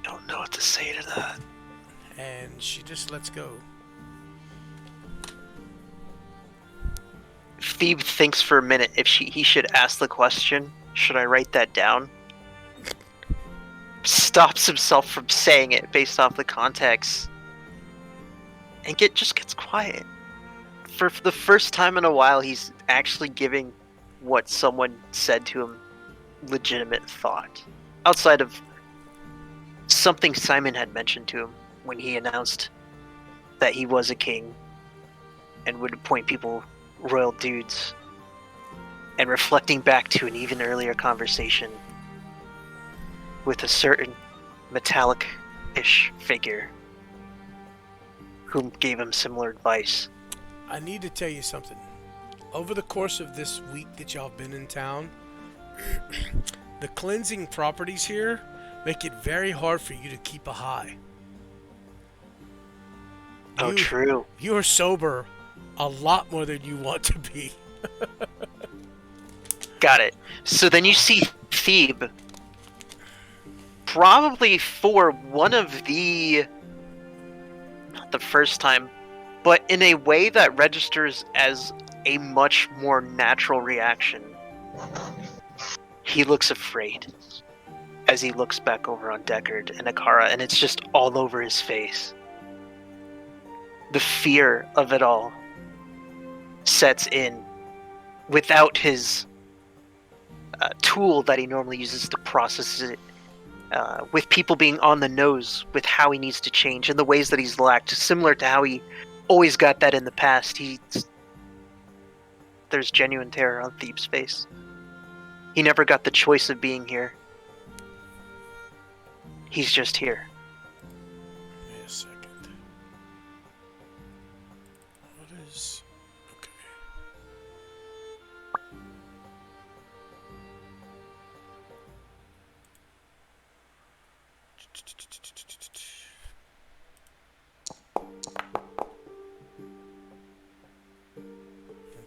Don't know what to say to that. And she just lets go. Thebe thinks for a minute if he should ask the question, should I write that down? Stops himself from saying it based off the context. And just gets quiet. For the first time in a while, he's actually giving what someone said to him legitimate thought. Outside of something Simon had mentioned to him when he announced that he was a king and would appoint people royal dudes, and reflecting back to an even earlier conversation with a certain metallic-ish figure who gave him similar advice. I need to tell you something. Over the course of this week that y'all been in town, the cleansing properties here make it very hard for you to keep a high. True. You are sober a lot more than you want to be. Got it. So then you see Thebe, probably for one of not the first time, but in a way that registers as a much more natural reaction. He looks afraid as he looks back over on Deckard and Akara, and it's just all over his face. The fear of it all sets in without his tool that he normally uses to process it, with people being on the nose with how he needs to change and the ways that he's lacked, similar to how he always got that in the past. There's genuine terror on Thebe's face. He never got the choice of being here. He's just here. Wait a second.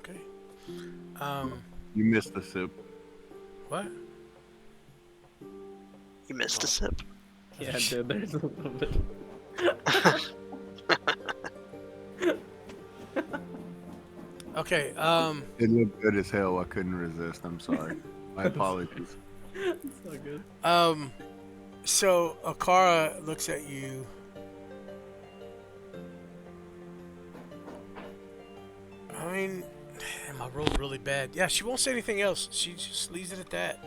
Okay. You missed the sip. What? You missed a sip. Yeah, dude, there's a little bit. Okay. It looked good as hell. I couldn't resist. I'm sorry. My apologies. It's so good. So Akara looks at you. I mean, damn, I rolled really bad. Yeah, she won't say anything else. She just leaves it at that.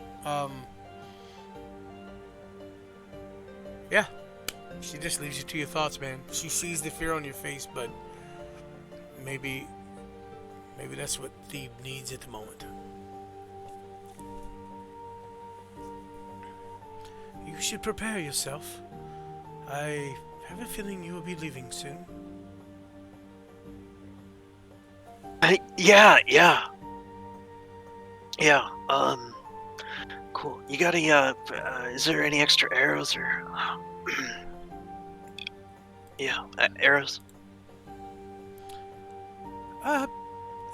Yeah. She just leaves you to your thoughts, man. She sees the fear on your face, but maybe that's what Thebe needs at the moment. You should prepare yourself. I have a feeling you will be leaving soon. Yeah. Cool. You got any, is there any extra arrows or, arrows?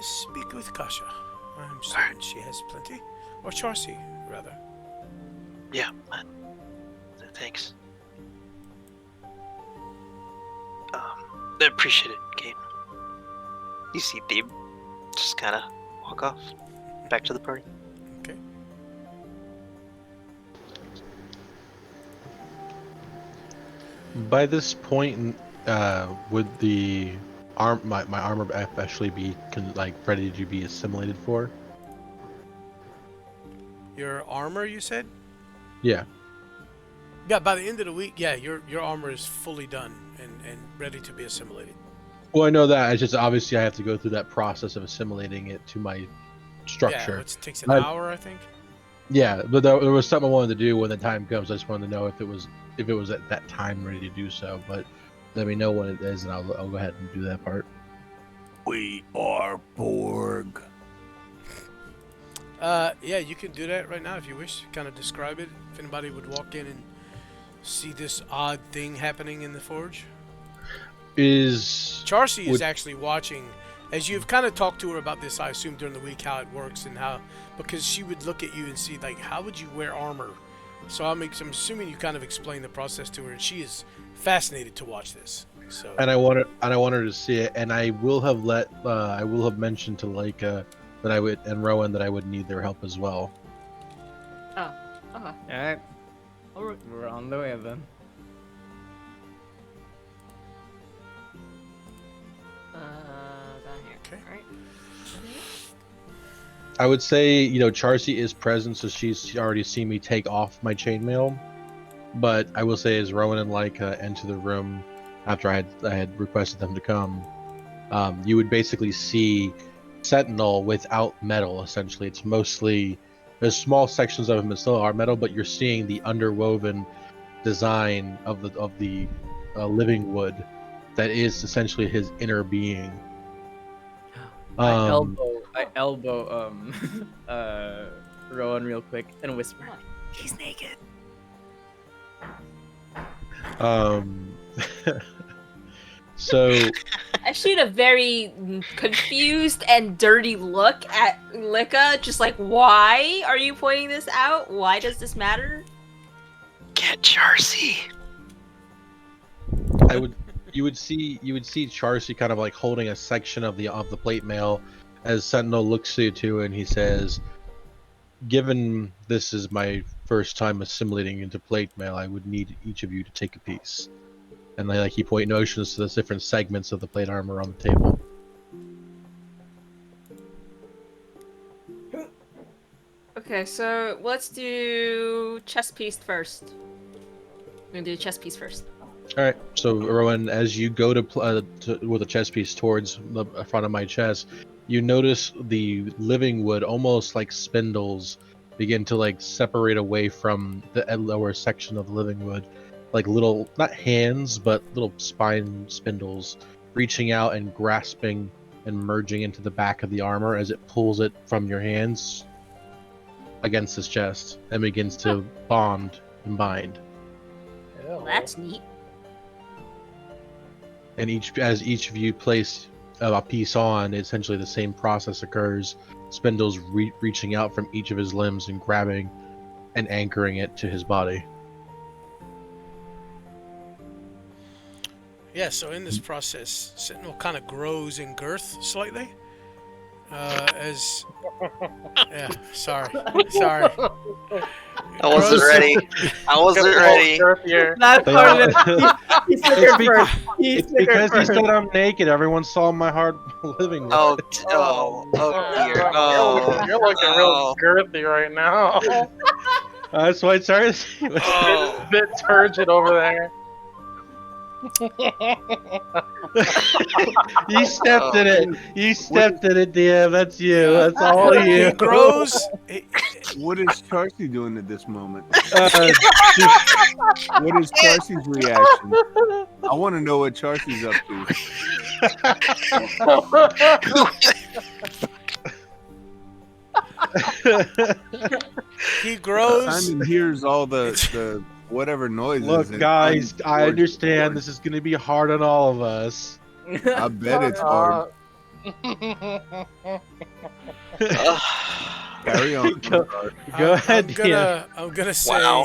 Speak with Kasha. I'm certain she has plenty. Or Charcy, rather. Yeah, thanks. I appreciate it, Kate. You see Thebe just kind of walk off back to the party. Okay. By this point, would the my armor actually be ready to be assimilated for? Your armor, you said? Yeah. Yeah, by the end of the week, yeah, your armor is fully done and ready to be assimilated. Well, I know that. It's just obviously I have to go through that process of assimilating it to my structure. Yeah, which takes an hour, I think. Yeah, but there was something I wanted to do when the time comes. I just wanted to know if it was at that time ready to do so. But let me know when it is, and I'll go ahead and do that part. We are Borg. Yeah, you can do that right now if you wish. Kind of describe it. If anybody would walk in and see this odd thing happening in the forge. Charcy is actually watching, as you've kind of talked to her about this, I assume, during the week, how it works and how, because she would look at you and see, like, how would you wear armor? So I'm assuming you kind of explain the process to her, and she is fascinated to watch this. So. And I want her to see it, and I will have mentioned to Leica that I would, and Rowan, that I would need their help as well. Oh, okay. Alright. We're on the way then. Down here. Okay. All right. I would say, Charcy is present, so she's already seen me take off my chainmail. But I will say, as Rowan and Leica enter the room after I had requested them to come, you would basically see Sentinel without metal. Essentially, it's mostly there's small sections of him that still are metal, but you're seeing the underwoven design of the living wood that is essentially his inner being. I elbow Rowan real quick and whisper, He's naked. So I shoot a very confused and dirty look at Lika, just like, why are you pointing this out? Why does this matter? Get Charcy. you would see Charcy kind of like holding a section of the plate mail as Sentinel looks at you too, and he says, "Given this is my first time assimilating into plate mail, I would need each of you to take a piece." And he point notions to the different segments of the plate armor on the table. Okay, so let's do chest piece first. We're gonna do chest piece first. All right. So Rowan, as you go with a chest piece towards the front of my chest, you notice the living wood, almost like spindles, begin to separate away from the lower section of the living wood, like little, not hands, but little spine spindles, reaching out and grasping and merging into the back of the armor as it pulls it from your hands against his chest and begins to bond and bind. Well, that's neat. And as each of you place a piece on, essentially the same process occurs. Spindle's reaching out from each of his limbs and grabbing and anchoring it to his body. Yeah, so in this process, Sentinel kind of grows in girth slightly. As yeah, sorry. I wasn't ready. I wasn't ready. That's They part of all- it. He's snickered first. He's It's because snickered he first. said I'm naked. Everyone saw my hard living room. Oh dear. Oh, You're looking real girthy right now. That's why it's hard. Oh. Bit turgid over there. You stepped in it. You stepped in it, DM. That's you. That's all He you. grows. What is Charcy doing at this moment? Uh, What is Charcy's reaction? I want to know what Charcy's up to. He grows. Simon hears all the whatever noises. Look, and guys, I'm I bored. understand this is going to be hard on all of us. I bet it's hard. Carry on. Go ahead, I'm gonna say Wow.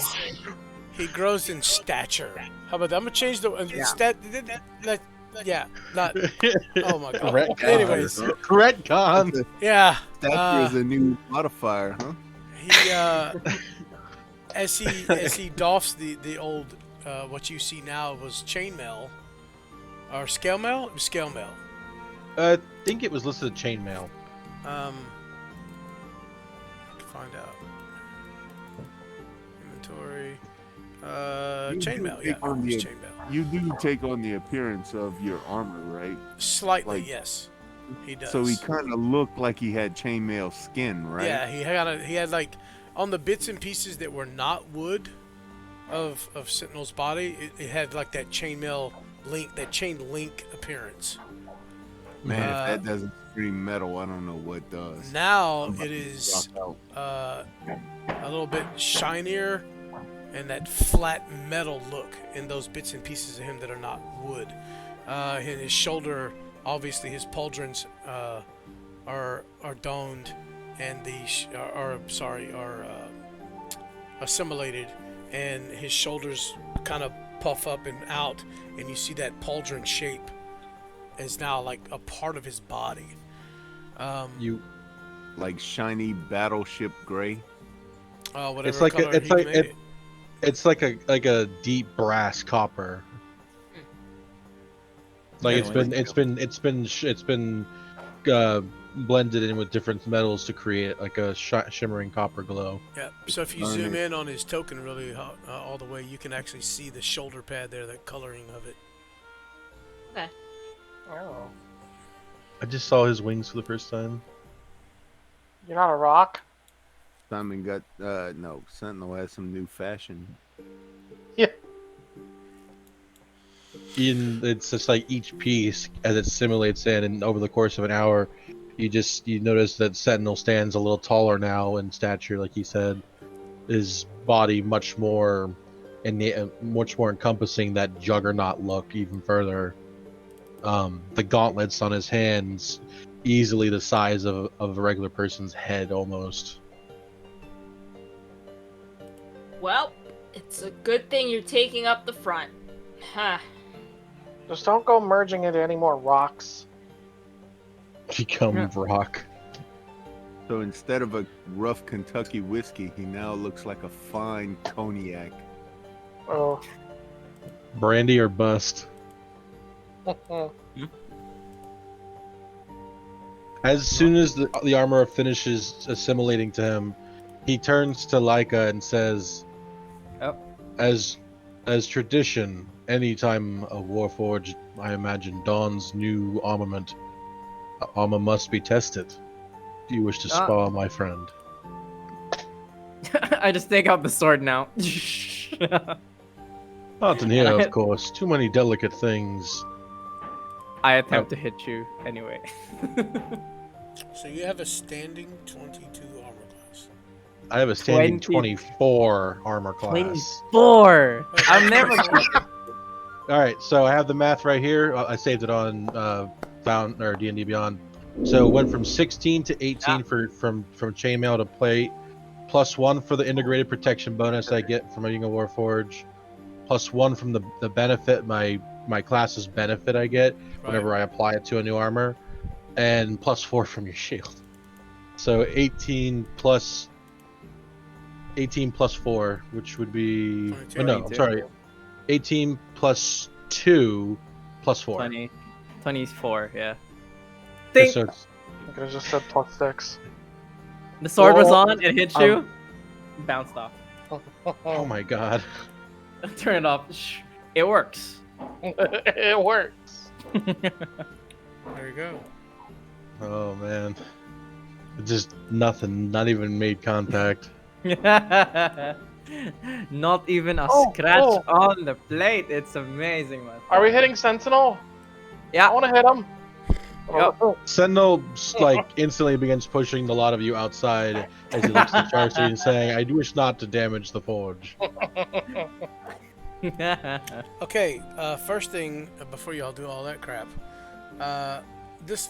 he grows in stature. How about that? I'm gonna change the yeah, not. Oh my god. Retcon. Anyways, Retcon. yeah. Stature is a new modifier, huh? He as he doffs the old what you see now was chainmail or scale mail. It was scale mail. I think it was listed as chainmail. I can find out. Inventory. You Chainmail. do Yeah, take on it's the- chainmail. You do take on the appearance of your armor, right? Slightly, like- yes. He does. So he kind of looked like he had chainmail skin, right? Yeah, he had like on the bits and pieces that were not wood of Sentinel's body, it had like that chainmail link, that chain link appearance. Man, if that doesn't scream metal, I don't know what does. Now I'm about it to is rock out. a little bit shinier and that flat metal look in those bits and pieces of him that are not wood. In his shoulder, obviously his pauldrons are doned and are assimilated, and his shoulders kind of puff up and out, and you see that pauldron shape is now like a part of his body. You. Like shiny battleship gray. Whatever It's like color it's he like made it. it's like a deep brass copper. Like it's been blended in with different metals to create like a shimmering copper glow. Yeah. So if you zoom in on his token really all the way, you can actually see the shoulder pad there, the coloring of it. Okay. Oh. I just saw his wings for the first time. You're not a rock? Simon got no. Sentinel has some new fashion. It's just like each piece as it simulates in, and over the course of an hour, you notice that Sentinel stands a little taller now in stature, like he said. His body much more encompassing that juggernaut look even further. The gauntlets on his hands, easily the size of a regular person's head almost. Well, it's a good thing you're taking up the front. Huh. Just don't go merging into any more rocks. Become rock. So instead of a rough Kentucky whiskey, he now looks like a fine cognac. Oh. Brandy or bust. As soon as the armor finishes assimilating to him, he turns to Laika and says, Yep. As tradition, any time a Warforged, I imagine, dons new armament, armor must be tested. Do you wish to spar, my friend? I just take out the sword now. Not in here, of course. Too many delicate things. I attempt to hit you anyway. So you have a standing 22 armor class. I have a standing 20. 24 armor class. 24. I'm never. All right, so I have the math right here. I saved it on Found or D&D Beyond. So it went from 16 to 18 from chainmail to plate, +1 for the integrated protection bonus I get from being a Warforge, +1 from the benefit my class's benefit I get whenever I apply it to a new armor, and +4 from your shield. So 18 plus 4, which would be 22. oh, no, I'm sorry, 18 plus 2 plus 4. 20. 24, yeah. Okay, Think so it's, I could have just said +6. the sword was Well, on, it hit you, bounced off. oh my god. Turn it off. Shh. It works. It works. There you go. Oh man. Just nothing, not even made contact. Not even a Oh, scratch oh. on the plate. It's amazing, man. Are we hitting Sentinel? Yeah. I want to hit him. Yep. Sentinel like instantly begins pushing the lot of you outside as he looks at Charcy and saying, "I wish not to damage the forge." Okay, first thing before y'all do all that crap, this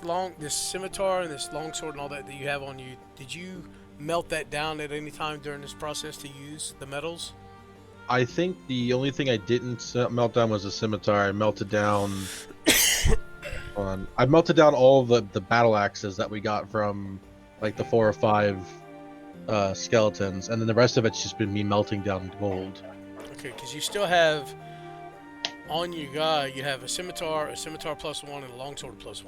scimitar and this longsword and all that you have on you, did you melt that down at any time during this process to use the metals? I think the only thing I didn't melt down was the scimitar. I melted down. I melted down all of the battle axes that we got from like the 4 or 5 skeletons, and then the rest of it's just been me melting down gold. Okay, because you still have on your guy, you have a scimitar +1, and a longsword +1.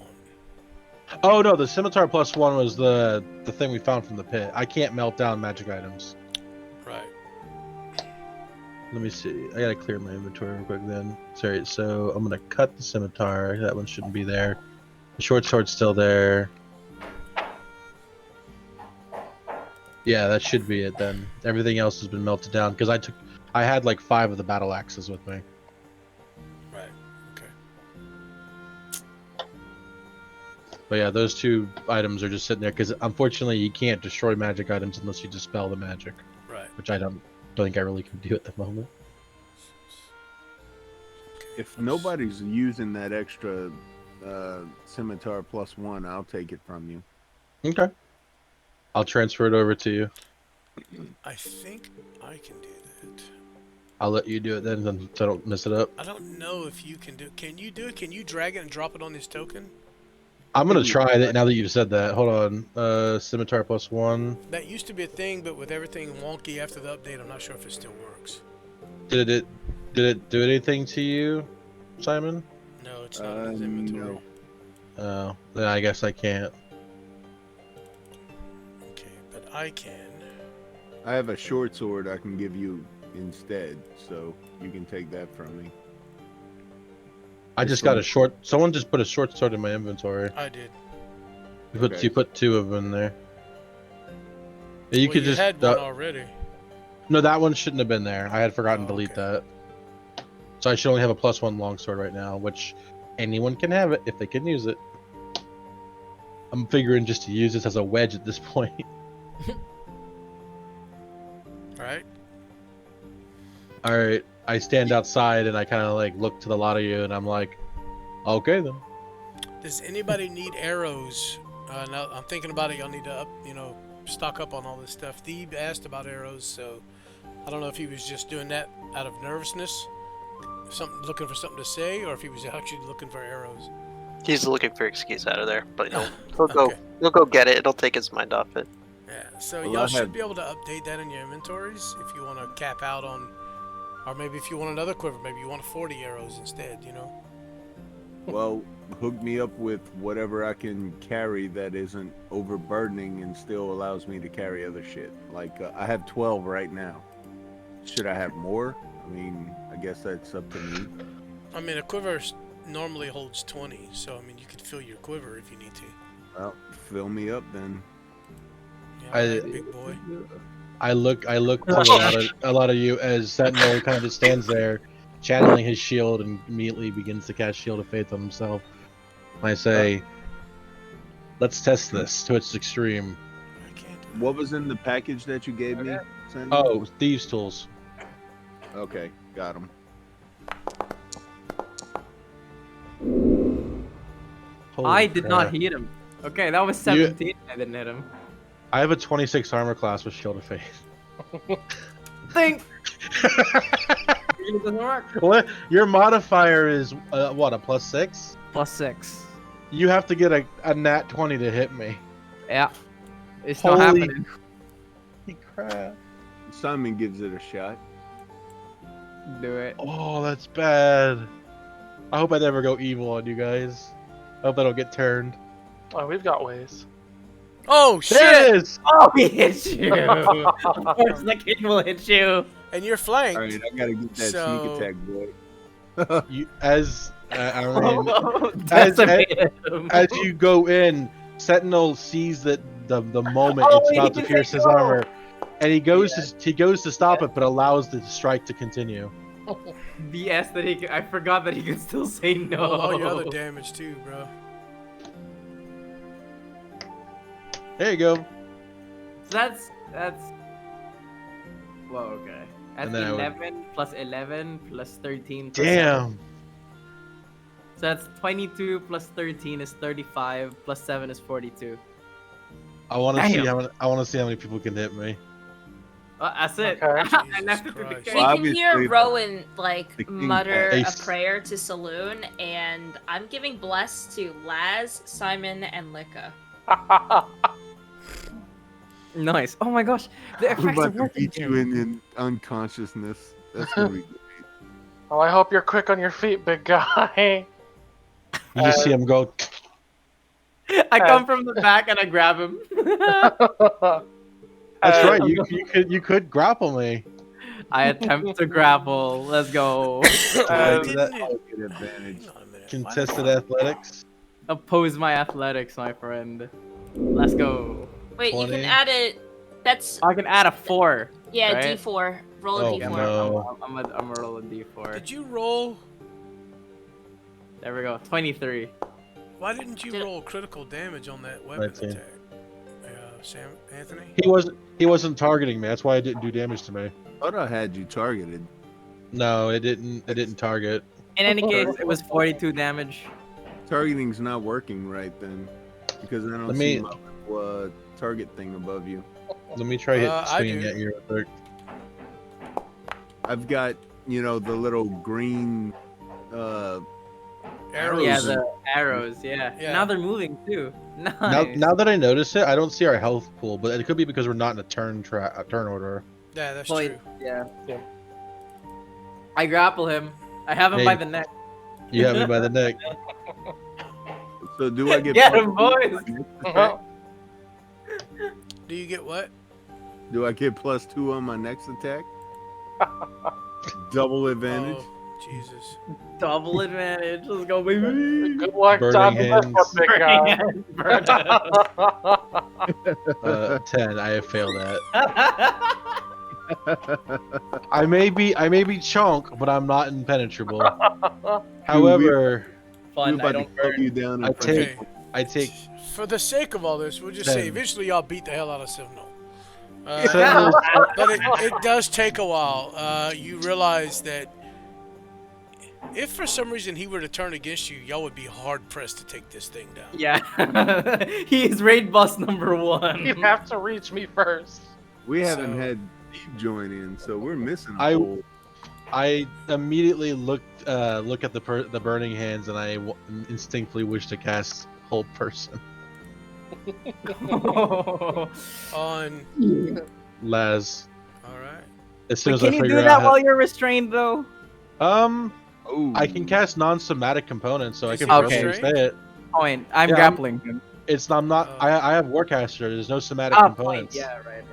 Oh no, the scimitar +1 was the thing we found from the pit. I can't melt down magic items. Right. Let me see. I gotta clear my inventory real quick then. Sorry, so I'm gonna cut the scimitar. That one shouldn't be there. The short sword's still there. Yeah, that should be it then. Everything else has been melted down because I had like 5 of the battle axes with me. Right. Okay. But yeah, those 2 items are just sitting there because unfortunately you can't destroy magic items unless you dispel the magic. Right. Which I don't think I really can do at the moment. If nobody's using that extra scimitar +1, I'll take it from you. Okay. I'll transfer it over to you. I think I can do that. I'll let you do it then so I don't mess it up. I don't know if you can do it. Can you do it? Can you drag it and drop it on this token? I'm gonna try it now that you said that. Hold on. Scimitar +1. That used to be a thing, but with everything wonky after the update, I'm not sure if it still works. Did it do anything to you, Simon? No, it's not in his inventory. No. Oh, then I guess I can't. Okay, but I can. I have a short sword I can give you instead, so you can take that from me. I just got a short. Someone just put a short sword in my inventory. I did. You put 2 of them in there. Yeah, you Well, could you just. had one already. No, that one shouldn't have been there. I had forgotten to delete that. So I should only have a +1 longsword right now, which anyone can have it if they can use it. I'm figuring just to use this as a wedge at this point. Right. All right, I stand outside and I kind of like look to the lot of you and I'm like, okay then. Does anybody need arrows? Now I'm thinking about it. Y'all need to stock up on all this stuff. Thebe asked about arrows, so I don't know if he was just doing that out of nervousness, looking for something to say, or if he was actually looking for arrows. He's looking for excuse out of there, but he'll Okay. go get it. It'll take his mind off it. Yeah, so Well, y'all should be able to update that in your inventories if you want to cap out on, or maybe if you want another quiver, maybe you want 40 arrows instead, Well, hook me up with whatever I can carry that isn't overburdening and still allows me to carry other shit. Like, I have 12 right now. Should I have more? I mean, I guess that's up to me. I mean, a quiver normally holds 20, so I mean, you could fill your quiver if you need to. Well, fill me up then. Yeah, all right, big boy. I look to a lot of you as Sentinel kind of just stands there, channeling his shield and immediately begins to cast Shield of Faith on himself. I say, let's test this to its extreme. I can't do What was in the package that you gave me? Sandy? Oh, thieves' tools. Okay, got him. I did not hit him. Okay, that was You- 17. I didn't hit him. I have a 26 armor class with Shield of Faith. Think. It doesn't work. What? Your modifier is what? A +6? +6. You have to get a nat 20 to hit me. Yeah. It's not Holy happening. crap! Simon gives it a shot. Do it. Oh, that's bad. I hope I never go evil on you guys. I hope I don't get turned. Oh, we've got ways. Oh There shit! it is! Oh, he hit you. Of course, the king will hit you. And you're flanked. All right, I gotta get that So- sneak attack, boy. You, as I mean, Decimated him. as you go in, Sentinel sees that the moment Oh, it's he about to can pierce say his no. armor, and he goes to stop it, but allows the strike to continue. BS that he. I forgot that he could still say no. All your other damage too, bro. There you go. That's. Whoa. Okay. That's And then I would- 11 plus 11 plus 13. Plus Damn. 7. So that's 22 plus 13 is 35 plus 7 is 42. I want to see Damn. how many, I want to see how many people can hit me. That's it. Okay. I left it to the Jesus game. We Well, can hear obviously, Rowan the like king mutter a Ace. prayer to Saloon, and I'm giving bless to Laz, Simon, and Lika. Nice. Oh my gosh. The I'm effects are about to working. beat you in unconsciousness. That's gonna be great. Oh, I hope you're quick on your feet, big guy. You just see him go. I come from the back and I grab him. That's right. You could grapple me. I attempt to grapple. Let's go. Why Didn't didn't I'll it? get advantage. Hang on a minute. Contested athletics. Oppose my athletics, my friend. Let's go. Wait, you 20. can add it. That's I can add a 4. yeah, right? D4. Roll a Oh, D4. no. I'm gonna roll a d4. Did you roll? There we go. 23. Why didn't you Did- roll critical damage on that weapon 19. attack? Sam, Anthony. He wasn't targeting me. That's why it didn't do damage to me. Thought I had you targeted. No, it didn't. It didn't target. In any case, it was 42 damage. Targeting's not working right then, because I don't Let see me- my little, target thing above you. Let me try I swinging do. at you real quick. I've got, the little green Arrows. Yeah, Frozen. the arrows. Yeah. Yeah. Now they're moving too. Nice. Now that I notice it, I don't see our health pool, but it could be because we're not in a turn order. Yeah, that's Point. true. Yeah. Yeah. I grapple him. I have him Hey. by the neck. You have me by the neck. So do I get? Get plus him, two on boys! my next attack? Do you get what? Do I get +2 on my next attack? Double advantage. Oh, Jesus. Double advantage. Let's go, baby. Good luck, Burning dodging this one, big guy. Burn 10. I have failed that. it. I may be chunk, but I'm not impenetrable. However, Fun. We're I about don't to kill burn. you down. I in take- front I take For the sake of all this, we'll just say 10. eventually y'all beat the hell out of Seminole. Sentinels- But it does take a while. You realize that if for some reason he were to turn against you, y'all would be hard pressed to take this thing down. Yeah. He is raid boss number 1. You have to reach me first. We haven't So- had Steve join in, so we're missing. I- A whole... I immediately look at the burning hands, and I instinctively wish to cast Hold Person. On. Laz. All right. As soon Wait, as can I you figure do out that how- while you're restrained, though? Ooh. I can cast non-somatic components, so I Is can he verbally restrained? say it. Point. I'm Yeah, grappling him. I'm not. Oh. I have Warcaster. There's no somatic Ah, point. components. Yeah, right.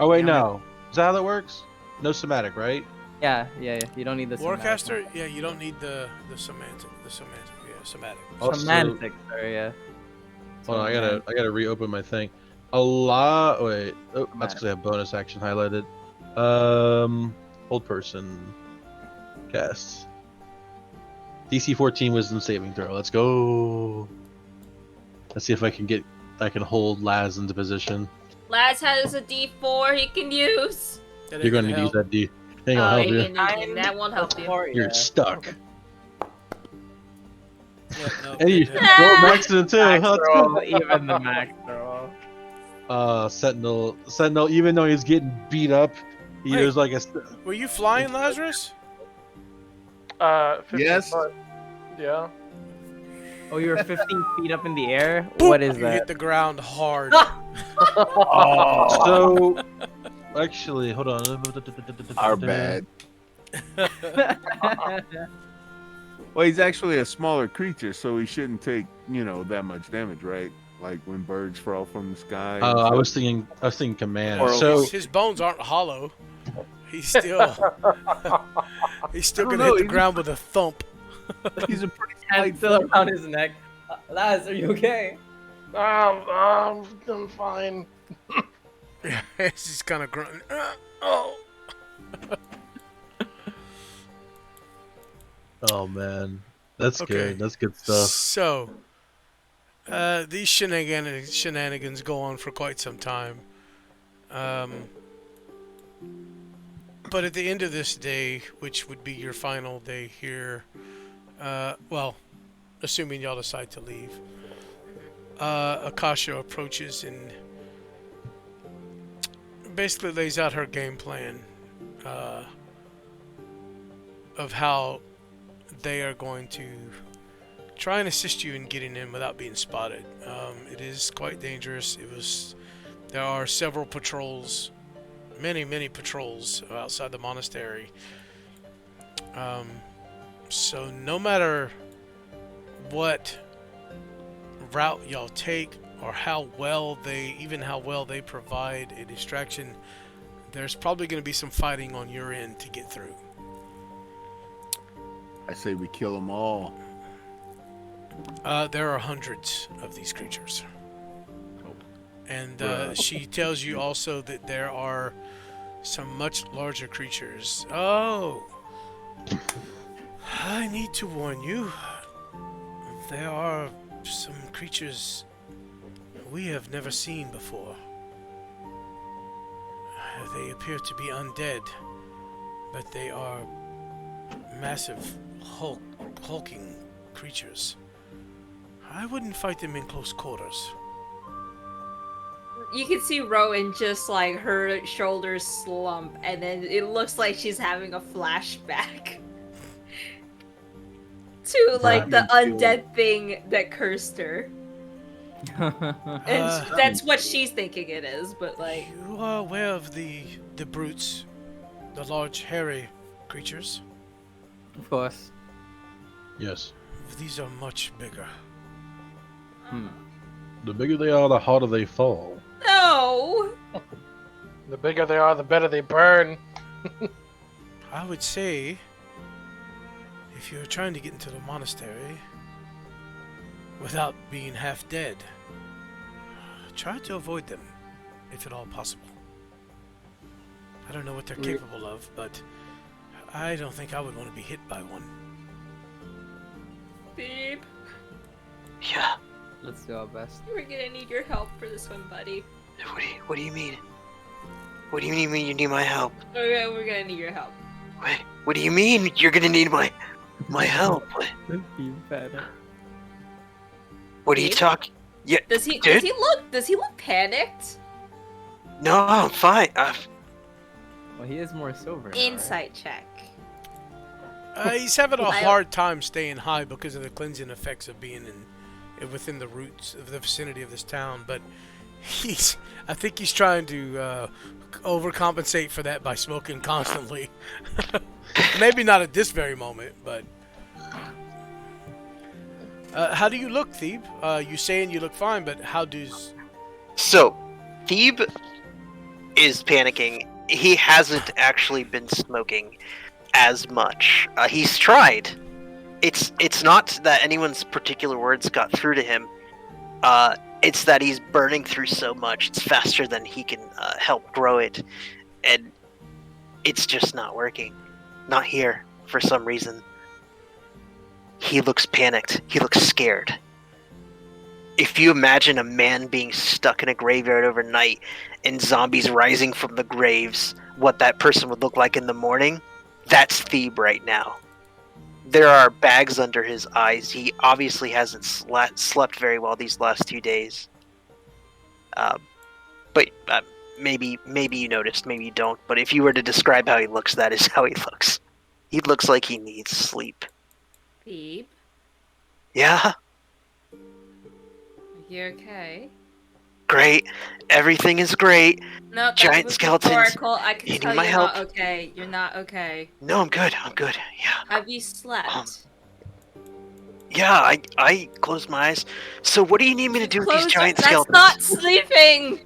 Oh wait, Yeah. no. Is that how that works? No somatic, right? Yeah. You don't need the Warcaster, yeah, you don't need the semantic. Yeah, somatic. Also- Semantics, sorry, yeah. Hold on, I gotta reopen my thing. Wait. Oh, that's because I have bonus action highlighted. Hold person. Cast. DC 14 Wisdom saving throw. Let's go. Let's see if I can hold Laz into position. Laz has a D4 he can use. That You're ain't gonna need to use help. that D. Ain't gonna help you. That won't help you. You're stuck. Yeah, no, And you didn't help. roll max it too. Max Huh? roll, even the max roll. Sentinel, even though he's getting beat up, he Wait. was like a. Were you flying, Lazarus? 15 Yes. foot. Yeah. Oh, you were 15 feet up in the air? Boop! What is You hit that? the ground hard. So, actually, hold on. Our bad. Well, he's actually a smaller creature, so he shouldn't take, that much damage, right? Like when birds fall from the sky. Oh, I was thinking command. Or- So His bones aren't hollow. He's still gonna know, hit the he's- ground with a thump. He's a pretty Hands light still around his neck. Laz, are you okay? I'm fine. He's just kind of grunting. Oh. oh man, that's Okay. good. That's good stuff. So, these shenanigans go on for quite some time. But at the end of this day, which would be your final day here, well, assuming y'all decide to leave, Akasha approaches and basically lays out her game plan of how they are going to try and assist you in getting in without being spotted. It is quite dangerous. There are several patrols, many patrols outside the monastery. So no matter what route y'all take or how well they provide a distraction, there's probably going to be some fighting on your end to get through. I say we kill them all. There are hundreds of these creatures. And Bruh. she tells you also that there are some much larger creatures. Oh! I need to warn you. There are some creatures we have never seen before. They appear to be undead, but they are massive, hulking creatures. I wouldn't fight them in close quarters. You can see Rowan just like her shoulders slump, and then it looks like she's having a flashback to like the undead thing that cursed her. And that's what she's thinking it is, but like You are aware of the brutes, the large hairy creatures? Of course. Yes. These are much bigger. The bigger they are, the harder they fall. no. The bigger they are, the better they burn. I would say, if you're trying to get into the monastery without being half dead, try to avoid them, if at all possible. I don't know what they're capable of, but I don't think I would want to be hit by one. Beep. Yeah. Let's do our best. We're gonna need your help for this one, buddy. What do you mean? What do you mean you need my help? Okay, we're gonna need your help. Wait, what do you mean you're gonna need my help? What are you Dave? talking? Yeah, Does he Dude? does he look panicked? no, I'm fine. Well, he is more silver. now, right? Insight check. He's having a I- hard time staying high because of the cleansing effects of being within the roots of the vicinity of this town, but I think he's trying to overcompensate for that by smoking constantly. Maybe not at this very moment, but how do you look, Thebe? You saying you look fine, but how does... So, Thebe is panicking. He hasn't actually been smoking as much. He's tried. It's not that anyone's particular words got through to him. It's that he's burning through so much. It's faster than he can help grow it, and it's just not working. Not here for some reason. He looks panicked. He looks scared. If you imagine a man being stuck in a graveyard overnight and zombies rising from the graves, what that person would look like in the morning, that's Thebe right now. There are bags under his eyes. He obviously hasn't slept very well these last 2 days. But maybe you noticed, maybe you don't. But if you were to describe how he looks, that is how he looks. He looks like he needs sleep. Phoebe, Yeah? you okay? Great. Everything is great. No, Giant that's skeletons. metaphorical. I can You tell need my you're help? not okay. You're not okay. No, I'm good. I'm good. Yeah. Have you slept? Yeah, I closed my eyes. So what do you need me to do with these giant That's skeletons? not sleeping!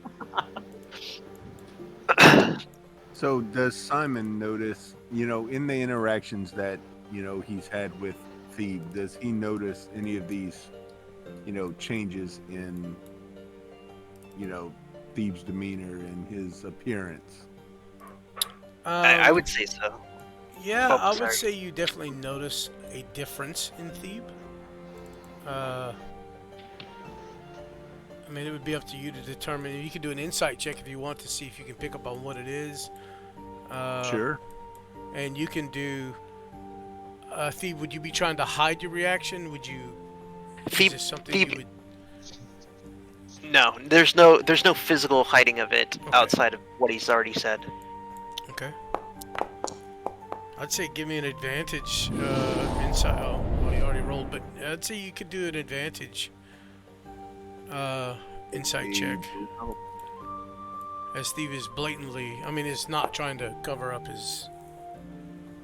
So does Simon notice, in the interactions that, he's had with Thebe, does he notice any of these, changes in, Thebe's demeanor and his appearance? I would say so. Yeah, Oh, I would sorry. say you definitely notice a difference in Thebe. I mean, it would be up to you to determine. You can do an insight check if you want to see if you can pick up on what it is. Sure. And you can do. Thebe, would you be trying to hide your reaction? Would you? Is this something you would? No, there's no physical hiding of it outside of what he's already said. Okay. I'd say give me an advantage. Insight. Oh, well, you already rolled, but I'd say you could do an advantage. Insight check. As Steve is blatantly, I mean, is not trying to cover up his.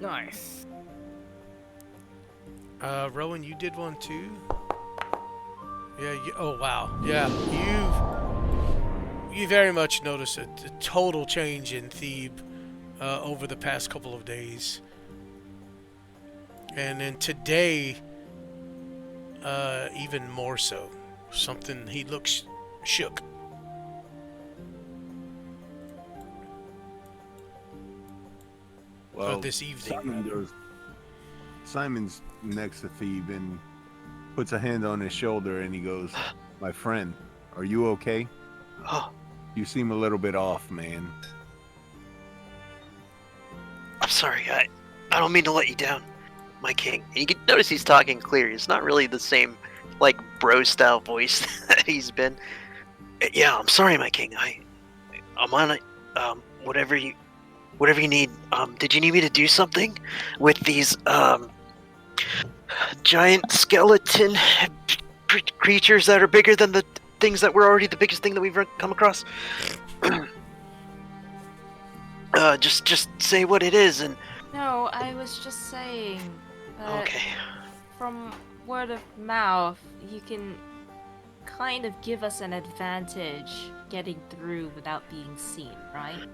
Nice. Rowan, you did one too. Yeah. Oh wow. Yeah. You very much notice a total change in Thebe over the past couple of days, and then today, even more so. Something, he looks shook. Well, This evening. Simon's next to Thebe and puts a hand on his shoulder and he goes, "My friend, are you okay? Oh, You seem a little bit off, man." I'm sorry. I don't mean to let you down, my king. And you can notice he's talking clear. It's not really the same, like, bro-style voice that he's been. Yeah, I'm sorry, my king. I'm on it. Whatever you need. Did you need me to do something with these giant skeleton creatures that are bigger than the things that were already the biggest thing that we've come across? Just say what it is and. No, I was just saying that Okay. from word of mouth, you can kind of give us an advantage getting through without being seen, right?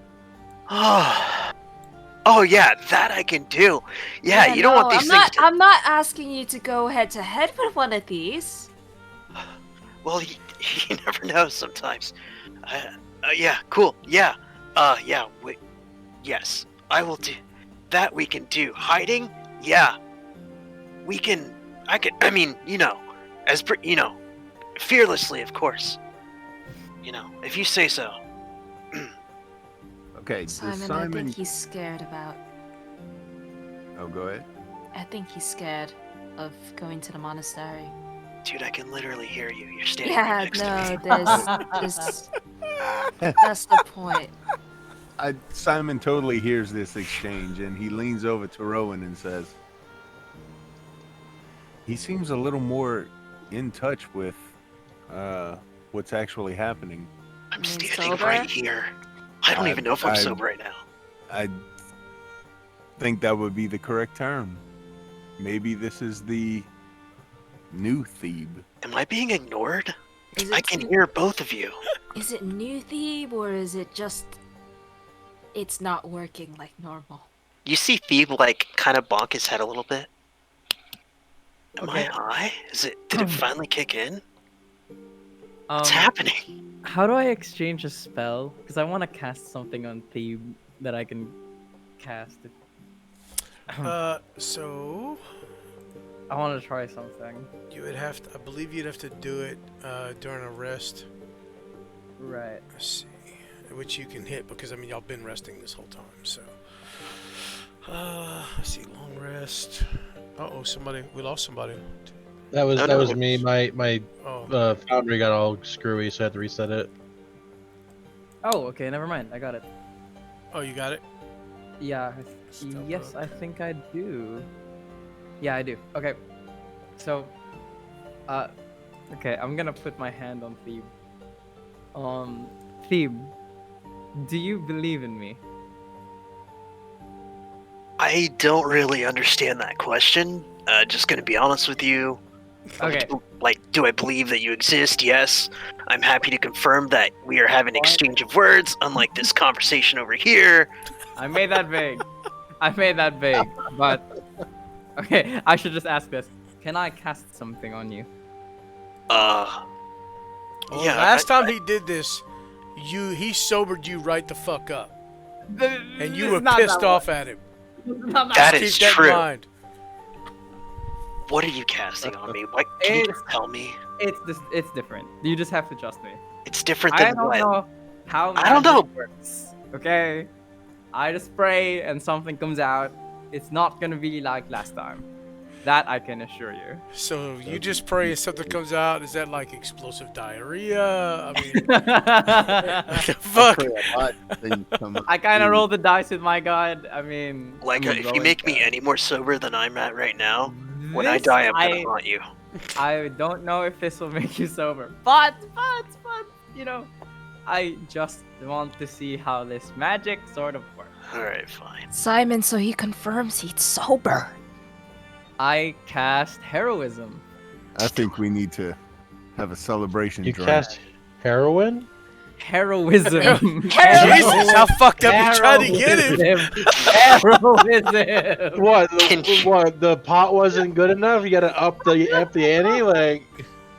Oh yeah, that I can do. Yeah, you don't want these things to... I'm not asking you to go head to head with one of these. Well, you never know sometimes. Yeah, cool. Yeah. Yes, I will do. That we can do. Hiding? Yeah. I mean, fearlessly, of course. If you say so. Okay, Simon, I think he's scared about... Oh, go ahead. I think he's scared of going to the monastery. Dude, I can literally hear you. You're standing right next to me. That's the point. Simon totally hears this exchange and he leans over to Rowan and says, he seems a little more in touch with what's actually happening. I'm standing right here. I don't even know if I'm sober right now. I think that would be the correct term. Maybe this is the new Thebe. Am I being ignored? I can hear both of you. Is it new Thebe, or is it just... it's not working like normal? You see Thebe, kind of bonk his head a little bit. Am I high? Did it finally kick in? What's happening? How do I exchange a spell? Because I want to cast something on Thebe that I can cast. So... I want to try something. You would have to... I believe you'd have to do it during a rest. Right. Let's see. which you can hit because I mean y'all been resting this whole time. So, let's see, long rest. Uh-oh, we lost somebody. That was me. My Oh. foundry got all screwy, so I had to reset it. Oh, okay, never mind. I got it. Oh, you got it? Yeah. Stealth Yes, up. I think I do. Yeah, I do. Okay. So, okay, I'm gonna put my hand on Thebe. Thebe, do you believe in me? I don't really understand that question. Just gonna be honest with you. Okay. Do I believe that you exist? Yes. I'm happy to confirm that we are having an exchange of words, unlike this conversation over here. I made that vague. But okay, I should just ask this. Can I cast something on you? Oh, yeah. Last time he did this, he sobered you right the fuck up, and you were pissed off at him. That is Keep that true. in mind. What are you casting on me? What can you just tell me? It's different. You just have to trust me. It's different I than don't what? know how I don't know. magic works. Okay, I just spray and something comes out. It's not gonna be like last time. That I can assure you. So you just pray and something comes out. Is that like explosive diarrhea? I mean, what the fuck? I kind of rolled the dice with my god. I mean, Like, I'm if you rolling make me dice. any more sober than I'm at right now, when I This die, I'm gonna haunt you. I don't know if this will make you sober, but you know, I just want to see how this magic sort of works. Alright, fine. Simon, so he confirms he's sober. I cast heroism. I think we need to have a celebration You drink. cast heroin? Heroism. Jesus, how fucked up you trying to get him? Heroism. What? What? The pot wasn't good enough? You gotta up the ante? Like,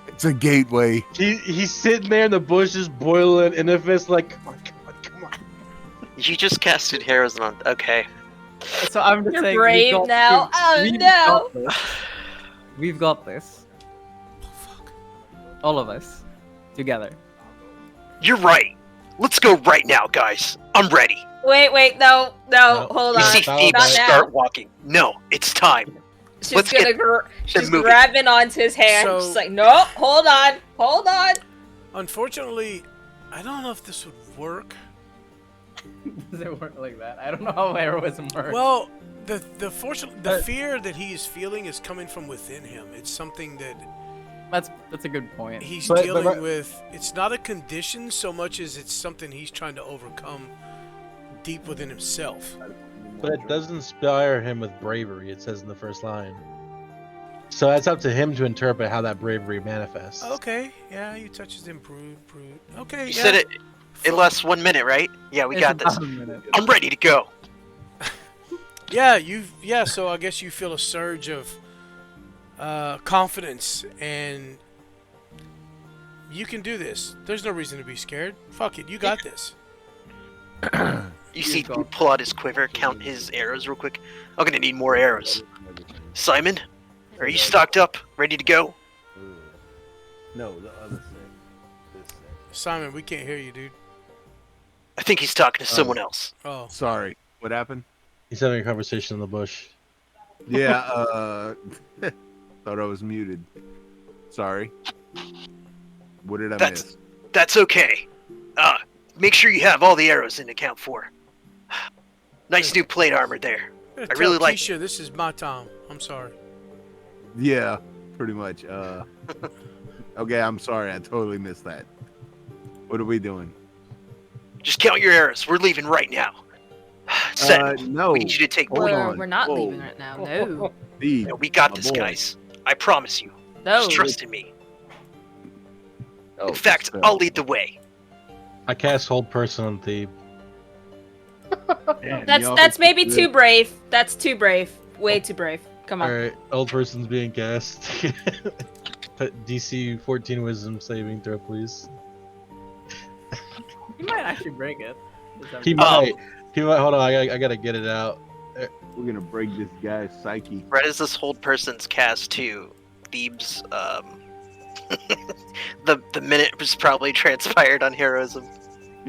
It's a gateway. he's sitting there in the bushes boiling in a fist like, come on. You just casted heroism on. Okay. So I'm just You're saying. brave now. Oh no. We've got this. All of us together. You're right. Let's go right now, guys. I'm ready. Wait, no, hold You on. see Not Phoebe now. start walking. No, it's time. She's let's gonna get she's moving. grabbing onto his hand. So- She's like, no, hold on. Unfortunately, I don't know if this would work. Does it work like that? I don't know how heroism works. Well, the fear that he is feeling is coming from within him. It's something that that's a good point. he's But- dealing but- with. It's not a condition so much as it's something he's trying to overcome deep within himself. But it does inspire him with bravery, it says in the first line. So that's up to him to interpret how that bravery manifests. Okay, yeah, you touch his brute. Okay, You yeah. said it in less 1 minute, right? Yeah, we It's got this. about a minute. I'm ready to go. Yeah, so I guess you feel a surge of confidence, and you can do this. There's no reason to be scared. Fuck it, you got this. You see go. him pull out his quiver, count his arrows real quick. I'm gonna need more arrows. Simon, are you stocked up, ready to go? No, the other thing. This thing. Simon, we can't hear you, dude. I think he's talking to someone else. Oh, Sorry. What happened? He's having a conversation in the bush. Yeah, thought I was muted. Sorry. What did I miss? That's okay. Make sure you have all the arrows in account for. Nice new plate armor there. I really like Keisha, this is my time. I'm sorry. Yeah, pretty much. Okay, I'm sorry. I totally missed that. What are we doing? Just count your arrows. We're leaving right now. Set. No. We need you to take Hold one. on. We're not Whoa. leaving right now. No. Steve, No, we got my this, boy. guys. I promise you. No. Just trust in me. Oh, In fact, so- I'll lead the way. I cast Hold Person on Thebe. Damn, y'all That's maybe good. too brave. That's too brave. Way too brave. Come on. Alright, Old Person's being cast. Put DC 14 Wisdom saving throw, please. You might actually break it. He might. Hold on, I gotta get it out. We're gonna break this guy's psyche. Right as this hold person's cast to Thebes, the minute was probably transpired on heroism.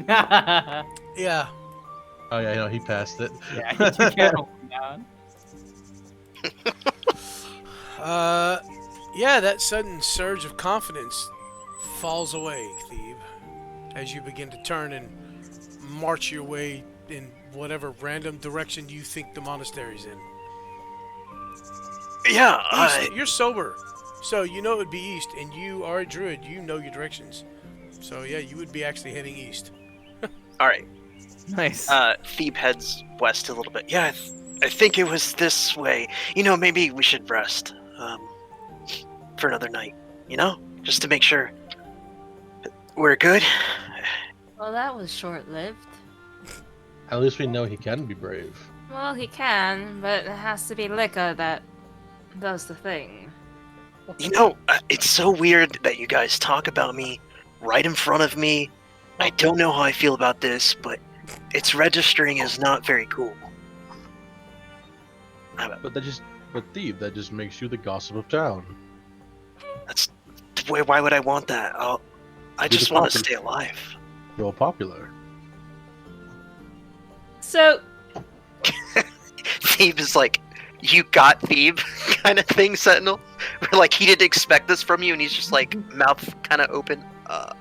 Yeah. Oh yeah, no, he passed it. Yeah, you can't hold him down. Yeah, that sudden surge of confidence falls away, Thebe, as you begin to turn and march your way in whatever random direction you think the monastery's in. Yeah, East, you're sober, so you know it would be east, and you are a druid, you know your directions. So yeah, you would be actually heading east. Alright. Nice. Thebe heads west a little bit. Yeah, I think it was this way. You know, maybe we should rest. For another night. You know? Just to make sure we're good. Well, that was short-lived. At least we know he can be brave. Well, he can, but it has to be Licca that does the thing. You know, it's so weird that you guys talk about me right in front of me. I don't know how I feel about this, but its registering is not very cool. But Thief, that just makes you the gossip of town. That's why would I want that? I just want to stay alive. You're popular. So, Thebe is like, you got Thebe kind of thing, Sentinel. Where like he didn't expect this from you, and he's just like mouth kind of open. Oh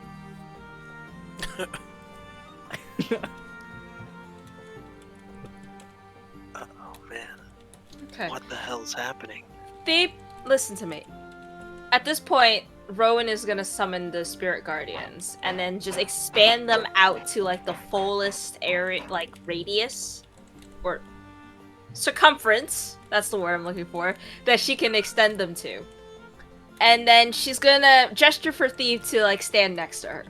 man. okay. What the hell's happening? Thebe, listen to me. At this point, Rowan is gonna summon the spirit guardians and then just expand them out to like the fullest area, like radius or circumference. That's the word I'm looking for. That she can extend them to. And then she's gonna gesture for Thebe to like stand next to her.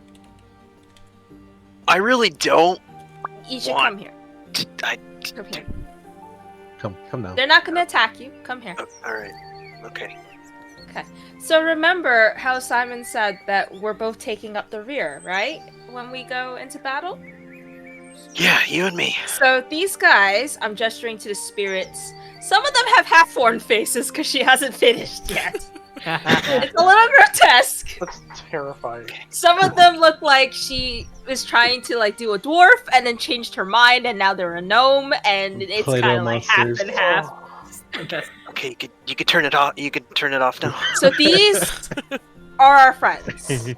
I really don't. You should Want- come here. Come here. Come now. They're not gonna attack you. Come here. All right. Okay. So remember how Simon said that we're both taking up the rear, right? When we go into battle? Yeah, you and me. So these guys, I'm gesturing to the spirits. Some of them have half-formed faces because she hasn't finished yet. It's a little grotesque. That's terrifying. Some of them look like she was trying to like do a dwarf and then changed her mind and now they're a gnome and it's Play-Doh kind of like half monsters. and half. Okay, you could turn it off. You could turn it off now. So these are our friends. If you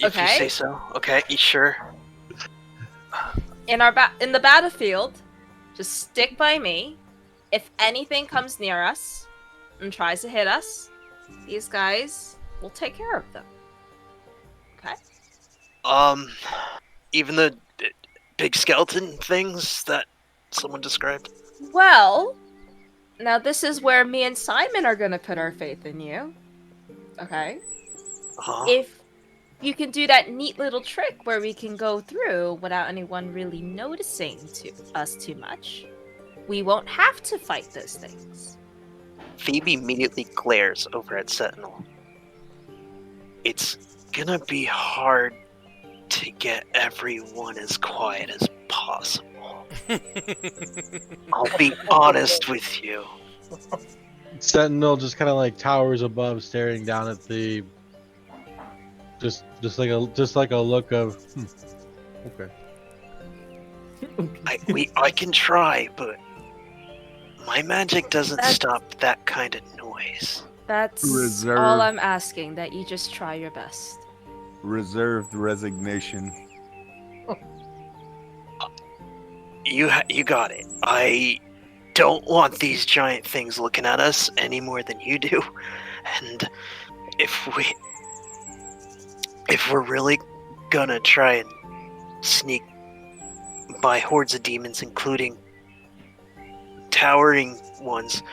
Okay. say so. Okay, you sure? In the battlefield, just stick by me. If anything comes near us and tries to hit us, these guys will take care of them. Okay? Even the big skeleton things that someone described. Well, now this is where me and Simon are gonna put our faith in you. Okay? Uh-huh. If you can do that neat little trick where we can go through without anyone really noticing us too much, we won't have to fight those things. Phoebe immediately glares over at Sentinel. It's gonna be hard to get everyone as quiet as possible. I'll be honest with you. Sentinel just kind of like towers above, staring down at the. Just like a look of. Okay. I can try, but my magic doesn't That's- stop that kind of noise. That's Reserve. all I'm asking, that you just try your best. Reserved resignation. You got it. I don't want these giant things looking at us any more than you do. And if we're really gonna try and sneak by hordes of demons, including towering ones,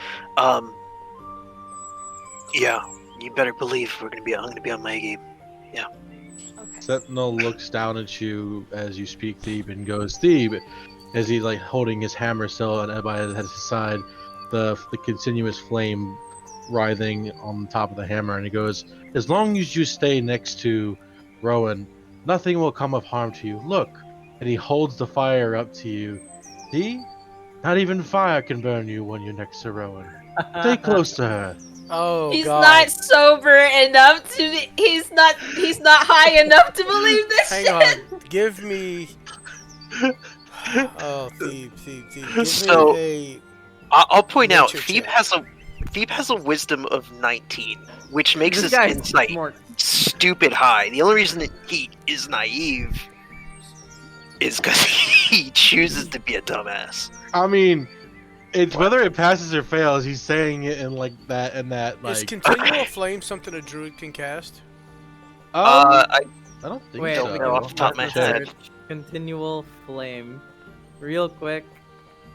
yeah, you better believe I'm gonna be on my game. Okay. Sentinel looks down at you as you speak, Thebe, and goes, Thebe, as he's like holding his hammer still and by his side, the continuous flame writhing on top of the hammer, and he goes, as long as you stay next to Rowan, nothing will come of harm to you. Look, and he holds the fire up to you. See? Not even fire can burn you when you're next to Rowan. Stay close to her. Oh, He's God. not sober enough to. He's not high enough to believe this Hang shit. on. Give me. Oh, Thebe. Give So- me I'll point out, Nature Thebe check. has a wisdom of 19, which makes This his guy's insight smart. stupid high. The only reason that he is naive is because he chooses to be a dumbass. I mean, it's whether it passes or fails. He's saying it in like that and that Is like. continual flame something a druid can cast? I I don't think Wait, so. don't know off the top of my let's head. search. Continual flame. Real quick.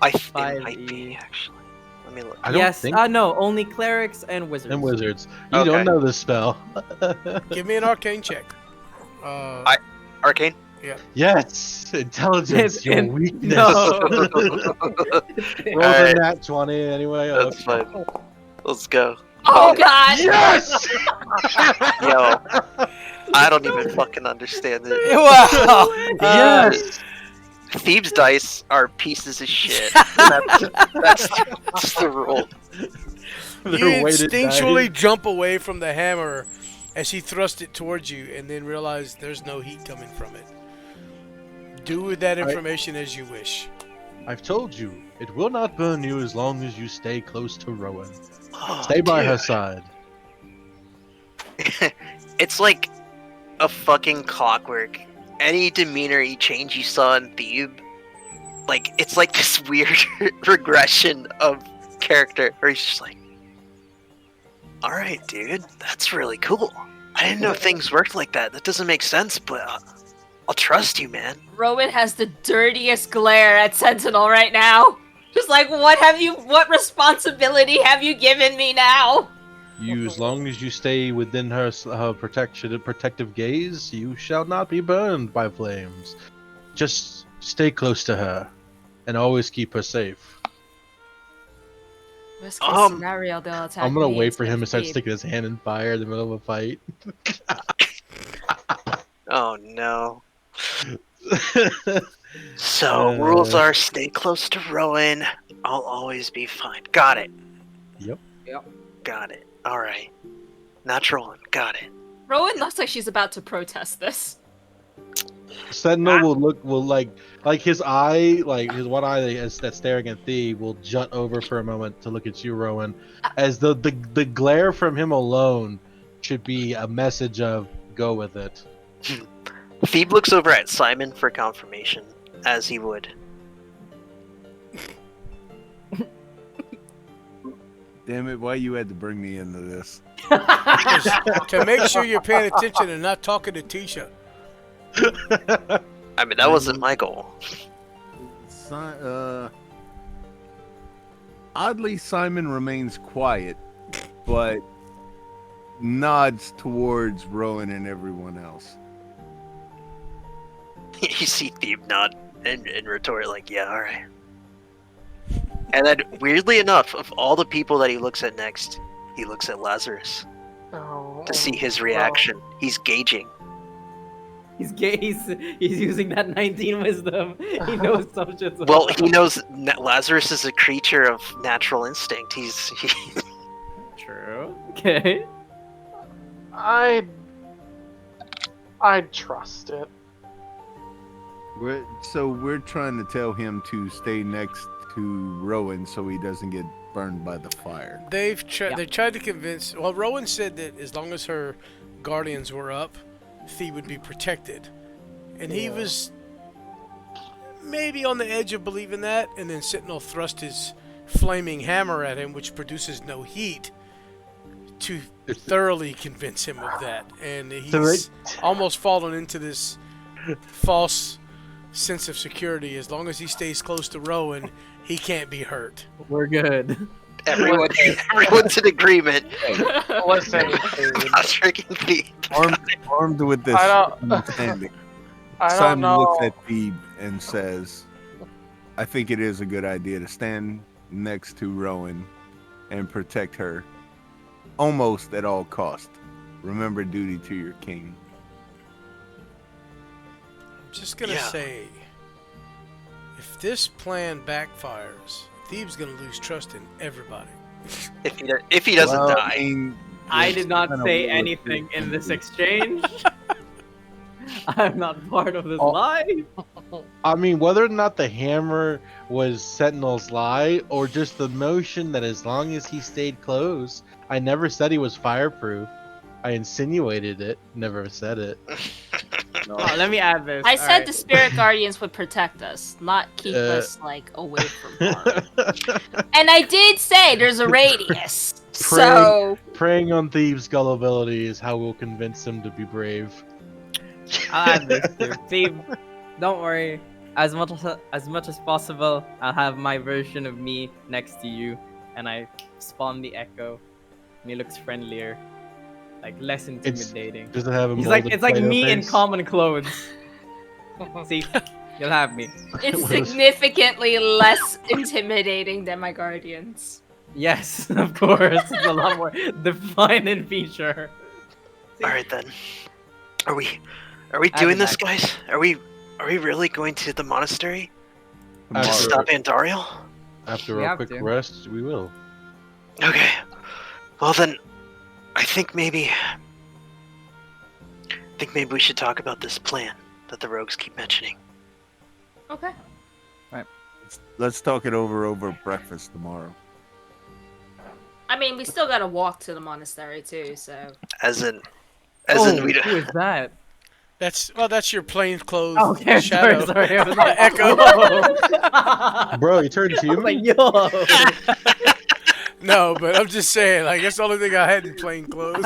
It 5e. might be, actually. Let me look. I don't Yes. think. No, only clerics and wizards. And wizards. You Okay. don't know this spell. Give me an arcane check. Arcane? Yes, intelligence, your And- weakness. no. Roll Alright. a nat 20 anyway. That's fine. Let's go. Oh God! Yes! Yo, I don't even fucking understand it. Wow! Yes! Thieves' dice are pieces of shit. That's the rule. You They're weighted instinctually dice. jump away from the hammer as he thrusts it towards you, and then realize there's no heat coming from it. Do with that information as you wish. I've told you, it will not burn you as long as you stay close to Rowan. Oh, Stay by her dude. side. It's like a fucking clockwork. Any demeanor change you saw in Thebe, like it's like this weird regression of character where he's just like, all right, dude, that's really cool. I didn't know things worked like that. That doesn't make sense, but I'll trust you, man. Rowan has the dirtiest glare at Sentinel right now. Just like, what responsibility have you given me now? You, as long as you stay within her protective gaze, you shall not be burned by flames. Just stay close to her, and always keep her safe. Worst case scenario, they'll attack I'm gonna me wait for instead him to of start Thebe. sticking his hand in fire in the middle of a fight. Oh no. So rules are stay close to Rowan. I'll always be fine. Got it. Yep. Got it. All right. Natural one. Got it. Rowan looks like she's about to protest this. Sentinel will like his eye, like his one eye that's staring at thee, will jut over for a moment to look at you, Rowan, as the glare from him alone should be a message of go with it. Phoebe looks over at Simon for confirmation, as he would. Damn it, why you had to bring me into this? To make sure you're paying attention and not talking to Tisha. I mean, that wasn't my goal. Oddly, Simon remains quiet, but nods towards Rowan and everyone else. You see Thebe nod and retort like, yeah, alright. And then, weirdly enough, of all the people that he looks at next, he looks at Lazarus to see his reaction. He's gauging. He's gay. He's using that 19 wisdom. He knows some shit. Well, he knows Lazarus is a creature of natural instinct. True. Okay. I'd trust it. We're trying to tell him to stay next to Rowan so he doesn't get burned by the fire. They tried to convince. Well, Rowan said that as long as her guardians were up, Thea would be protected, and he was maybe on the edge of believing that. And then Sentinel thrust his flaming hammer at him, which produces no heat, to thoroughly convince him of that. And he's almost fallen into this false sense of security. As long as he stays close to Rowan, he can't be hurt. We're good. Everyone's in agreement. Listen, Not tricking Thebe. Armed with this understanding, I don't Simon know. looks at Thebe and says, I think it is a good idea to stand next to Rowan and protect her almost at all cost. Remember duty to your king. I'm just gonna say, if this plan backfires, Thebe's gonna lose trust in everybody. If he doesn't die. I did not say anything in this exchange. I'm not part of this Oh. lie. I mean, whether or not the hammer was Sentinel's lie, or just the notion that as long as he stayed close, I never said he was fireproof. I insinuated it, never said it. No. Oh, let me add this. I All said right. the spirit guardians would protect us, not keep us like away from harm. And I did say there's a radius. So Preying on thieves' gullibility is how we'll convince them to be brave. I'll add this too. Steve, don't worry. As much as possible, I'll have my version of me next to you, and I spawn the echo, and he looks friendlier, like less intimidating. Does it have a He's like molded it's like Play-Doh me in face? common clothes. See, you'll have me. it's significantly less intimidating than my guardians. Yes, of course. It's a lot more defining feature. All right then. Are we Add doing it this, back. guys? Are we really going to the monastery to After- stop Andariel? After We a have quick to. rest, we will. Okay. Well then, I think maybe we should talk about this plan that the rogues keep mentioning. Okay. Let's talk it over breakfast tomorrow. I mean, we still gotta walk to the monastery too, so. As in we Who is that? That's your plainclothes Okay, shadow. sorry. I was like, Echo. Bro, you turned I was human? like, yo. No, but I'm just saying, like that's the only thing I had in plain clothes.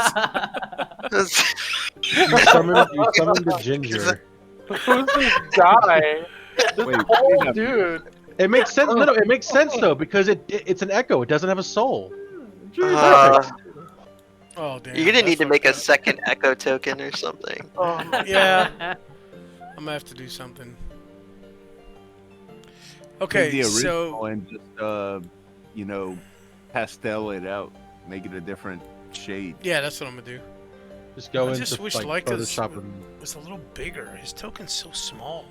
You summoned a ginger. Who's this guy? This Wait, old dude. It makes sense. No, it makes sense though because it's an echo. It doesn't have a soul. Uh, Oh damn. you're gonna that's need to make a fucked up. second echo token or something. Oh, Yeah, I'm gonna have to do something. Take Okay, the original so and just pastel it out, make it a different shade. yeah, that's what I'm gonna do. Just go I into just wish like Leica's Photoshop and was a little bigger. His token's so small.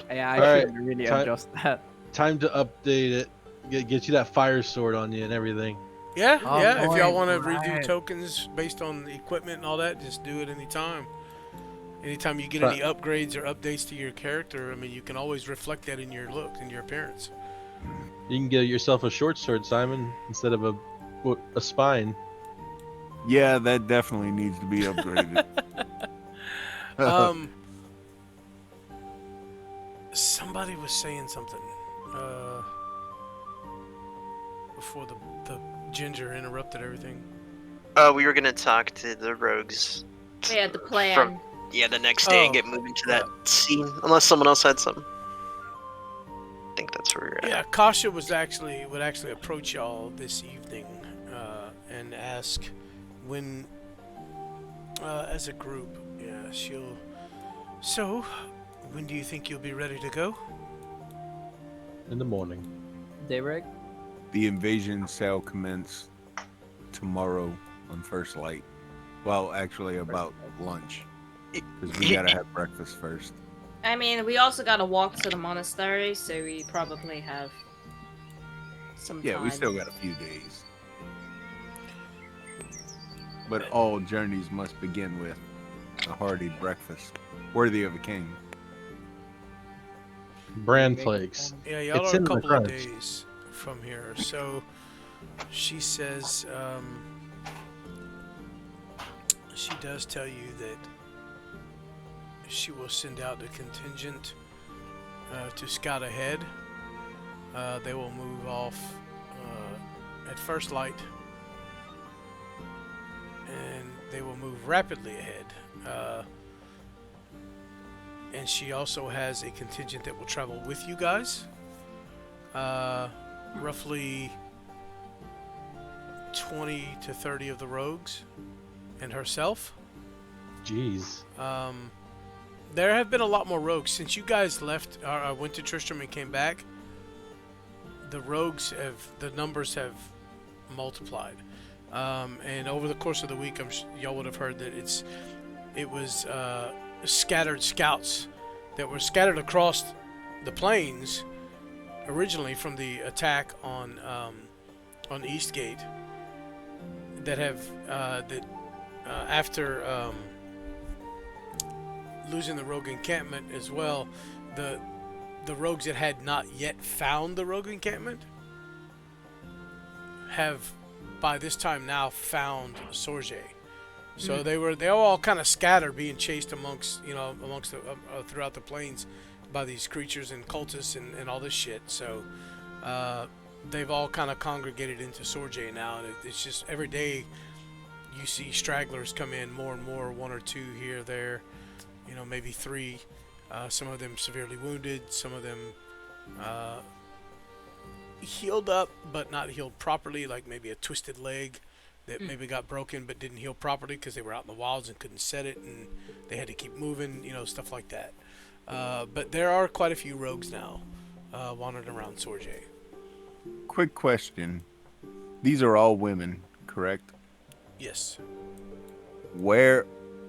Yeah, I Alright, should really time- adjust that. time to update it. Get you that fire sword on you and everything. Yeah, Oh, yeah. If boy, y'all want to redo right. tokens based on the equipment and all that, just do it anytime. Anytime you get But- any upgrades or updates to your character, I mean, you can always reflect that in your look and your appearance. You can get yourself a short sword, Simon, instead of a spine. Yeah, that definitely needs to be upgraded. Somebody was saying something before the ginger interrupted everything. We were gonna talk to the rogues. Yeah, the plan. From- Yeah, the next day and Oh, get moving to that scene. Unless someone else had something. I think that's where we're at. Yeah, Kasha would actually approach y'all this evening and ask when, as a group, yeah, she'll. So, when do you think you'll be ready to go? In the morning. Daybreak? The invasion shall commence tomorrow on first light. Well, actually, about lunch. Because we gotta have breakfast first. I mean, we also gotta walk to the monastery, so we probably have some Yeah, time. we still got a few days. But all journeys must begin with a hearty breakfast, worthy of a king. Bran flakes. Yeah, y'all It's are a in the couple of crunch. days from here. So, she says, she does tell you that she will send out the contingent to scout ahead. They will move off at first light, and they will move rapidly ahead. And she also has a contingent that will travel with you guys. Roughly 20 to 30 of the rogues and herself. Jeez. There have been a lot more rogues since you guys left. Went to Tristram and came back. The numbers have multiplied, and over the course of the week, y'all would have heard that it was scattered scouts that were scattered across the plains originally from the attack on Eastgate. That have after losing the rogue encampment as well, the rogues that had not yet found the rogue encampment have by this time now found Sorge. So they were all kind of scattered, being chased amongst throughout the plains by these creatures and cultists and all this shit. So they've all kind of congregated into Sorge now, and it's just every day you see stragglers come in, more and more, 1 or 2 here or there, maybe 3. Some of them severely wounded, some of them healed up but not healed properly, like maybe a twisted leg that maybe got broken but didn't heal properly because they were out in the wilds and couldn't set it, and they had to keep moving, stuff like that. But there are quite a few rogues now wandering around Sorge. Quick question. These are all women, correct? Yes. Where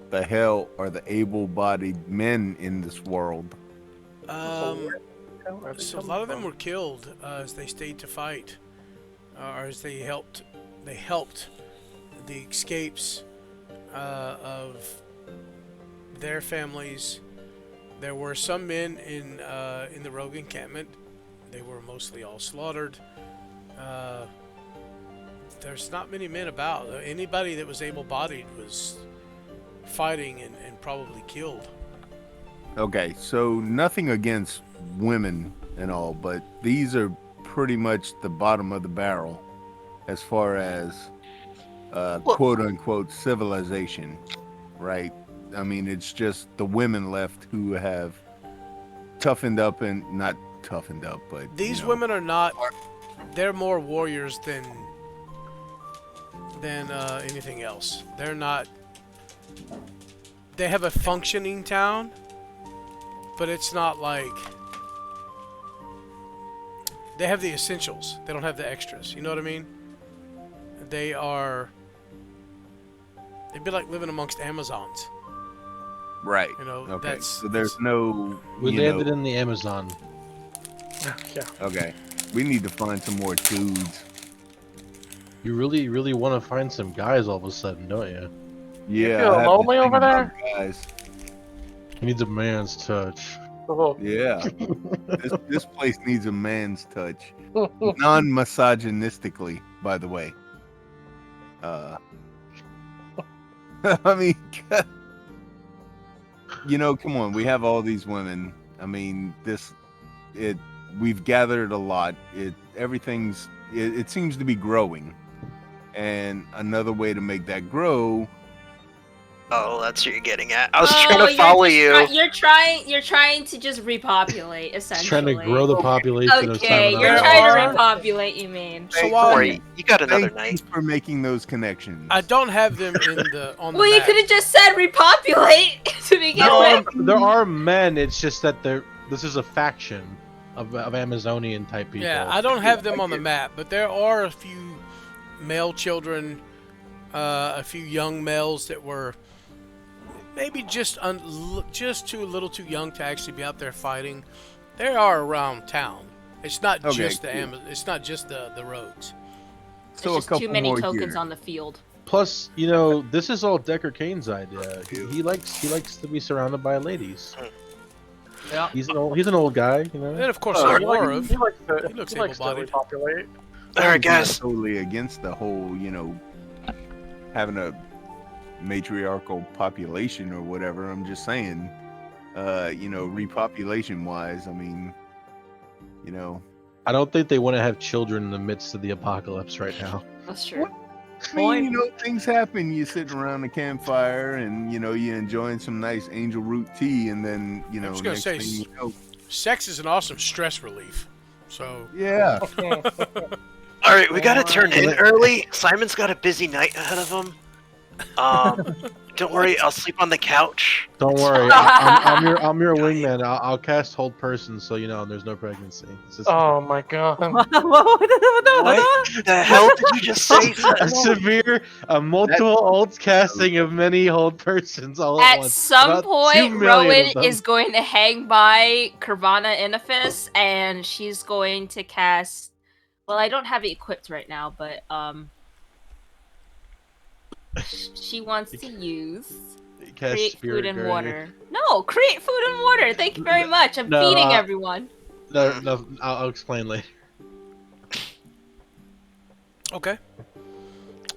the hell are the able-bodied men in this world? So a lot of them were killed as they stayed to fight, or as they helped the escapes of their families. There were some men in the rogue encampment. They were mostly all slaughtered. There's not many men about. Anybody that was able-bodied was fighting and probably killed. Okay, so nothing against women and all, but these are pretty much the bottom of the barrel as far as quote-unquote civilization, right? I mean, it's just the women left who have toughened up, and not toughened up, but these women are not. They're more warriors than anything else. They're not. They have a functioning town, but it's not like they have the essentials. They don't have the extras. You know what I mean? They'd be like living amongst Amazons. right. Okay. That's So there's no. We landed in the Amazon. Yeah. Okay. We need to find some more dudes. You really, really want to find some guys all of a sudden, don't you? Yeah. feel I have to lonely think over about there? Guys. He needs a man's touch. Oh. Yeah. this place needs a man's touch. Non-misogynistically, by the way. I mean, come on. We have all these women. I mean, we've gathered a lot. It seems to be growing. And another way to make that grow. Oh, that's what you're getting at. I was trying to follow you. You're trying to just repopulate, essentially. He's trying to grow the population of Okay, Simon you're Island. trying to repopulate, you mean. So don't worry, you got another Thank night. you for making those connections. I don't have them on the Well, you map. could have just said repopulate to begin with. There are men. It's just that this is a faction of Amazonian type people. Yeah, I don't have them on the map, but there are a few male children, a few young males that were maybe just a little too young to actually be out there fighting. They are around town. It's not just it's not just the rogues. So There's just too many tokens on the field. Plus, this is all Decker Kane's idea. He likes to be surrounded by ladies. Yeah. He's an old guy, And of course, He Warov. likes He looks to able-bodied. repopulate. All right, I'm guys. totally against the whole, having a matriarchal population or whatever. I'm just saying, repopulation wise, I mean, I don't think they want to have children in the midst of the apocalypse right now. That's true. I mean, things happen. You're sitting around the campfire and, you're enjoying some nice angel root tea, and then, I was gonna next say, thing you know, sex is an awesome stress relief. So yeah. All right, we gotta turn in early. Simon's got a busy night ahead of him. Don't worry, I'll sleep on the couch. Don't worry, I'm your wingman. I'll cast hold person, so there's no pregnancy. It's just Oh my god. What the hell did you just say? a multiple ult casting of many hold persons all at At once. some About 2 point, million Rowan of them. is going to hang by Curvana Inifis, and she's going to cast. Well, I don't have it equipped right now, but she wants to use cast Create spirit food and guardian. water. No, create food and water. Thank you very much. I'm No, feeding everyone. No, I'll explain later. Okay.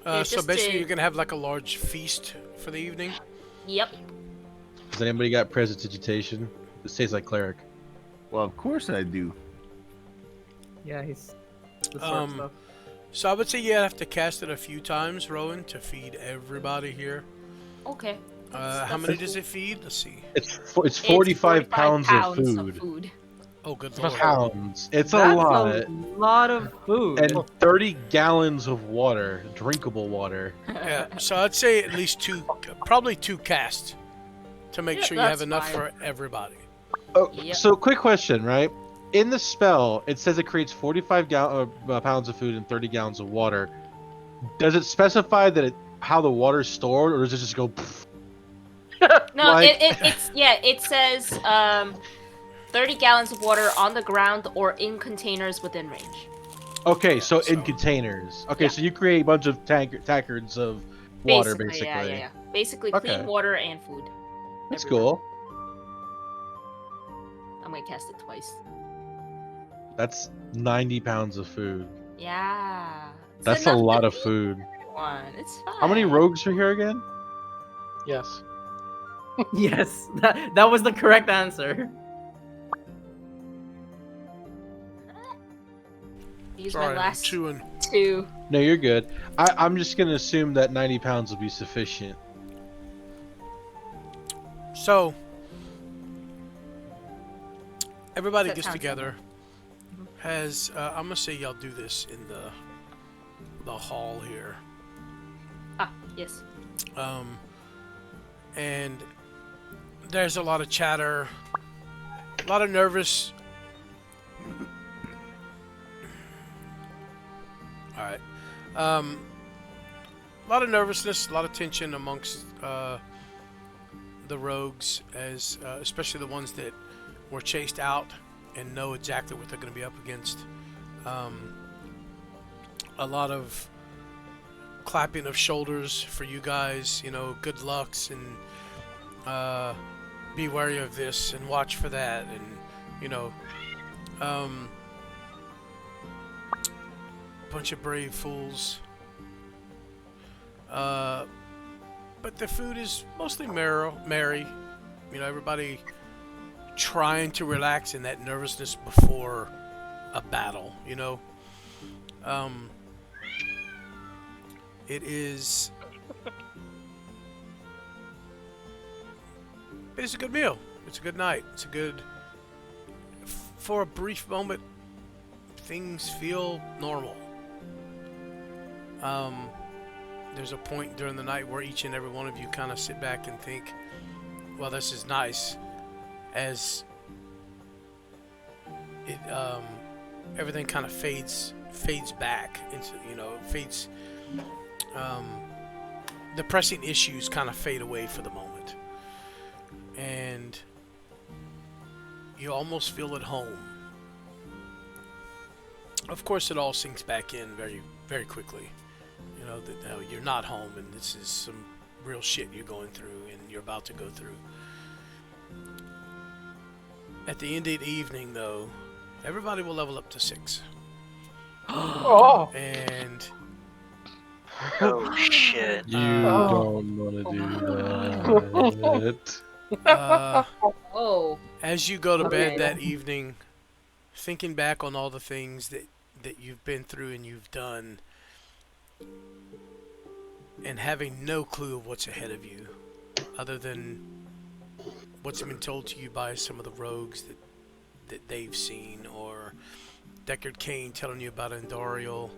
Yeah, So just basically, to- you're gonna have like a large feast for the evening. Yep. Has anybody got prestidigitation? This tastes like cleric. Well, of course I do. Yeah, he's the Um, stuff. So I would say you have to cast it a few times, Rowan, to feed everybody here. Okay. How many does it feed? Let's see. It's 45 pounds of food. Oh, good lord. Pounds. It's That's a lot. a lot of food. And 30 gallons of water, drinkable water. Yeah. So I'd say at least probably two casts, to make Yeah, sure you have that's enough fine. for everybody. Oh, Yep. so quick question, right? In the spell, it says it creates 45 pounds of food and 30 gallons of water. Does it specify that how the water's stored, or does it just go? Pff? No, Like- it says 30 gallons of water on the ground or in containers within range. Okay, so in containers. Okay, Yeah. so you create a bunch of tankards of water, basically. Yeah. Basically, Okay. clean water and food. That's everywhere. cool. I'm gonna cast it twice. That's 90 pounds of food. Yeah. It's That's a enough to lot of feed food. everyone. It's fine. How many rogues are here again? Yes. Yes, that was the correct answer. Use Sorry, my I'm last chewing. two. No, you're good. I'm just gonna assume that 90 pounds will be sufficient. So everybody That gets sounds together. Has I'm gonna say y'all do this in the hall here. Ah, yes. And there's a lot of chatter, a lot of nervous. All right. A lot of nervousness, a lot of tension amongst the rogues, as especially the ones that were chased out and know exactly what they're going to be up against. A lot of clapping of shoulders for you guys, you know, good lucks and be wary of this and watch for that, and you know, bunch of brave fools. But the food is mostly merry. You know, everybody trying to relax in that nervousness before a battle, you know. It is... It's a good meal. It's a good night. It's a good... For a brief moment, things feel normal. There's a point during the night where each and every one of you kind of sit back and think, well, this is nice, as it everything kind of fades back into, you know, fades, the pressing issues kind of fade away for the moment, and you almost feel at home. Of course, it all sinks back in very, very quickly. You know, that no, you're not home, and this is some real shit you're going through, and you're about to go through. At the end of the evening, though, everybody will level up to 6. Oh. And Oh shit. You don't want to do that. Oh. as you go to bed Okay. that evening, thinking back on all the things that you've been through and you've done, and having no clue of what's ahead of you, other than what's been told to you by some of the rogues that they've seen, or Deckard Cain telling you about Andariel.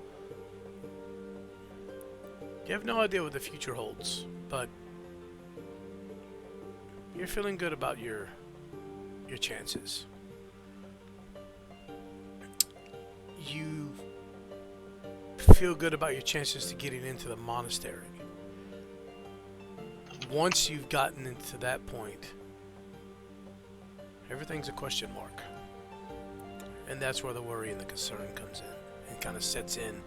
You have no idea what the future holds, but you're feeling good about your chances. You feel good about your chances to getting into the monastery. Once you've gotten into that point, everything's a question mark. And that's where the worry and the concern comes in and kind of sets in.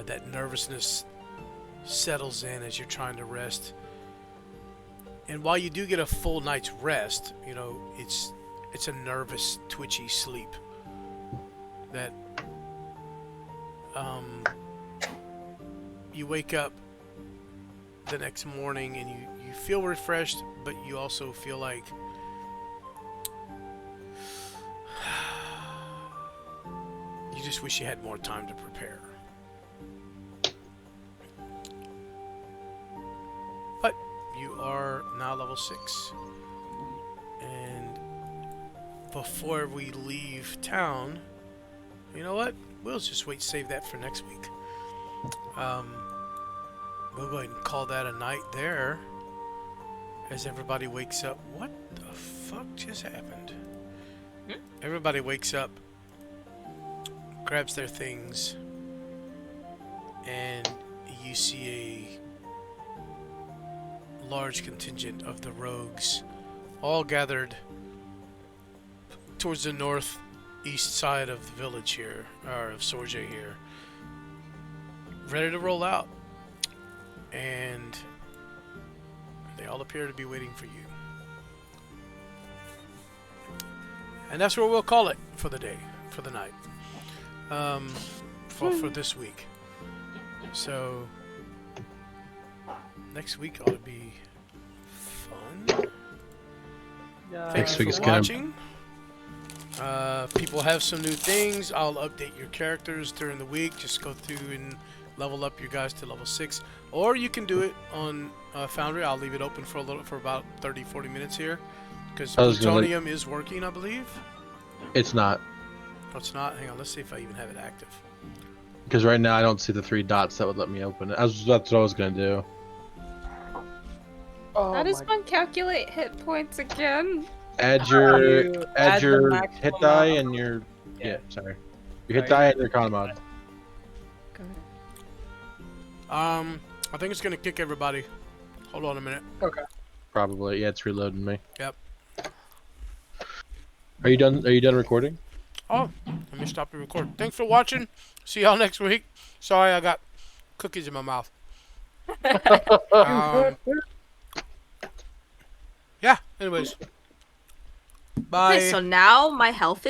That nervousness settles in as you're trying to rest. And while you do get a full night's rest, you know, it's a nervous, twitchy sleep that you wake up the next morning and you feel refreshed, but you also feel like you just wish you had more time to prepare. But you are now level 6. And before we leave town, you know what? We'll just save that for next week. We'll go ahead and call that a night there. As everybody wakes up. What the fuck just happened? Everybody wakes up, grabs their things, and you see a large contingent of the rogues all gathered towards the northeast side of the village here, or of Sorje here, ready to roll out. And they all appear to be waiting for you. And that's where we'll call it for the day, for the night. For this week. So next week ought to be fun. Thanks for watching. People have some new things. I'll update your characters during the week. Just go through and level up your guys to level 6. Or you can do it on Foundry. I'll leave it open for about 30-40 minutes here. Because Plutonium is working, I believe. It's not. Oh, it's not? Hang on, let's see if I even have it active. Because right now I don't see the 3 dots that would let me open it. That's what I was going to do. How does one calculate hit points again? Add your the hit die and your your hit die and your con mod. I think it's gonna kick everybody. Hold on a minute. Okay. Probably, yeah. It's reloading me. Yep. Are you done? Are you done recording? Oh, let me stop the recording. Thanks for watching. See y'all next week. Sorry, I got cookies in my mouth. Yeah. Anyways. Bye. Okay, so now my health is